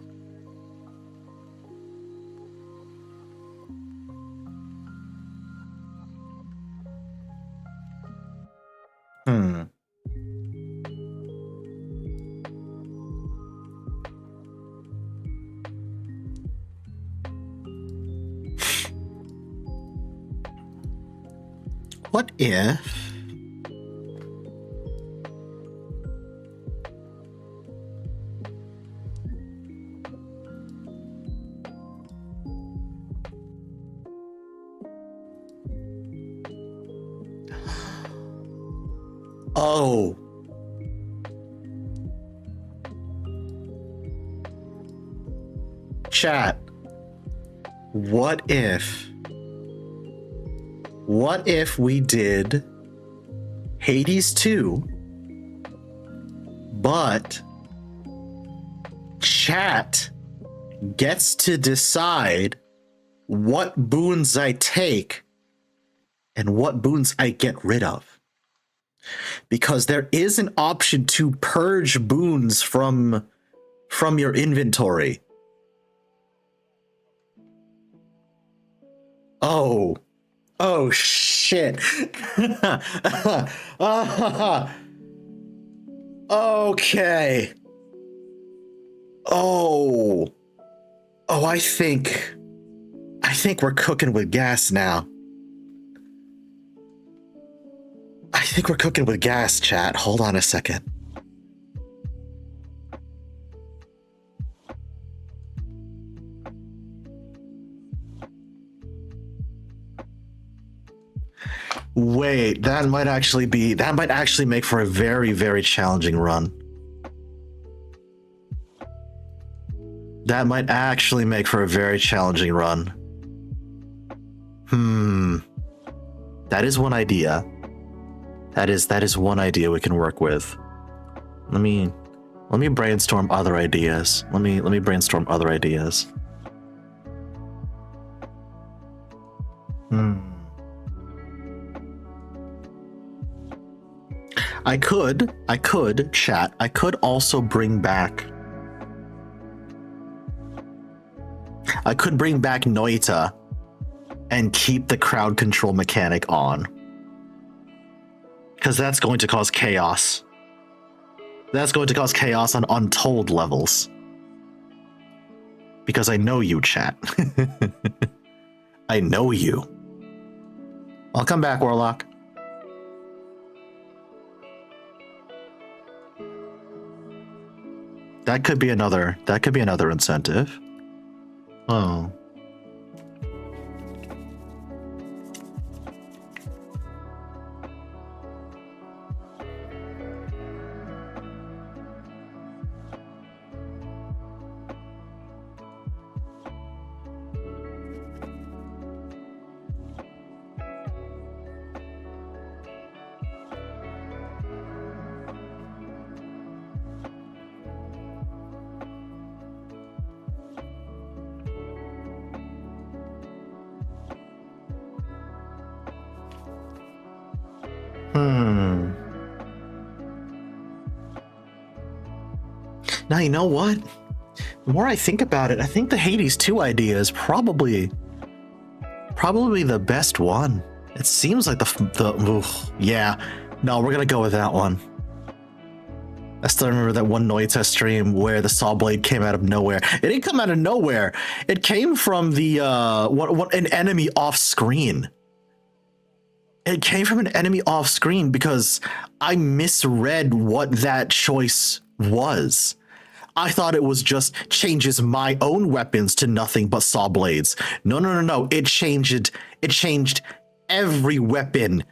What if... Oh. Chat. What if we did Hades 2, but chat gets to decide what boons I take and what boons I get rid of. Because there is an option to purge boons from your inventory. Oh shit. Okay. Oh, I think we're cooking with gas now. I think we're cooking with gas, chat. Hold on a second. Wait, that might actually make for a very, very challenging run. That might actually make for a very challenging run. That is one idea. That is one idea we can work with. Let me brainstorm other ideas. Let me brainstorm other ideas. I could, chat. I could also bring back. I could bring back Noita and keep the crowd control mechanic on. Because that's going to cause chaos. That's going to cause chaos on untold levels. Because I know you, chat. I know you. I'll come back, Warlock. That could be another incentive. Oh. Now, you know what? The more I think about it, I think the Hades 2 idea is probably the best one. It seems like yeah. No, we're gonna go with that one. I still remember that one Noita stream where the saw blade came out of nowhere. It didn't come out of nowhere. It came from the an enemy off screen. It came from an enemy off screen because I misread what that choice was. I thought it was just changes my own weapons to nothing but saw blades. No. It changed every weapon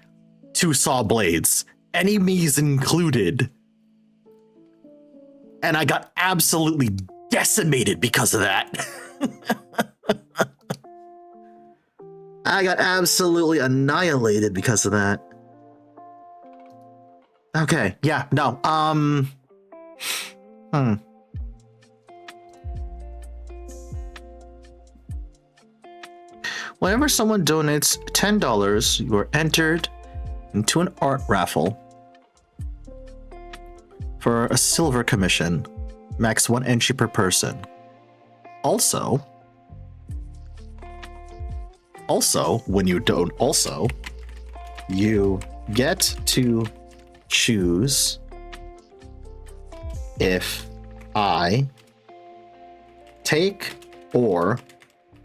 to saw blades, enemies included. And I got absolutely decimated because of that. I got absolutely annihilated because of that. Okay, yeah, no, Whenever someone donates $10, you are entered into an art raffle for a silver commission, max 1 entry per person. Also, when you don't, you get to choose if I take or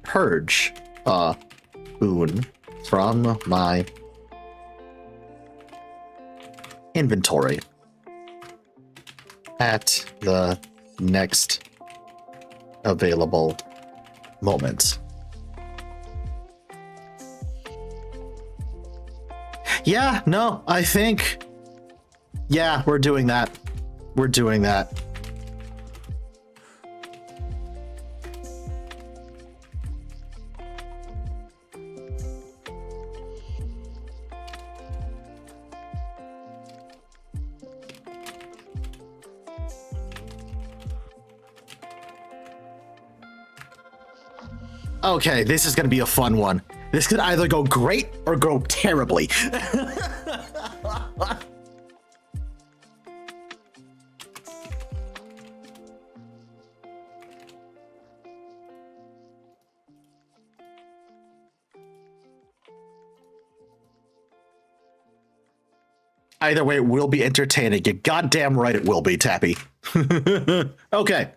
purge a boon from my inventory at the next available moment. Yeah, no, I think, yeah, we're doing that. We're doing that. Okay, this is gonna be a fun one. This could either go great or go terribly. Either way, it will be entertaining. You're goddamn right it will be, Tappy. Okay.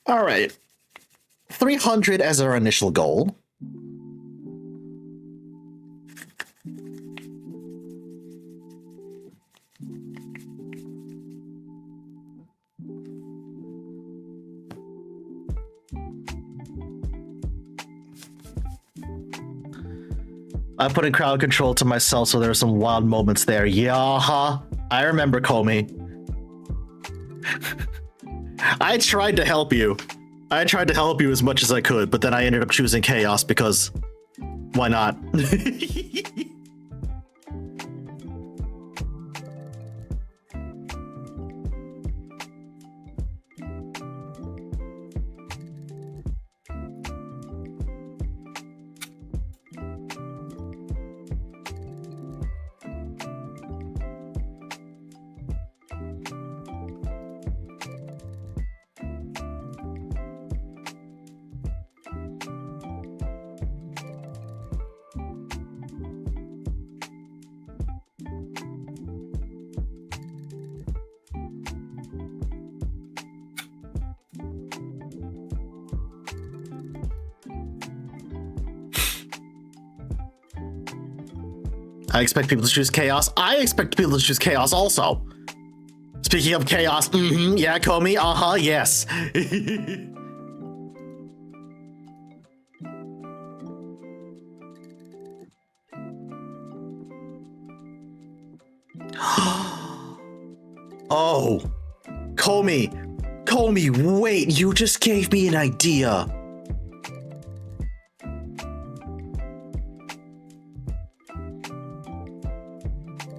All right. 300 as our initial goal. I put in crowd control to myself, so there were some wild moments there. Yeah, I remember, Comey. I tried to help you. I tried to help you as much as I could, but then I ended up choosing chaos because why not? I expect people to choose chaos. I expect people to choose chaos also. Speaking of chaos, yeah, Comey, yes. Oh, Comey, wait, you just gave me an idea.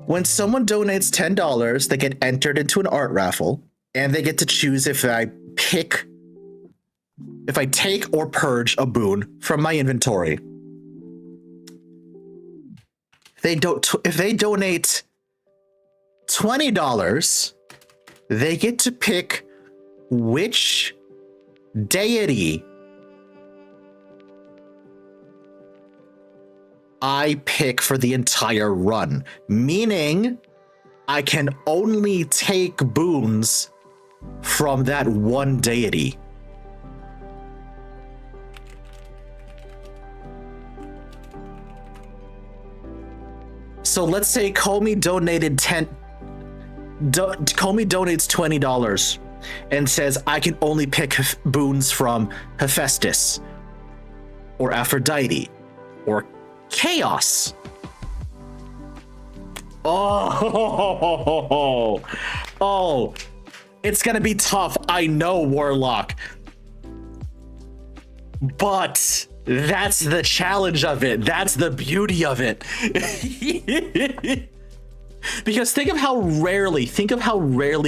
When someone donates $10, they get entered into an art raffle, and they get to choose if I take or purge a boon from my inventory. If they donate $20, they get to pick which deity I pick for the entire run, meaning I can only take boons from that one deity. So let's say Comey donated Comey donates $20 and says I can only pick boons from Hephaestus or Aphrodite or Chaos. Oh, it's gonna be tough. I know, Warlock. But that's the challenge of it. That's the beauty of it. Because think of how rarely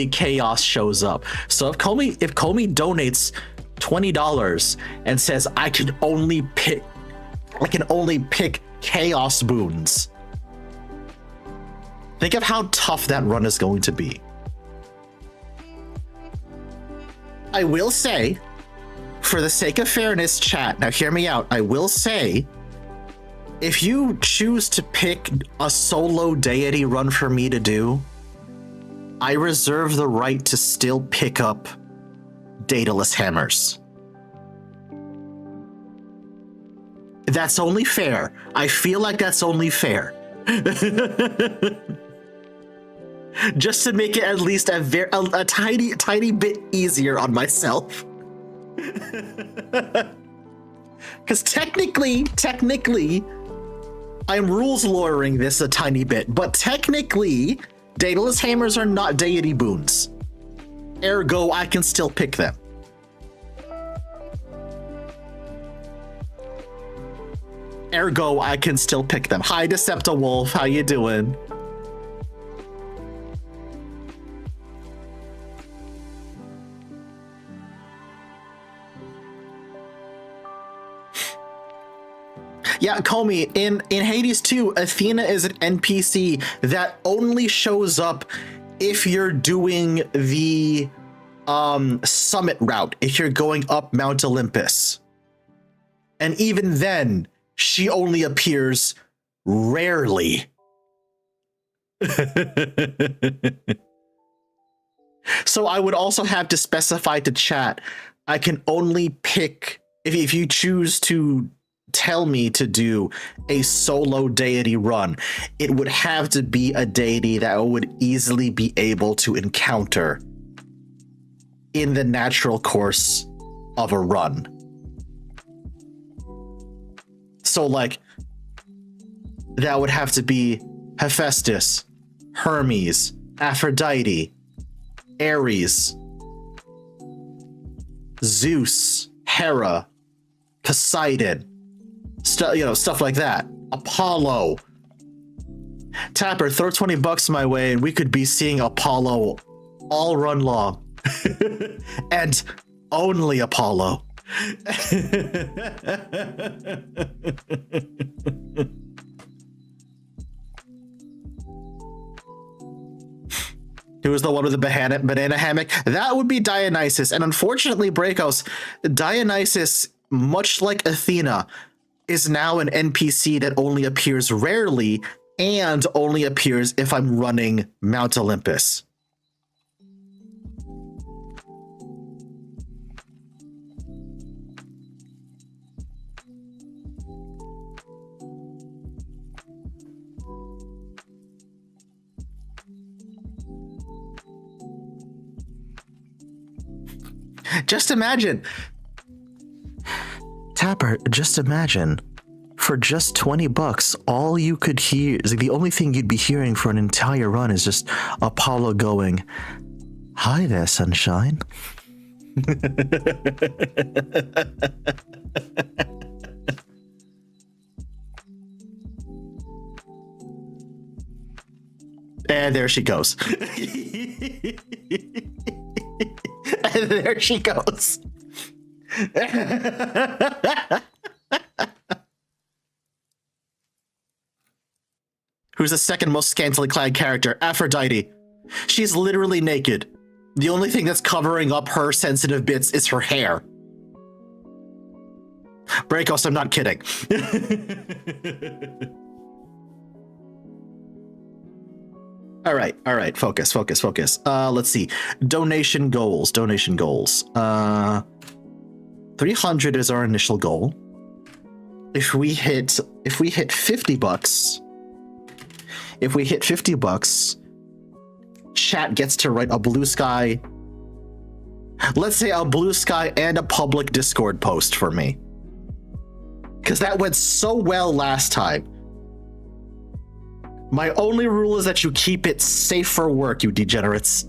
chaos shows up. So if Comey donates $20 and says I can only pick chaos boons. Think of how tough that run is going to be. I will say, for the sake of fairness, chat, now hear me out. I will say, if you choose to pick a solo deity run for me to do, I reserve the right to still pick up Daedalus hammers. That's only fair. I feel like that's only fair. Just to make it at least a tiny bit easier on myself. Because technically, I'm rules lawyering this a tiny bit, but technically, Daedalus hammers are not deity boons. Ergo, I can still pick them. Ergo, I can still pick them. Hi, Deceptowolf. How you doing? Yeah, Comey, in Hades 2, Athena is an NPC that only shows up if you're doing the summit route, if you're going up Mount Olympus. And even then, she only appears rarely. So I would also have to specify to chat, I can only pick, if you choose to tell me to do a solo deity run, it would have to be a deity that I would easily be able to encounter in the natural course of a run. So like, that would have to be Hephaestus, Hermes, Aphrodite, Ares, Zeus, Hera, Poseidon, stuff like that. Apollo. Tapper, throw $20 my way and we could be seeing Apollo all run long. And only Apollo. Who was the one with the banana hammock? That would be Dionysus. And unfortunately, Breakos, Dionysus, much like Athena, is now an NPC that only appears rarely and only appears if I'm running Mount Olympus. Just imagine. Tapper, just imagine. For just $20, all you could hear is like the only thing you'd be hearing for an entire run is just Apollo going, "Hi there, sunshine." And there she goes. And there she goes. Who's the second most scantily clad character? Aphrodite. She's literally naked. The only thing that's covering up her sensitive bits is her hair. Breakos, I'm not kidding. All right. Focus. Let's see. Donation goals. 300 is our initial goal. If we hit $50, chat gets to write a blue sky. Let's say a blue sky and a public Discord post for me. Because that went so well last time. My only rule is that you keep it safe for work, you degenerates.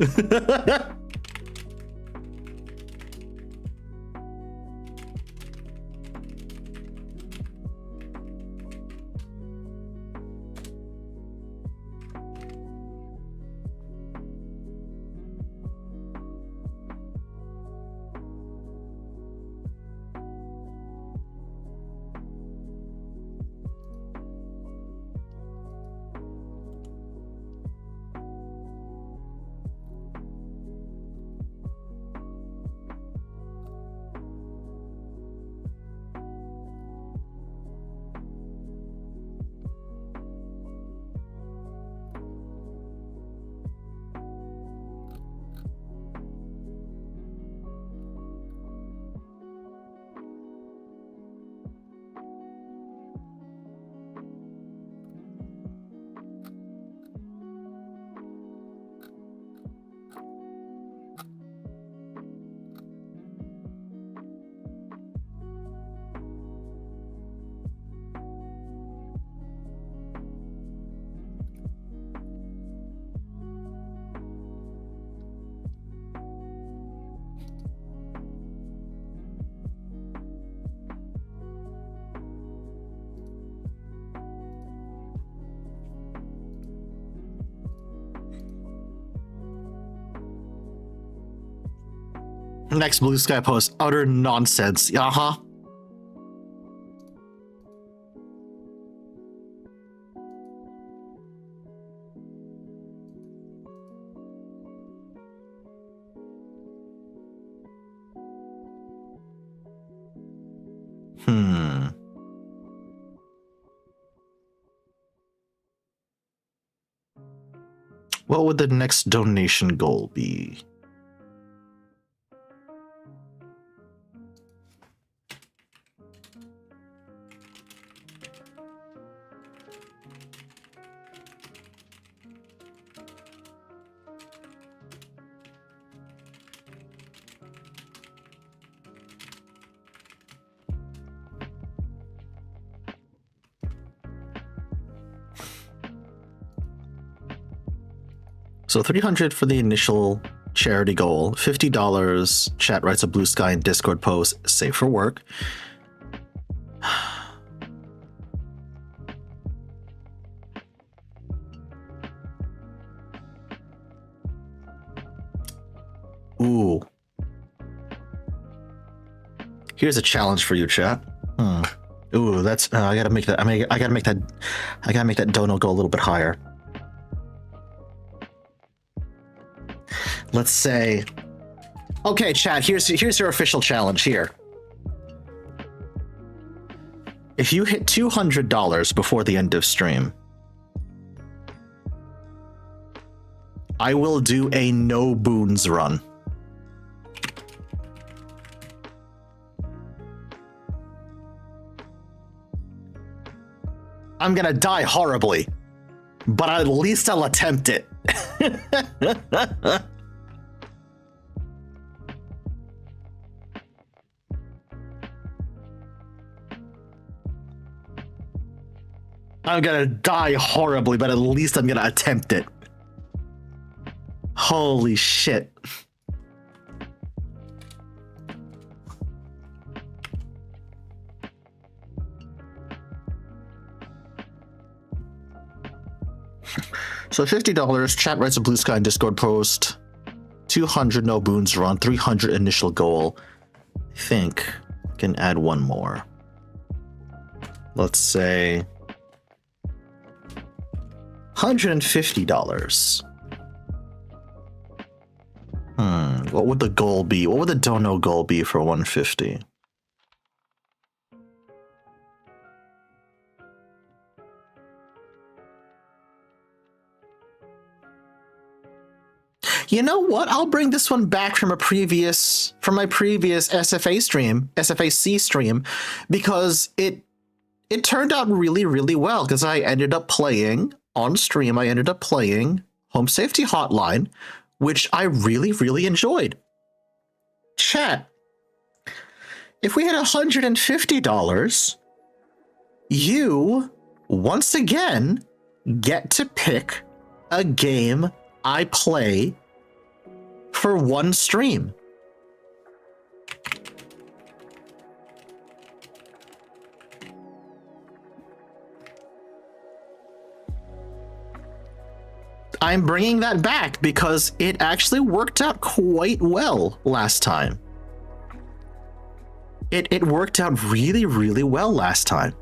Next blue sky post, utter nonsense. Uh-huh. What would the next donation goal be? So 300 for the initial charity goal, $50, chat writes a blue sky and Discord post, safe for work. Ooh. Here's a challenge for you, chat. Ooh, that's I gotta make that. I gotta make that dono go a little bit higher. Let's say, okay, chat, here's your official challenge here. If you hit $200 before the end of stream, I will do a no boons run. I'm gonna die horribly, but at least I'll attempt it. I'm gonna die horribly, but at least I'm gonna attempt it. Holy shit. So $50, chat writes a blue sky and Discord post, 200 no boons run, 300 initial goal. I think I can add one more. Let's say $150. What would the goal be? What would the dono goal be for 150? You know what? I'll bring this one back from my previous SFA stream, SFAC stream, because it turned out really, really well, because I ended up playing on stream. I ended up playing Home Safety Hotline, which I really, really enjoyed. Chat, if we had $150, you once again get to pick a game I play for one stream. I'm bringing that back because it actually worked out quite well last time. It worked out really, really well last time.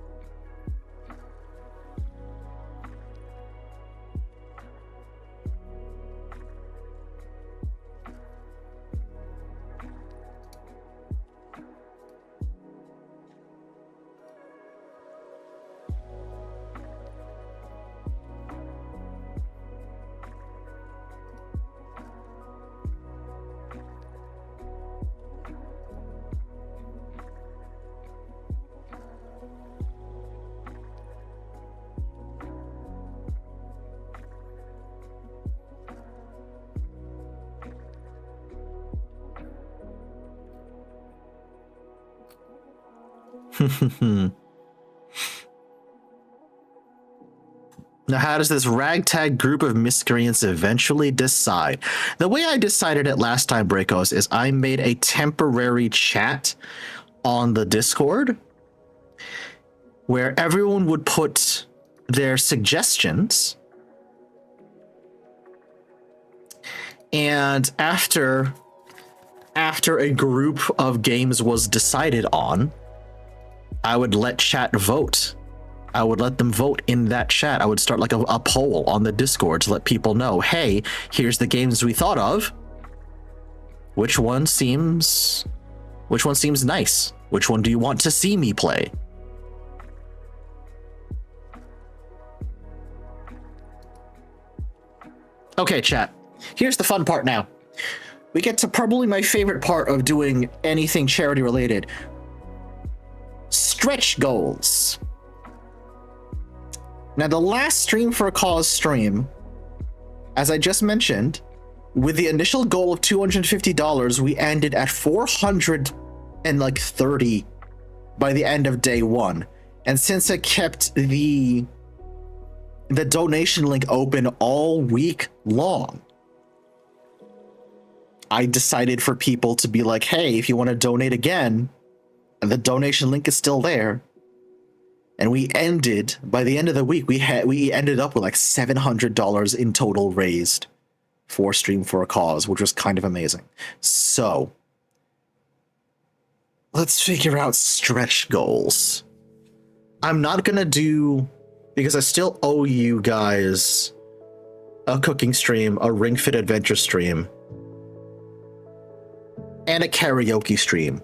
Now, how does this ragtag group of miscreants eventually decide? The way I decided it last time, Breakos, is I made a temporary chat on the Discord where everyone would put their suggestions. And after a group of games was decided on, I would let chat vote. I would let them vote in that chat. I would start like a poll on the Discord to let people know, hey, here's the games we thought of. Which one seems nice? Which one do you want to see me play? Okay, chat. Here's the fun part now. We get to probably my favorite part of doing anything charity related. Stretch goals. Now, the last Stream for a Cause stream, as I just mentioned, with the initial goal of $250, we ended at $430 by the end of day one. And since I kept the donation link open all week long, I decided for people to be like, hey, if you want to donate again, the donation link is still there. And we ended, by the end of the week, we ended up with like $700 in total raised for Stream for a Cause, which was kind of amazing. So let's figure out stretch goals. I'm not gonna do, because I still owe you guys a cooking stream, a Ring Fit Adventure stream, and a karaoke stream.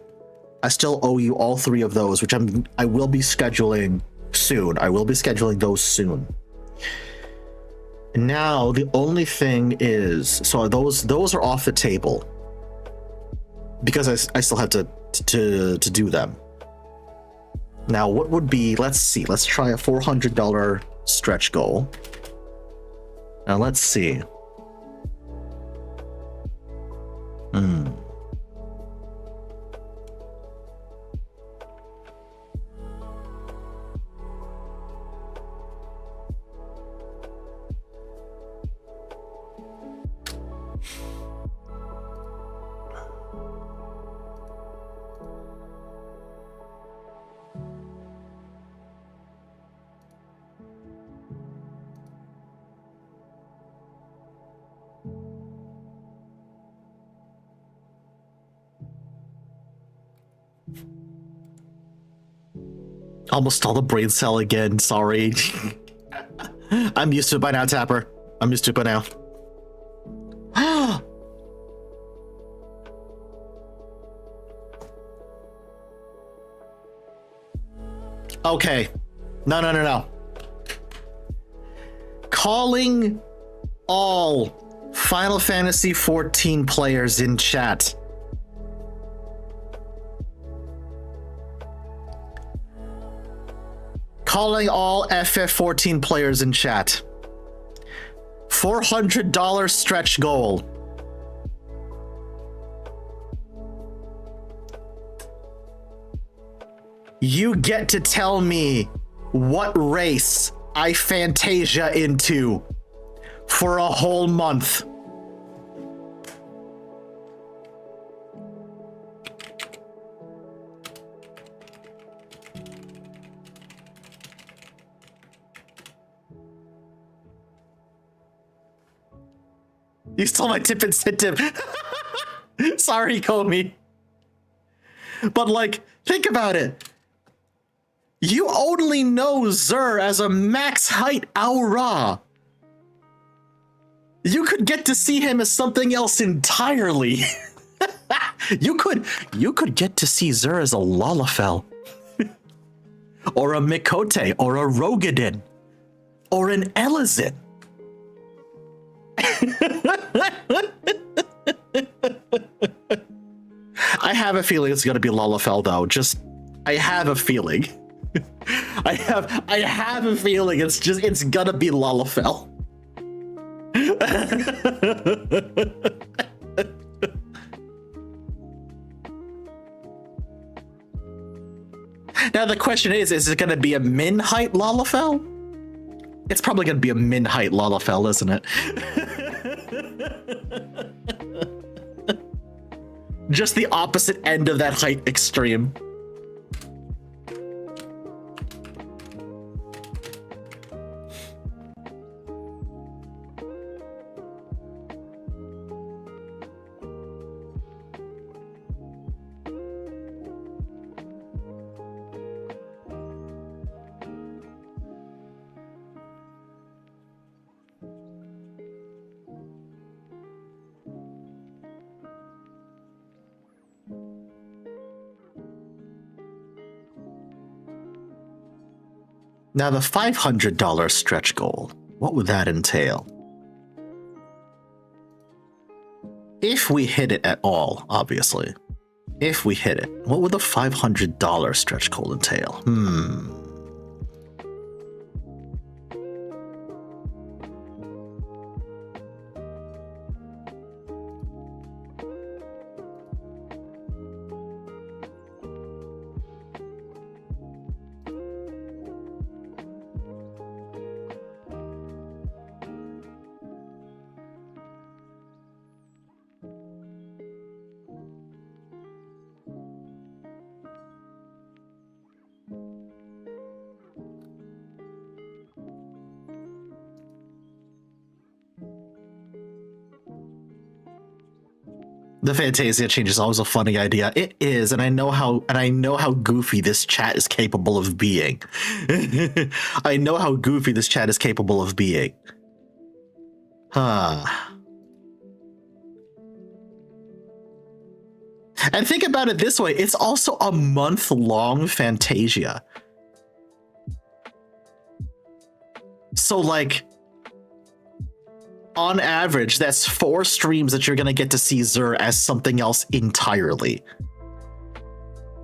I still owe you all three of those, which I will be scheduling soon. I will be scheduling those soon. Now the only thing is, so those are off the table because I still have to do them. Now what would be? Let's see. Let's try a $400 stretch goal. Now let's see. Almost stole the brain cell again, sorry. I'm used to it by now, Tapper. I'm used to it by now. Okay. No. Calling all Final Fantasy XIV players in chat. Calling all FF14 players in chat. $400 stretch goal. You get to tell me what race I Fantasia into for a whole month. You stole my tip incentive. Sorry, Komi. But like, think about it. You only know Zur as a max height Aura. You could get to see him as something else entirely. You could get to see Zur as a Lalafell. Or a Mikote, or a Rogadin, or an Elizin. I have a feeling it's gonna be Lalafell though. I have a feeling. I have a feeling it's gonna be Lalafell. Now the question is it gonna be a min height Lalafell? It's probably gonna be a min height Lalafell, isn't it? Just the opposite end of that height extreme. Now the $500 stretch goal, what would that entail? if we hit it at all, obviously. If we hit it, what would the $500 stretch goal entail? The Fantasia change is always a funny idea. It is, and I know how goofy this chat is capable of being. I know how goofy this chat is capable of being. And think about it this way, it's also a month-long Fantasia. So, like, on average, that's 4 streams that you're going to get to see Xur as something else entirely.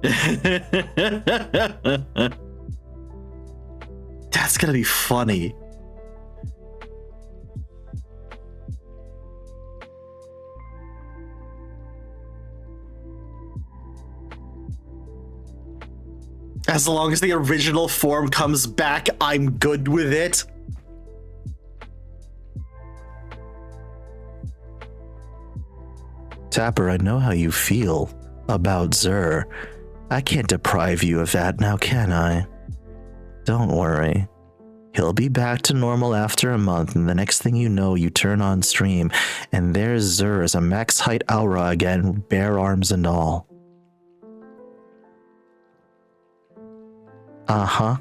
That's going to be funny. As long as the original form comes back, I'm good with it. Tapper, I know how you feel about Xur. I can't deprive you of that now, can I? Don't worry. He'll be back to normal after a month, and the next thing you know, you turn on stream, and there's Xur as a max height aura again, bare arms and all. Uh-huh.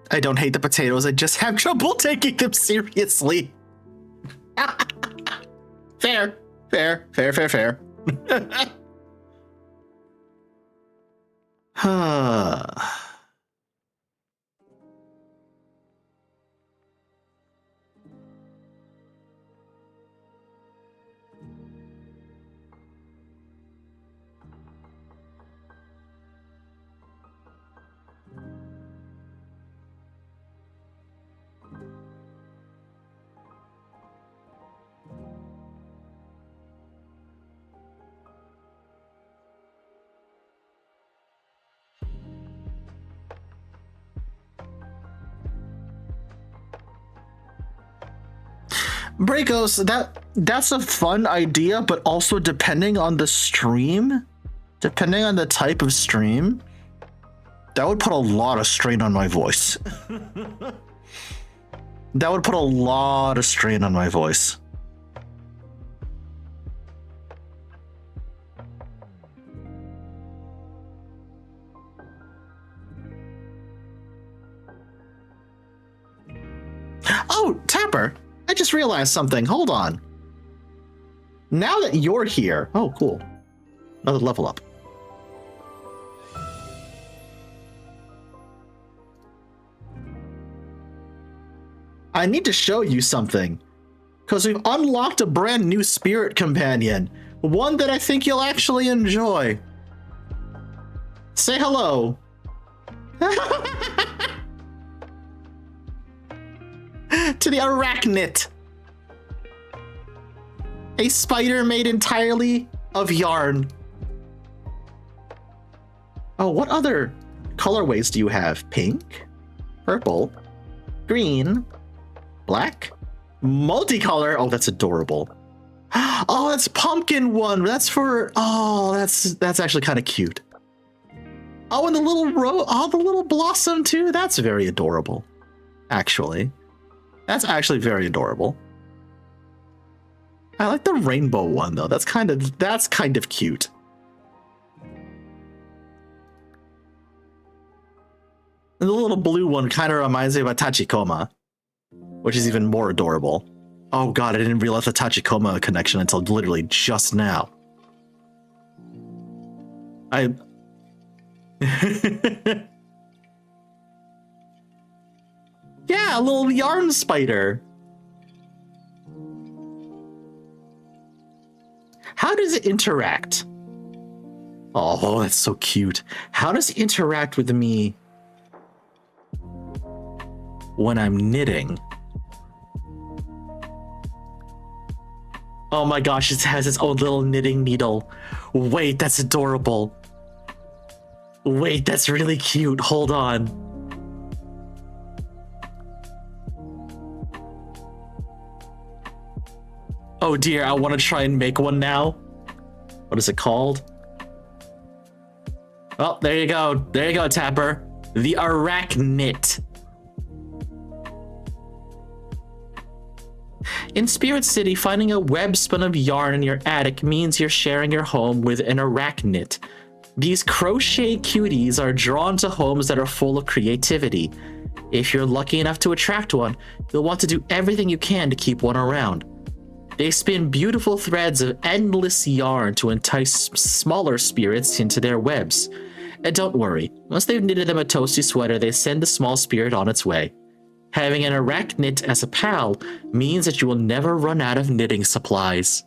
I don't hate the potatoes, I just have trouble taking them seriously. Fair. Breakos, that's a fun idea, but also depending on the stream, depending on the type of stream, that would put a lot of strain on my voice. That would put a lot of strain on my voice. Oh, Tapper! I just realized something. Hold on. Now that you're here... Oh, cool. Another level up. I need to show you something. Because we've unlocked a brand new spirit companion. One that I think you'll actually enjoy. Say hello. To the arachnid. A spider made entirely of yarn. Oh, what other colorways do you have? Pink, purple, green, black, Multicolor. Oh, that's adorable. Oh, that's pumpkin one. That's for. Oh, that's actually kind of cute. Oh, and the little the little blossom too. That's very adorable. Actually, that's actually very adorable. I like the rainbow one though. That's kind of cute. And the little blue one kind of reminds me of a Tachikoma, which is even more adorable. Oh god, I didn't realize the Tachikoma connection until literally just now. Yeah, a little yarn spider. How does it interact? Oh, that's so cute. How does it interact with me when I'm knitting? Oh my gosh, it has its own little knitting needle. Wait, that's adorable. Wait, that's really cute. Hold on. Oh dear, I want to try and make one now. What is it called? Oh, there you go. There you go, Tapper. The Arachnit. In Spirit City, finding a web spun of yarn in your attic means you're sharing your home with an arachnid. These crochet cuties are drawn to homes that are full of creativity. If you're lucky enough to attract one, you'll want to do everything you can to keep one around. They spin beautiful threads of endless yarn to entice smaller spirits into their webs. And don't worry, once they've knitted them a toasty sweater, they send the small spirit on its way. Having an arachnid as a pal means that you will never run out of knitting supplies.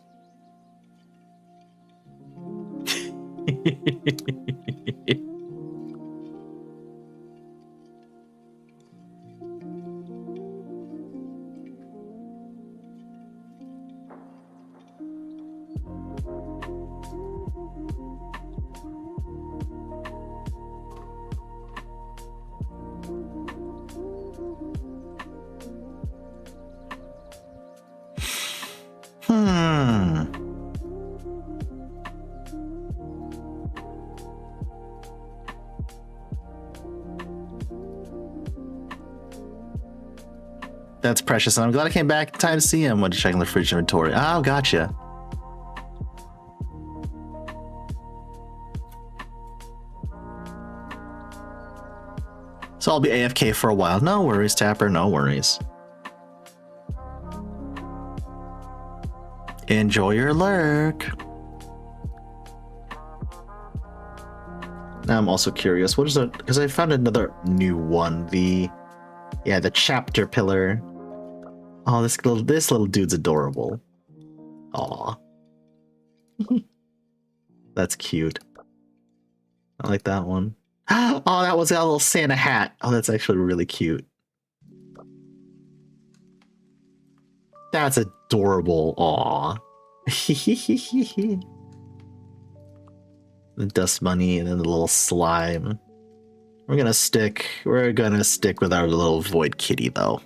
That's precious, and I'm glad I came back in time to see him when checking the fridge inventory. Oh, gotcha. So I'll be AFK for a while. No worries, Tapper, no worries. Enjoy your lurk. Now I'm also curious, what is it? Because I found another new one. The chapter pillar. Oh, this little dude's adorable. Aw. That's cute. I like that one. Oh, that was a little Santa hat. Oh, that's actually really cute. That's adorable. Aw. The dust bunny and then the little slime. We're gonna stick with our little void kitty though.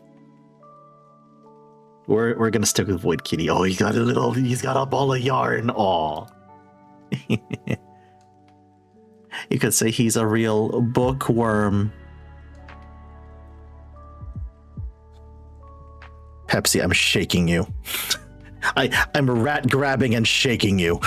We're gonna stick with void kitty. Oh, he's got a ball of yarn. Aw. You could say he's a real bookworm. Pepsi, I'm shaking you. I'm rat grabbing and shaking you.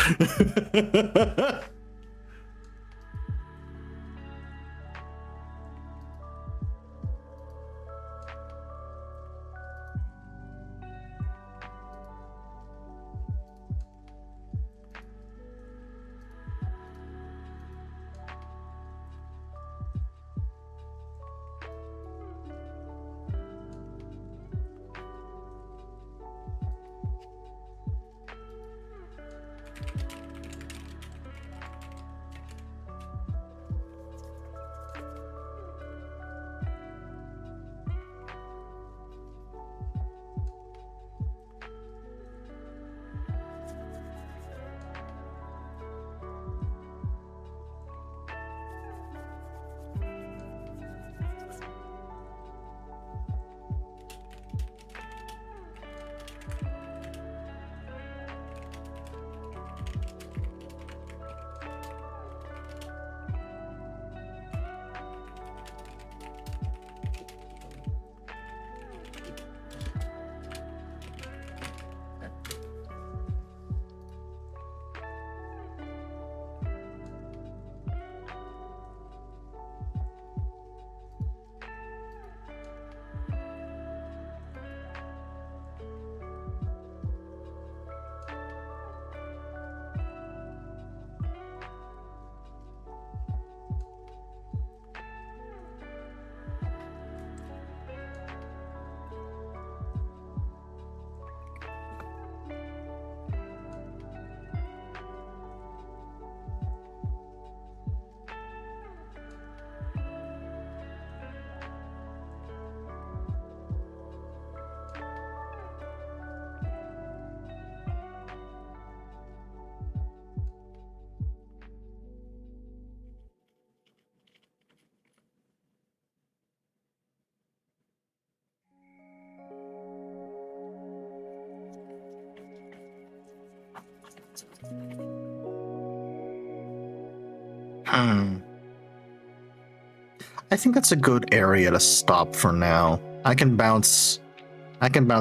I think that's a good area to stop for now. I can bounce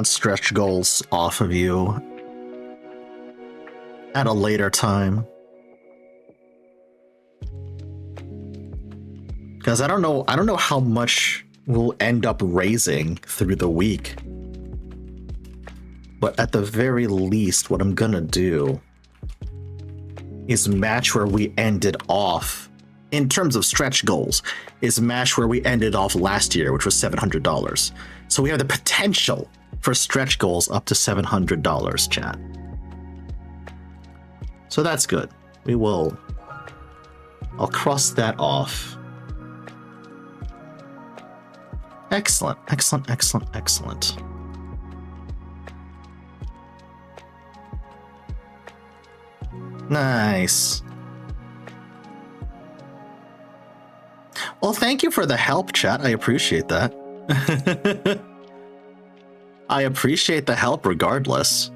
stretch goals off of you at a later time. Because I don't know how much we'll end up raising through the week. But at the very least, what I'm gonna do is match where we ended off in terms of stretch goals, is match where we ended off last year, which was $700. So we have the potential for stretch goals up to $700, chat. So that's good. I'll cross that off. Excellent, excellent, excellent, excellent. Nice. Well, thank you for the help, chat. I appreciate that. I appreciate the help regardless.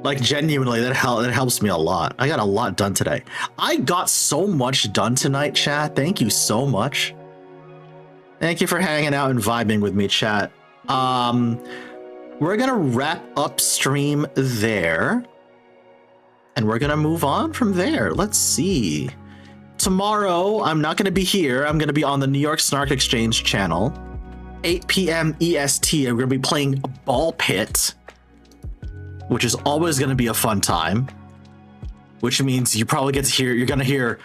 Like, genuinely, that helps me a lot. I got a lot done today. I got so much done tonight, chat. Thank you so much. Thank you for hanging out and vibing with me, chat. We're gonna wrap up stream there. And we're gonna move on from there. Let's see. Tomorrow, I'm not gonna be here. I'm gonna be on the New York Snark Exchange channel. 8 p.m. EST. I'm gonna be playing Ball Pit, which is always gonna be a fun time. Which means you probably get to hear, you're gonna hear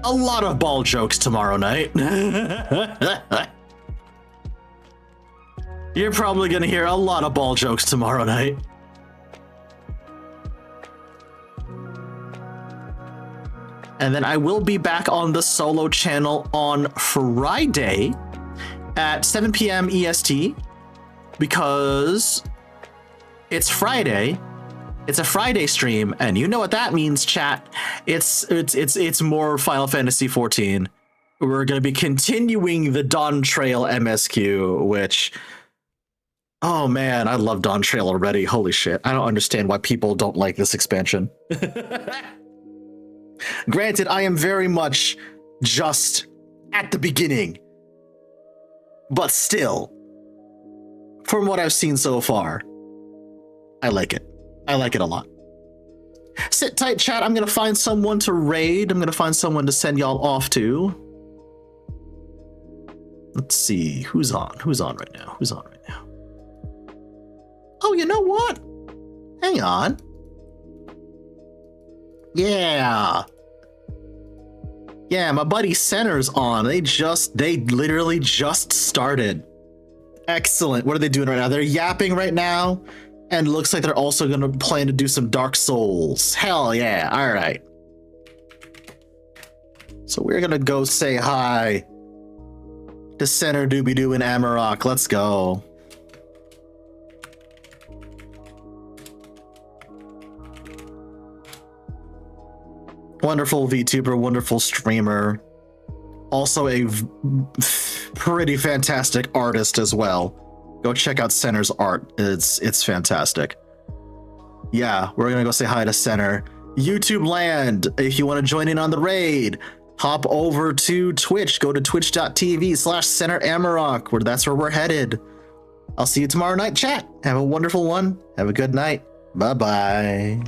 a lot of ball jokes tomorrow night. You're probably gonna hear a lot of ball jokes tomorrow night. And then I will be back on the solo channel on Friday at 7 p.m. EST because it's Friday. It's a Friday stream, and you know what that means, chat. It's more Final Fantasy XIV. We're going to be continuing the Dawn Trail MSQ, which, oh man, I love Dawn Trail already. Holy shit. I don't understand why people don't like this expansion. Granted, I am very much just at the beginning, but still, from what I've seen so far, I like it. I like it a lot. Sit tight, chat. I'm going to find someone to raid. I'm going to find someone to send y'all off to. Let's see. Who's on? Who's on right now? Who's on right now? Oh, you know what? Hang on. Yeah. Yeah, my buddy Center's on. They literally just started. Excellent. What are they doing right now? They're yapping right now. And looks like they're also going to plan to do some Dark Souls. Hell yeah. All right. So we're going to go say hi to Center Doobie-Doo and Amarok. Let's go. Wonderful VTuber, wonderful streamer. Also a pretty fantastic artist as well. Go check out Center's art. It's fantastic. Yeah, we're gonna go say hi to Center. YouTube land, if you want to join in on the raid, hop over to Twitch. Go to twitch.tv/Center Amarok, that's where we're headed. I'll see you tomorrow night, chat. Have a wonderful one. Have a good night. Bye-bye.